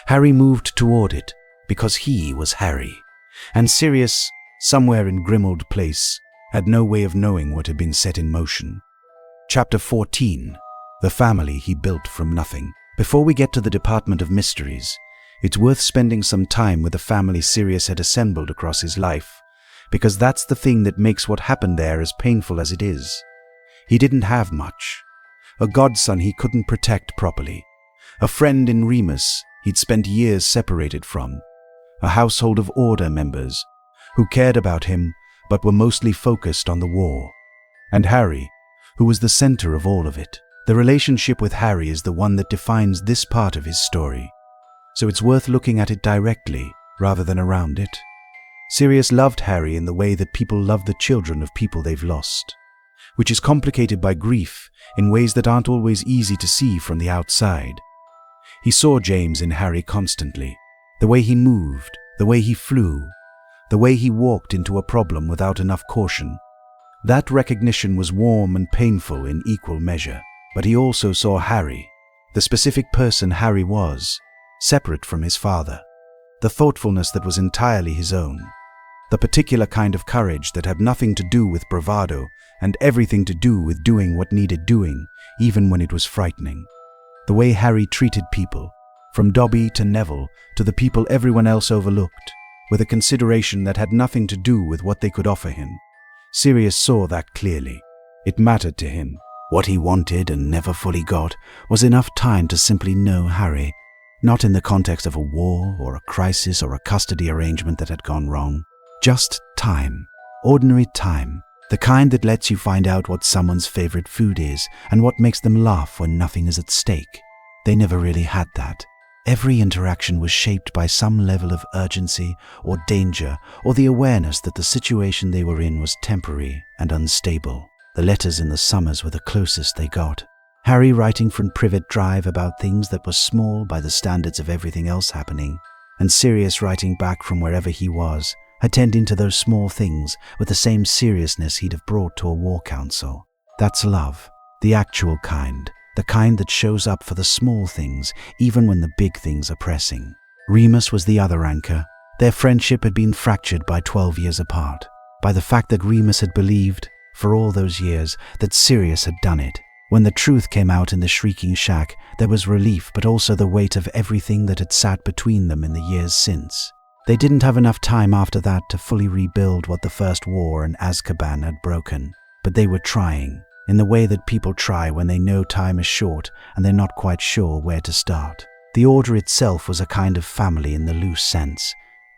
Harry moved toward it, because he was Harry, and Sirius, somewhere in Grimmauld Place, had no way of knowing what had been set in motion. Chapter 14. The Family He Built from Nothing. Before we get to the Department of Mysteries, it's worth spending some time with the family Sirius had assembled across his life, because that's the thing that makes what happened there as painful as it is. He didn't have much. A godson he couldn't protect properly. A friend in Remus he'd spent years separated from. A household of Order members who cared about him but were mostly focused on the war. And Harry, who was the center of all of it. The relationship with Harry is the one that defines this part of his story, so it's worth looking at it directly rather than around it. Sirius loved Harry in the way that people love the children of people they've lost, which is complicated by grief in ways that aren't always easy to see from the outside. He saw James in Harry constantly, the way he moved, the way he flew, the way he walked into a problem without enough caution. That recognition was warm and painful in equal measure. But he also saw Harry, the specific person Harry was, separate from his father, the thoughtfulness that was entirely his own, the particular kind of courage that had nothing to do with bravado and everything to do with doing what needed doing, even when it was frightening. The way Harry treated people, from Dobby to Neville to the people everyone else overlooked, with a consideration that had nothing to do with what they could offer him. Sirius saw that clearly. It mattered to him. What he wanted and never fully got was enough time to simply know Harry, not in the context of a war or a crisis or a custody arrangement that had gone wrong. Just time. Ordinary time. The kind that lets you find out what someone's favorite food is and what makes them laugh when nothing is at stake. They never really had that. Every interaction was shaped by some level of urgency or danger or the awareness that the situation they were in was temporary and unstable. The letters in the summers were the closest they got. Harry writing from Privet Drive about things that were small by the standards of everything else happening, and Sirius writing back from wherever he was, attending to those small things with the same seriousness he'd have brought to a war council. That's love, the actual kind, the kind that shows up for the small things, even when the big things are pressing. Remus was the other anchor. Their friendship had been fractured by 12 years apart, by the fact that Remus had believed, for all those years, that Sirius had done it. When the truth came out in the shrieking shack, there was relief but also the weight of everything that had sat between them in the years since. They didn't have enough time after that to fully rebuild what the First War and Azkaban had broken, but they were trying, in the way that people try when they know time is short and they're not quite sure where to start. The Order itself was a kind of family in the loose sense.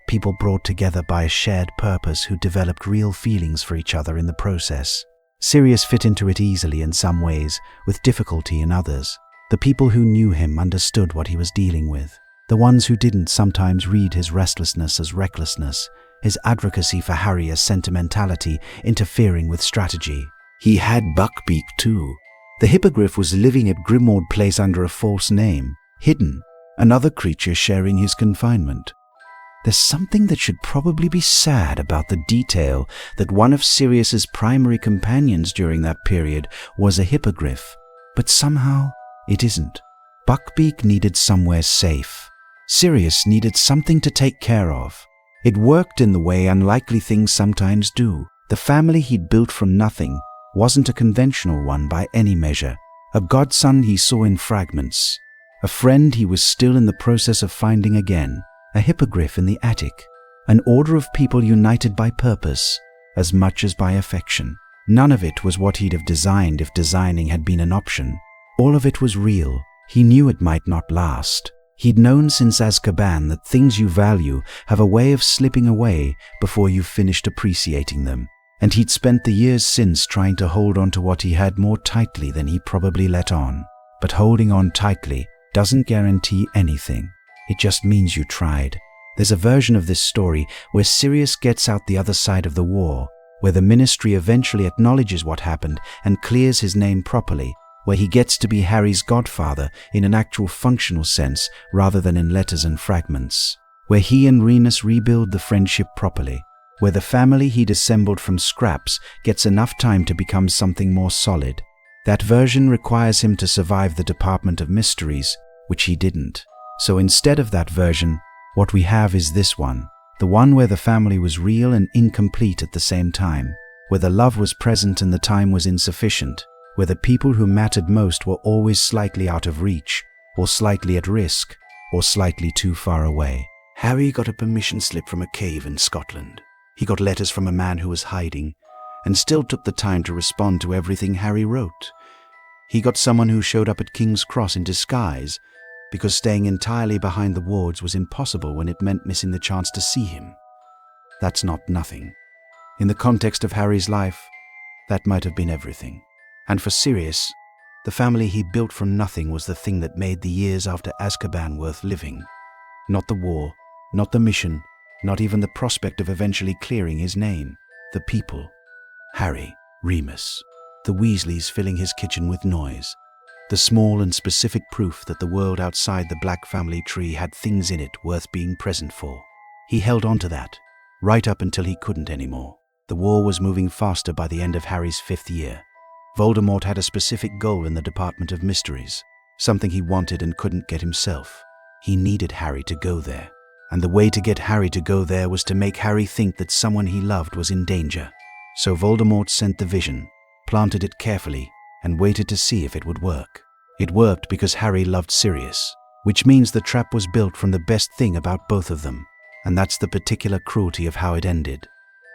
People brought together by a shared purpose who developed real feelings for each other in the process. Sirius fit into it easily in some ways, with difficulty in others. The people who knew him understood what he was dealing with. The ones who didn't sometimes read his restlessness as recklessness, his advocacy for Harry as sentimentality interfering with strategy. He had Buckbeak too. The hippogriff was living at Grimmauld Place under a false name, hidden, another creature sharing his confinement. There's something that should probably be sad about the detail that one of Sirius's primary companions during that period was a hippogriff, but somehow it isn't. Buckbeak needed somewhere safe. Sirius needed something to take care of. It worked in the way unlikely things sometimes do. The family he'd built from nothing wasn't a conventional one by any measure. A godson he saw in fragments. A friend he was still in the process of finding again. A hippogriff in the attic. An order of people united by purpose, as much as by affection. None of it was what he'd have designed if designing had been an option. All of it was real. He knew it might not last. He'd known since Azkaban that things you value have a way of slipping away before you've finished appreciating them. And he'd spent the years since trying to hold on to what he had more tightly than he probably let on. But holding on tightly doesn't guarantee anything. It just means you tried. There's a version of this story where Sirius gets out the other side of the war, where the Ministry eventually acknowledges what happened and clears his name properly, where he gets to be Harry's godfather in an actual functional sense rather than in letters and fragments, where he and Remus rebuild the friendship properly, where the family he'd assembled from scraps gets enough time to become something more solid. That version requires him to survive the Department of Mysteries, which he didn't. So instead of that version, what we have is this one, the one where the family was real and incomplete at the same time, where the love was present and the time was insufficient, where the people who mattered most were always slightly out of reach, or slightly at risk, or slightly too far away. Harry got a permission slip from a cave in Scotland. He got letters from a man who was hiding, and still took the time to respond to everything Harry wrote. He got someone who showed up at King's Cross in disguise, because staying entirely behind the wards was impossible when it meant missing the chance to see him. That's not nothing. In the context of Harry's life, that might have been everything. And for Sirius, the family he built from nothing was the thing that made the years after Azkaban worth living. Not the war, not the mission, not even the prospect of eventually clearing his name. The people. Harry, Remus, the Weasleys filling his kitchen with noise. The small and specific proof that the world outside the Black family tree had things in it worth being present for. He held on to that, right up until he couldn't anymore. The war was moving faster by the end of Harry's 5th year. Voldemort had a specific goal in the Department of Mysteries, something he wanted and couldn't get himself. He needed Harry to go there, and the way to get Harry to go there was to make Harry think that someone he loved was in danger. So Voldemort sent the vision, planted it carefully, and waited to see if it would work. It worked because Harry loved Sirius, which means the trap was built from the best thing about both of them, and that's the particular cruelty of how it ended.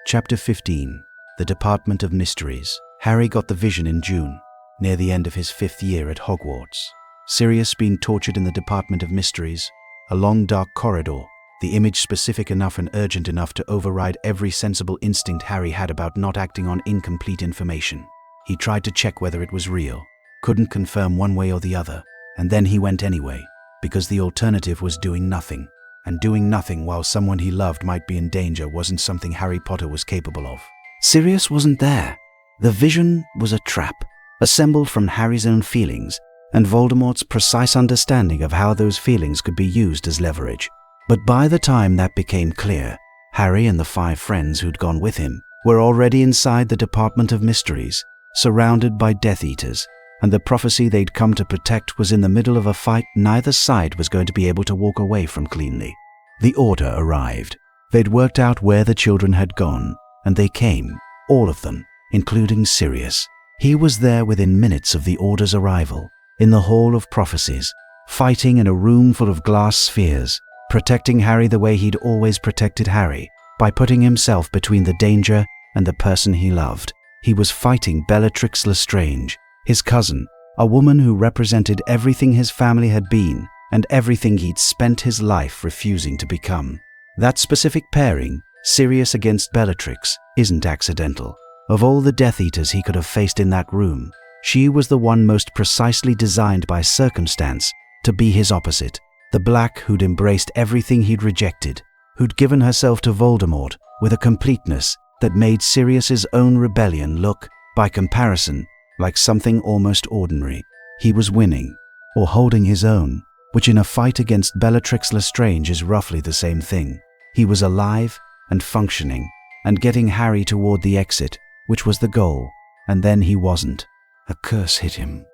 Chapter 15, The Department of Mysteries. Harry got the vision in June, near the end of his 5th year at Hogwarts. Sirius being tortured in the Department of Mysteries, a long dark corridor, the image specific enough and urgent enough to override every sensible instinct Harry had about not acting on incomplete information. He tried to check whether it was real, couldn't confirm one way or the other, and then he went anyway, because the alternative was doing nothing, and doing nothing while someone he loved might be in danger wasn't something Harry Potter was capable of. Sirius wasn't there. The vision was a trap, assembled from Harry's own feelings, and Voldemort's precise understanding of how those feelings could be used as leverage. But by the time that became clear, Harry and the 5 friends who'd gone with him were already inside the Department of Mysteries, surrounded by Death Eaters, and the prophecy they'd come to protect was in the middle of a fight neither side was going to be able to walk away from cleanly. The Order arrived. They'd worked out where the children had gone, and they came, all of them, including Sirius. He was there within minutes of the Order's arrival, in the Hall of Prophecies, fighting in a room full of glass spheres, protecting Harry the way he'd always protected Harry, by putting himself between the danger and the person he loved. He was fighting Bellatrix Lestrange, his cousin, a woman who represented everything his family had been and everything he'd spent his life refusing to become. That specific pairing, Sirius against Bellatrix, isn't accidental. Of all the Death Eaters he could have faced in that room, she was the one most precisely designed by circumstance to be his opposite, the Black who'd embraced everything he'd rejected, who'd given herself to Voldemort with a completeness that made Sirius's own rebellion look, by comparison, like something almost ordinary. He was winning, or holding his own, which in a fight against Bellatrix Lestrange is roughly the same thing. He was alive and functioning, and getting Harry toward the exit, which was the goal, and then he wasn't. A curse hit him.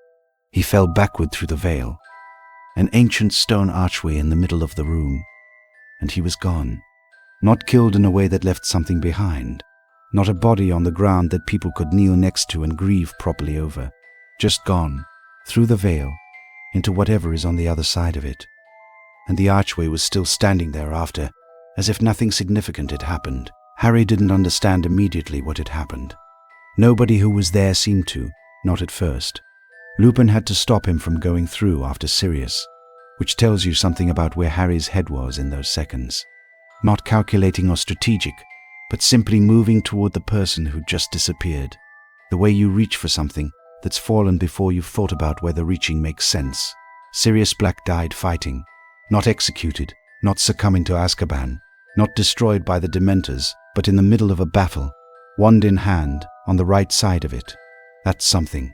He fell backward through the veil, an ancient stone archway in the middle of the room, and he was gone. Not killed in a way that left something behind, not a body on the ground that people could kneel next to and grieve properly over. Just gone, through the veil, into whatever is on the other side of it. And the archway was still standing there after, as if nothing significant had happened. Harry didn't understand immediately what had happened. Nobody who was there seemed to, not at first. Lupin had to stop him from going through after Sirius, which tells you something about where Harry's head was in those seconds. Not calculating or strategic, but simply moving toward the person who just disappeared. The way you reach for something that's fallen before you've thought about whether reaching makes sense. Sirius Black died fighting, not executed, not succumbing to Azkaban, not destroyed by the Dementors, but in the middle of a battle, wand in hand, on the right side of it. That's something.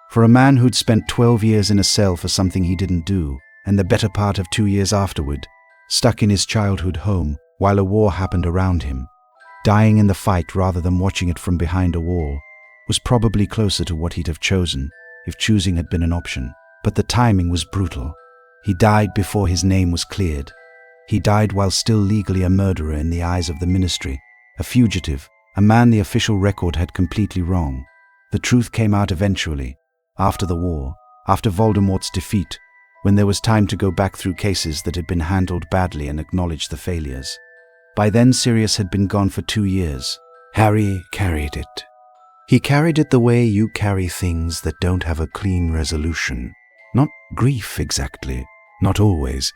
For a man who'd spent 12 years in a cell for something he didn't do, and the better part of 2 years afterward, stuck in his childhood home while a war happened around him, dying in the fight rather than watching it from behind a wall, was probably closer to what he'd have chosen if choosing had been an option. But the timing was brutal. He died before his name was cleared. He died while still legally a murderer in the eyes of the Ministry, a fugitive, a man the official record had completely wrong. The truth came out eventually, after the war, after Voldemort's defeat, when there was time to go back through cases that had been handled badly and acknowledge the failures. By then Sirius had been gone for 2 years. Harry carried it. He carried it the way you carry things that don't have a clean resolution. Not grief exactly, not always,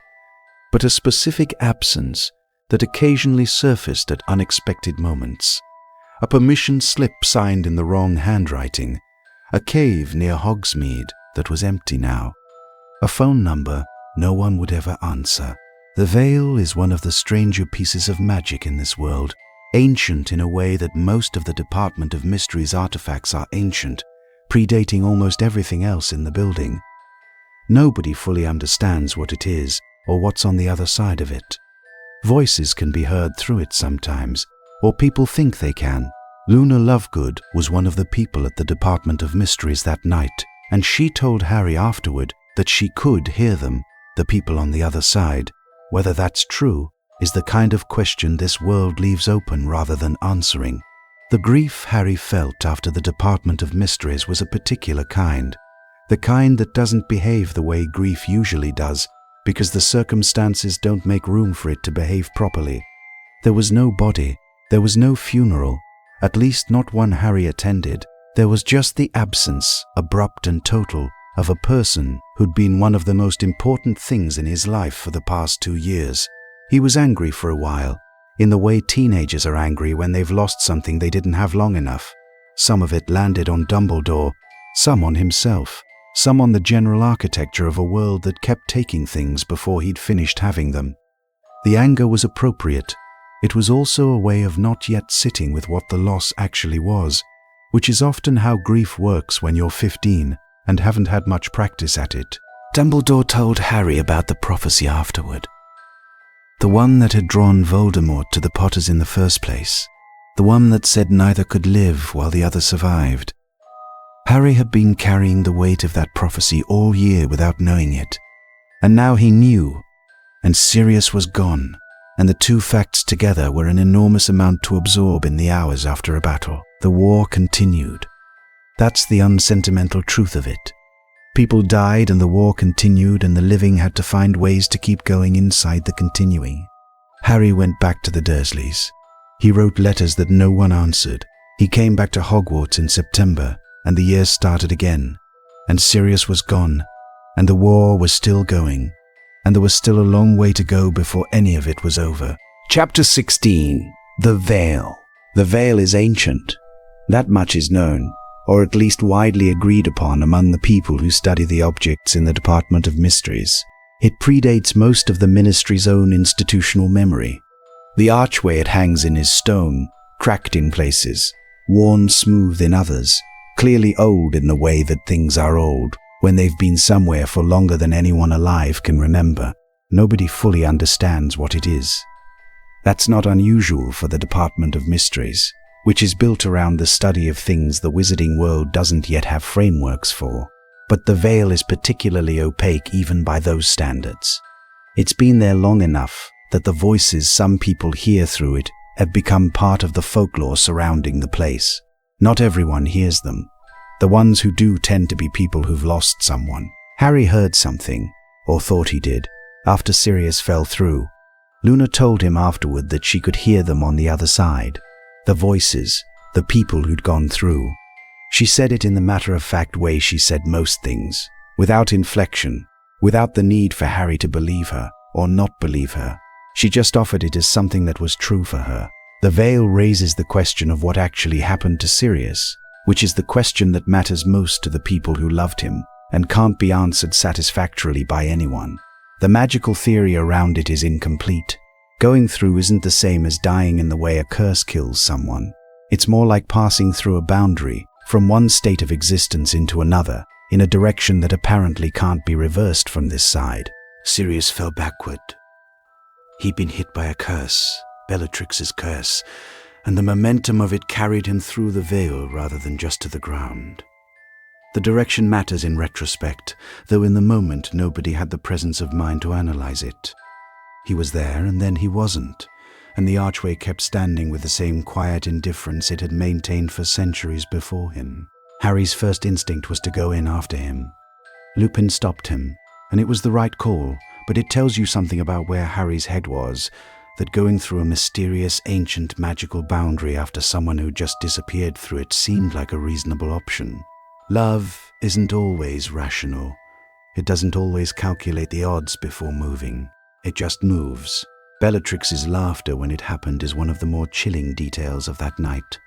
but a specific absence that occasionally surfaced at unexpected moments. A permission slip signed in the wrong handwriting, a cave near Hogsmeade that was empty now, a phone number no one would ever answer. The veil is one of the stranger pieces of magic in this world, ancient in a way that most of the Department of Mysteries artifacts are ancient, predating almost everything else in the building. Nobody fully understands what it is or what's on the other side of it. Voices can be heard through it sometimes, or people think they can. Luna Lovegood was one of the people at the Department of Mysteries that night, and she told Harry afterward that she could hear them, the people on the other side. Whether that's true is the kind of question this world leaves open rather than answering. The grief Harry felt after the Department of Mysteries was a particular kind, the kind that doesn't behave the way grief usually does, because the circumstances don't make room for it to behave properly. There was no body, there was no funeral, at least not one Harry attended. There was just the absence, abrupt and total, of a person who'd been one of the most important things in his life for the past 2 years. He was angry for a while, in the way teenagers are angry when they've lost something they didn't have long enough. Some of it landed on Dumbledore, some on himself, some on the general architecture of a world that kept taking things before he'd finished having them. The anger was appropriate. It was also a way of not yet sitting with what the loss actually was, which is often how grief works when you're 15 and haven't had much practice at it. Dumbledore told Harry about the prophecy afterward. The one that had drawn Voldemort to the Potters in the first place. The one that said neither could live while the other survived. Harry had been carrying the weight of that prophecy all year without knowing it. And now he knew, and Sirius was gone, and the two facts together were an enormous amount to absorb in the hours after a battle. The war continued. That's the unsentimental truth of it. People died and the war continued, and the living had to find ways to keep going inside the continuing. Harry went back to the Dursleys. He wrote letters that no one answered. He came back to Hogwarts in September, and the year started again. And Sirius was gone, and the war was still going, and there was still a long way to go before any of it was over. Chapter 16. The Veil. The Veil is ancient. That much is known, or at least widely agreed upon among the people who study the objects in the Department of Mysteries. It predates most of the Ministry's own institutional memory. The archway it hangs in is stone, cracked in places, worn smooth in others, clearly old in the way that things are old when they've been somewhere for longer than anyone alive can remember. Nobody fully understands what it is. That's not unusual for the Department of Mysteries, which is built around the study of things the wizarding world doesn't yet have frameworks for. But the veil is particularly opaque even by those standards. It's been there long enough that the voices some people hear through it have become part of the folklore surrounding the place. Not everyone hears them. The ones who do tend to be people who've lost someone. Harry heard something, or thought he did, after Sirius fell through. Luna told him afterward that she could hear them on the other side. The voices, the people who'd gone through. She said it in the matter-of-fact way she said most things, without inflection, without the need for Harry to believe her or not believe her. She just offered it as something that was true for her. The veil raises the question of what actually happened to Sirius, which is the question that matters most to the people who loved him and can't be answered satisfactorily by anyone. The magical theory around it is incomplete. Going through isn't the same as dying in the way a curse kills someone. It's more like passing through a boundary from one state of existence into another, in a direction that apparently can't be reversed from this side. Sirius fell backward. He'd been hit by a curse, Bellatrix's curse, and the momentum of it carried him through the veil rather than just to the ground. The direction matters in retrospect, though in the moment nobody had the presence of mind to analyze it. He was there and then he wasn't, and the archway kept standing with the same quiet indifference it had maintained for centuries before him. Harry's first instinct was to go in after him. Lupin stopped him, and it was the right call, but it tells you something about where Harry's head was, that going through a mysterious, ancient, magical boundary after someone who just disappeared through it seemed like a reasonable option. Love isn't always rational. It doesn't always calculate the odds before moving. It just moves. Bellatrix's laughter when it happened is one of the more chilling details of that night.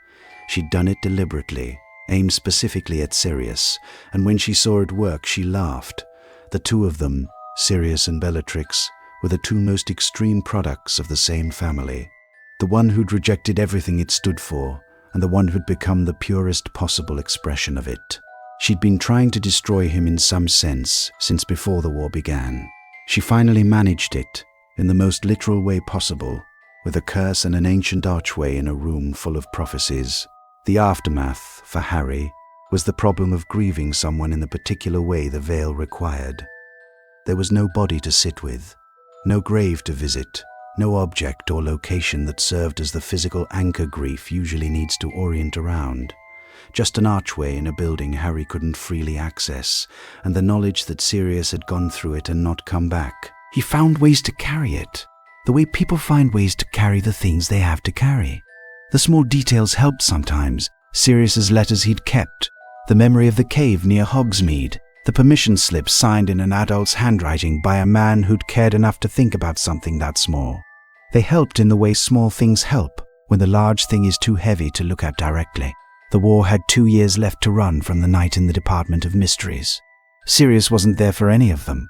She'd done it deliberately, aimed specifically at Sirius, and when she saw it work, she laughed. The two of them, Sirius and Bellatrix, were the two most extreme products of the same family. The one who'd rejected everything it stood for, and the one who'd become the purest possible expression of it. She'd been trying to destroy him in some sense since before the war began. She finally managed it, in the most literal way possible, with a curse and an ancient archway in a room full of prophecies. The aftermath, for Harry, was the problem of grieving someone in the particular way the veil required. There was no body to sit with, no grave to visit, no object or location that served as the physical anchor grief usually needs to orient around. Just an archway in a building Harry couldn't freely access, and the knowledge that Sirius had gone through it and not come back. He found ways to carry it, the way people find ways to carry the things they have to carry. The small details helped sometimes. Sirius's letters he'd kept, the memory of the cave near Hogsmeade, the permission slip signed in an adult's handwriting by a man who'd cared enough to think about something that small. They helped in the way small things help when the large thing is too heavy to look at directly. The war had 2 years left to run from the night in the Department of Mysteries. Sirius wasn't there for any of them.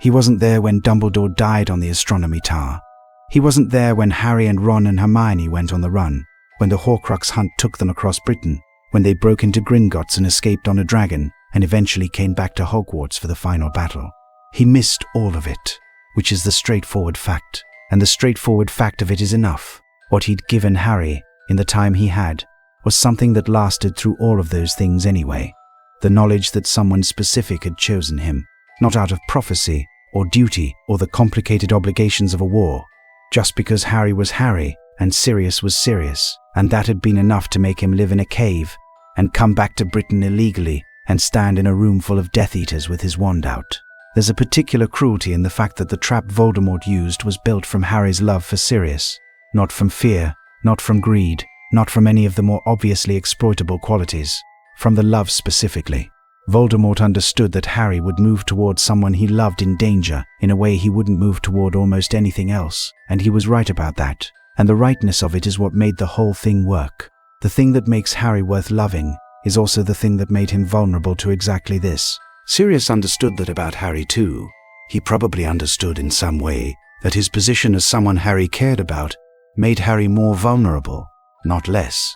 He wasn't there when Dumbledore died on the astronomy tower. He wasn't there when Harry and Ron and Hermione went on the run, when the Horcrux hunt took them across Britain, when they broke into Gringotts and escaped on a dragon, and eventually came back to Hogwarts for the final battle. He missed all of it, which is the straightforward fact, and the straightforward fact of it is enough. What he'd given Harry, in the time he had, was something that lasted through all of those things anyway. The knowledge that someone specific had chosen him, not out of prophecy or duty or the complicated obligations of a war, just because Harry was Harry and Sirius was Sirius, and that had been enough to make him live in a cave and come back to Britain illegally and stand in a room full of Death Eaters with his wand out. There's a particular cruelty in the fact that the trap Voldemort used was built from Harry's love for Sirius, not from fear, not from greed, not from any of the more obviously exploitable qualities, from the love specifically. Voldemort understood that Harry would move toward someone he loved in danger in a way he wouldn't move toward almost anything else, and he was right about that, and the rightness of it is what made the whole thing work. The thing that makes Harry worth loving is also the thing that made him vulnerable to exactly this. Sirius understood that about Harry too. He probably understood in some way that his position as someone Harry cared about made Harry more vulnerable, not less.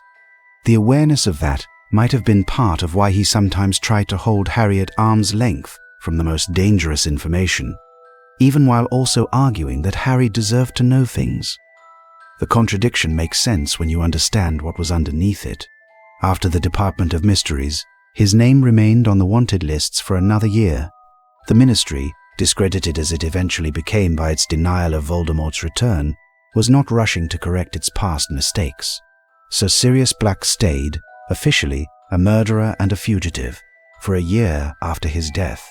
The awareness of that might have been part of why he sometimes tried to hold Harry at arm's length from the most dangerous information, even while also arguing that Harry deserved to know things. The contradiction makes sense when you understand what was underneath it. After the Department of Mysteries, his name remained on the wanted lists for another year. The Ministry, discredited as it eventually became by its denial of Voldemort's return, was not rushing to correct its past mistakes. So Sirius Black stayed, officially, a murderer and a fugitive, for a year after his death.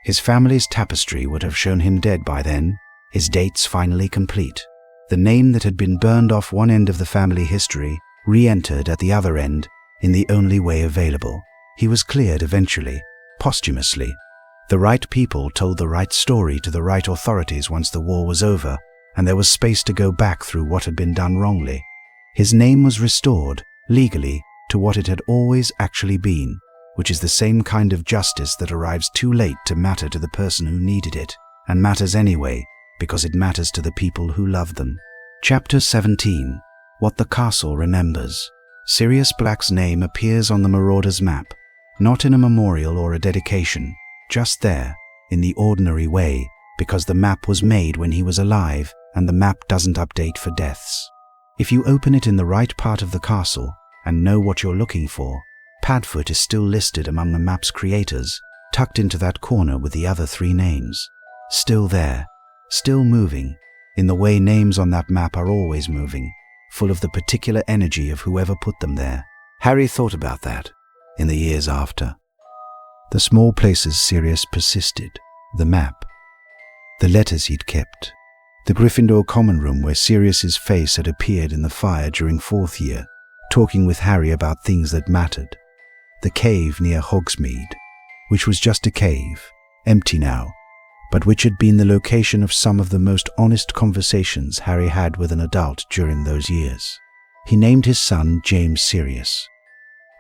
His family's tapestry would have shown him dead by then, his dates finally complete. The name that had been burned off one end of the family history re-entered at the other end in the only way available. He was cleared eventually, posthumously. The right people told the right story to the right authorities once the war was over, and there was space to go back through what had been done wrongly. His name was restored, legally, to what it had always actually been, which is the same kind of justice that arrives too late to matter to the person who needed it, and matters anyway, because it matters to the people who love them. Chapter 17. What the Castle Remembers. Sirius Black's name appears on the Marauders map, not in a memorial or a dedication, just there, in the ordinary way, because the map was made when he was alive, and the map doesn't update for deaths. If you open it in the right part of the castle, and know what you're looking for, Padfoot is still listed among the map's creators, tucked into that corner with the other 3 names. Still there, still moving, in the way names on that map are always moving, full of the particular energy of whoever put them there. Harry thought about that in the years after. The small places Sirius persisted, the map, the letters he'd kept, the Gryffindor common room where Sirius's face had appeared in the fire during 4th year, talking with Harry about things that mattered, the cave near Hogsmeade, which was just a cave, empty now, but which had been the location of some of the most honest conversations Harry had with an adult during those years. He named his son James Sirius,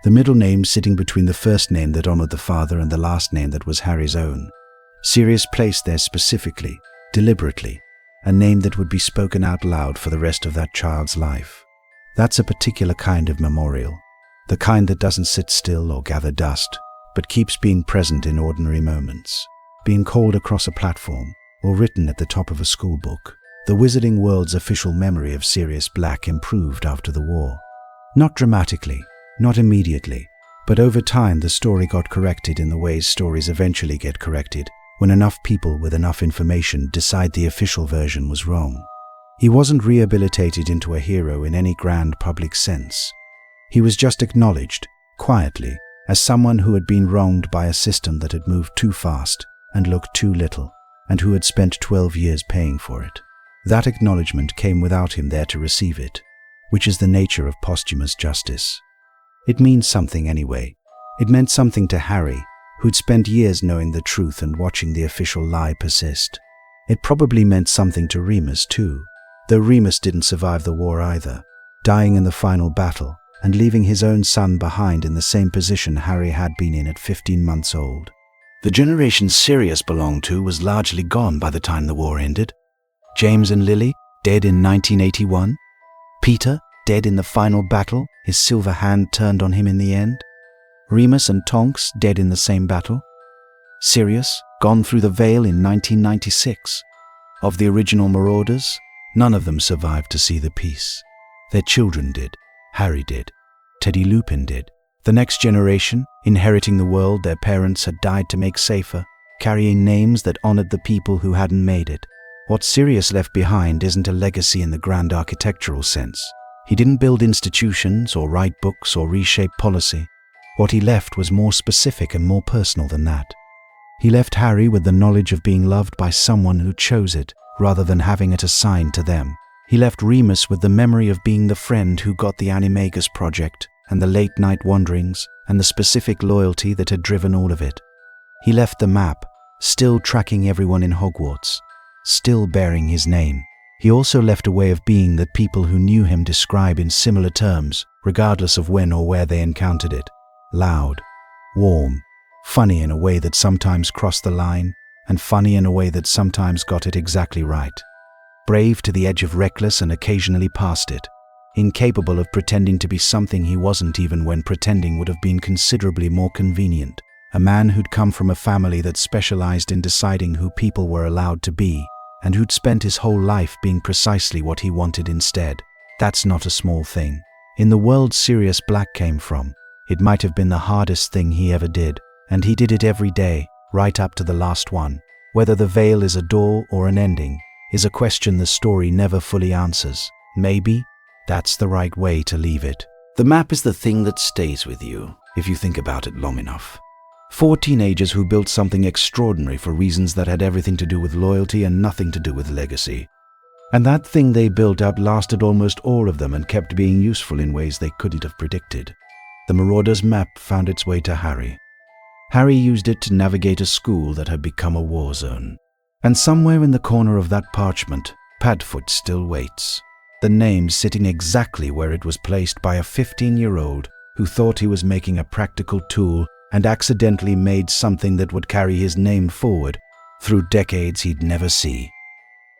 the middle name sitting between the first name that honored the father and the last name that was Harry's own. Sirius placed there specifically, deliberately, a name that would be spoken out loud for the rest of that child's life. That's a particular kind of memorial, the kind that doesn't sit still or gather dust, but keeps being present in ordinary moments, being called across a platform or written at the top of a school book. The Wizarding World's official memory of Sirius Black improved after the war. Not dramatically, not immediately, but over time the story got corrected in the ways stories eventually get corrected, when enough people with enough information decide the official version was wrong. He wasn't rehabilitated into a hero in any grand public sense. He was just acknowledged, quietly, as someone who had been wronged by a system that had moved too fast and looked too little, and who had spent 12 years paying for it. That acknowledgement came without him there to receive it, which is the nature of posthumous justice. It means something anyway. It meant something to Harry, who'd spent years knowing the truth and watching the official lie persist. It probably meant something to Remus too, though Remus didn't survive the war either, dying in the final battle and leaving his own son behind in the same position Harry had been in at 15 months old. The generation Sirius belonged to was largely gone by the time the war ended. James and Lily, dead in 1981. Peter, dead in the final battle, his silver hand turned on him in the end. Remus and Tonks, dead in the same battle. Sirius, gone through the Veil in 1996. Of the original Marauders, none of them survived to see the peace. Their children did. Harry did. Teddy Lupin did. The next generation, inheriting the world their parents had died to make safer, carrying names that honored the people who hadn't made it. What Sirius left behind isn't a legacy in the grand architectural sense. He didn't build institutions or write books or reshape policy. What he left was more specific and more personal than that. He left Harry with the knowledge of being loved by someone who chose it, rather than having it assigned to them. He left Remus with the memory of being the friend who got the Animagus project, and the late-night wanderings, and the specific loyalty that had driven all of it. He left the map, still tracking everyone in Hogwarts, still bearing his name. He also left a way of being that people who knew him describe in similar terms, regardless of when or where they encountered it. Loud, warm, funny in a way that sometimes crossed the line, and funny in a way that sometimes got it exactly right. brave to the edge of reckless and occasionally past it, incapable of pretending to be something he wasn't even when pretending would have been considerably more convenient. A man who'd come from a family that specialized in deciding who people were allowed to be, and who'd spent his whole life being precisely what he wanted instead. That's not a small thing. In the world Sirius Black came from, it might have been the hardest thing he ever did, and he did it every day, right up to the last one. Whether the veil is a door or an ending is a question the story never fully answers. Maybe that's the right way to leave it. The map is the thing that stays with you, if you think about it long enough. 4 teenagers who built something extraordinary for reasons that had everything to do with loyalty and nothing to do with legacy. And that thing they built outlasted almost all of them and kept being useful in ways they couldn't have predicted. The Marauders map found its way to Harry. Harry used it to navigate a school that had become a war zone. And somewhere in the corner of that parchment, Padfoot still waits. The name sitting exactly where it was placed by a 15-year-old who thought he was making a practical tool and accidentally made something that would carry his name forward through decades he'd never see.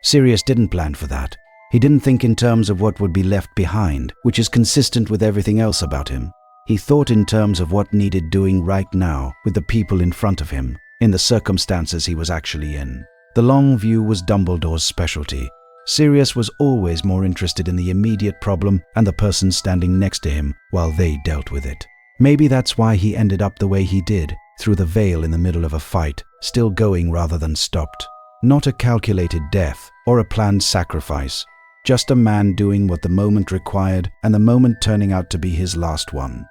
Sirius didn't plan for that. He didn't think in terms of what would be left behind, which is consistent with everything else about him. He thought in terms of what needed doing right now with the people in front of him, in the circumstances he was actually in. The long view was Dumbledore's specialty. Sirius was always more interested in the immediate problem and the person standing next to him while they dealt with it. Maybe that's why he ended up the way he did, through the veil in the middle of a fight, still going rather than stopped. Not a calculated death or a planned sacrifice, just a man doing what the moment required and the moment turning out to be his last one.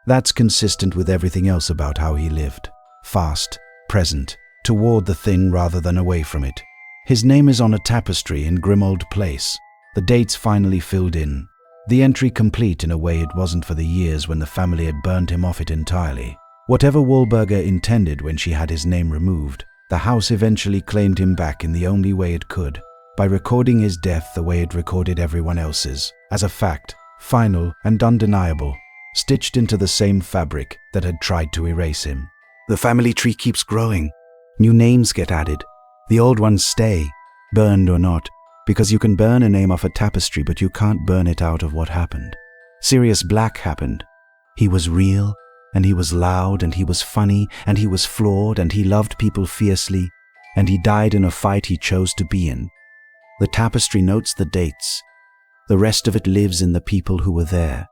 That's consistent with everything else about how he lived. Fast, present, toward the thing rather than away from it. His name is on a tapestry in Grimmauld Place. The dates finally filled in. The entry complete in a way it wasn't for the years when the family had burned him off it entirely. Whatever Wahlberger intended when she had his name removed, the house eventually claimed him back in the only way it could, by recording his death the way it recorded everyone else's, as a fact, final and undeniable, stitched into the same fabric that had tried to erase him. The family tree keeps growing. New names get added. The old ones stay, burned or not, because you can burn a name off a tapestry but you can't burn it out of what happened. Sirius Black happened. He was real, and he was loud, and he was funny, and he was flawed, and he loved people fiercely, and he died in a fight he chose to be in. The tapestry notes the dates. The rest of it lives in the people who were there.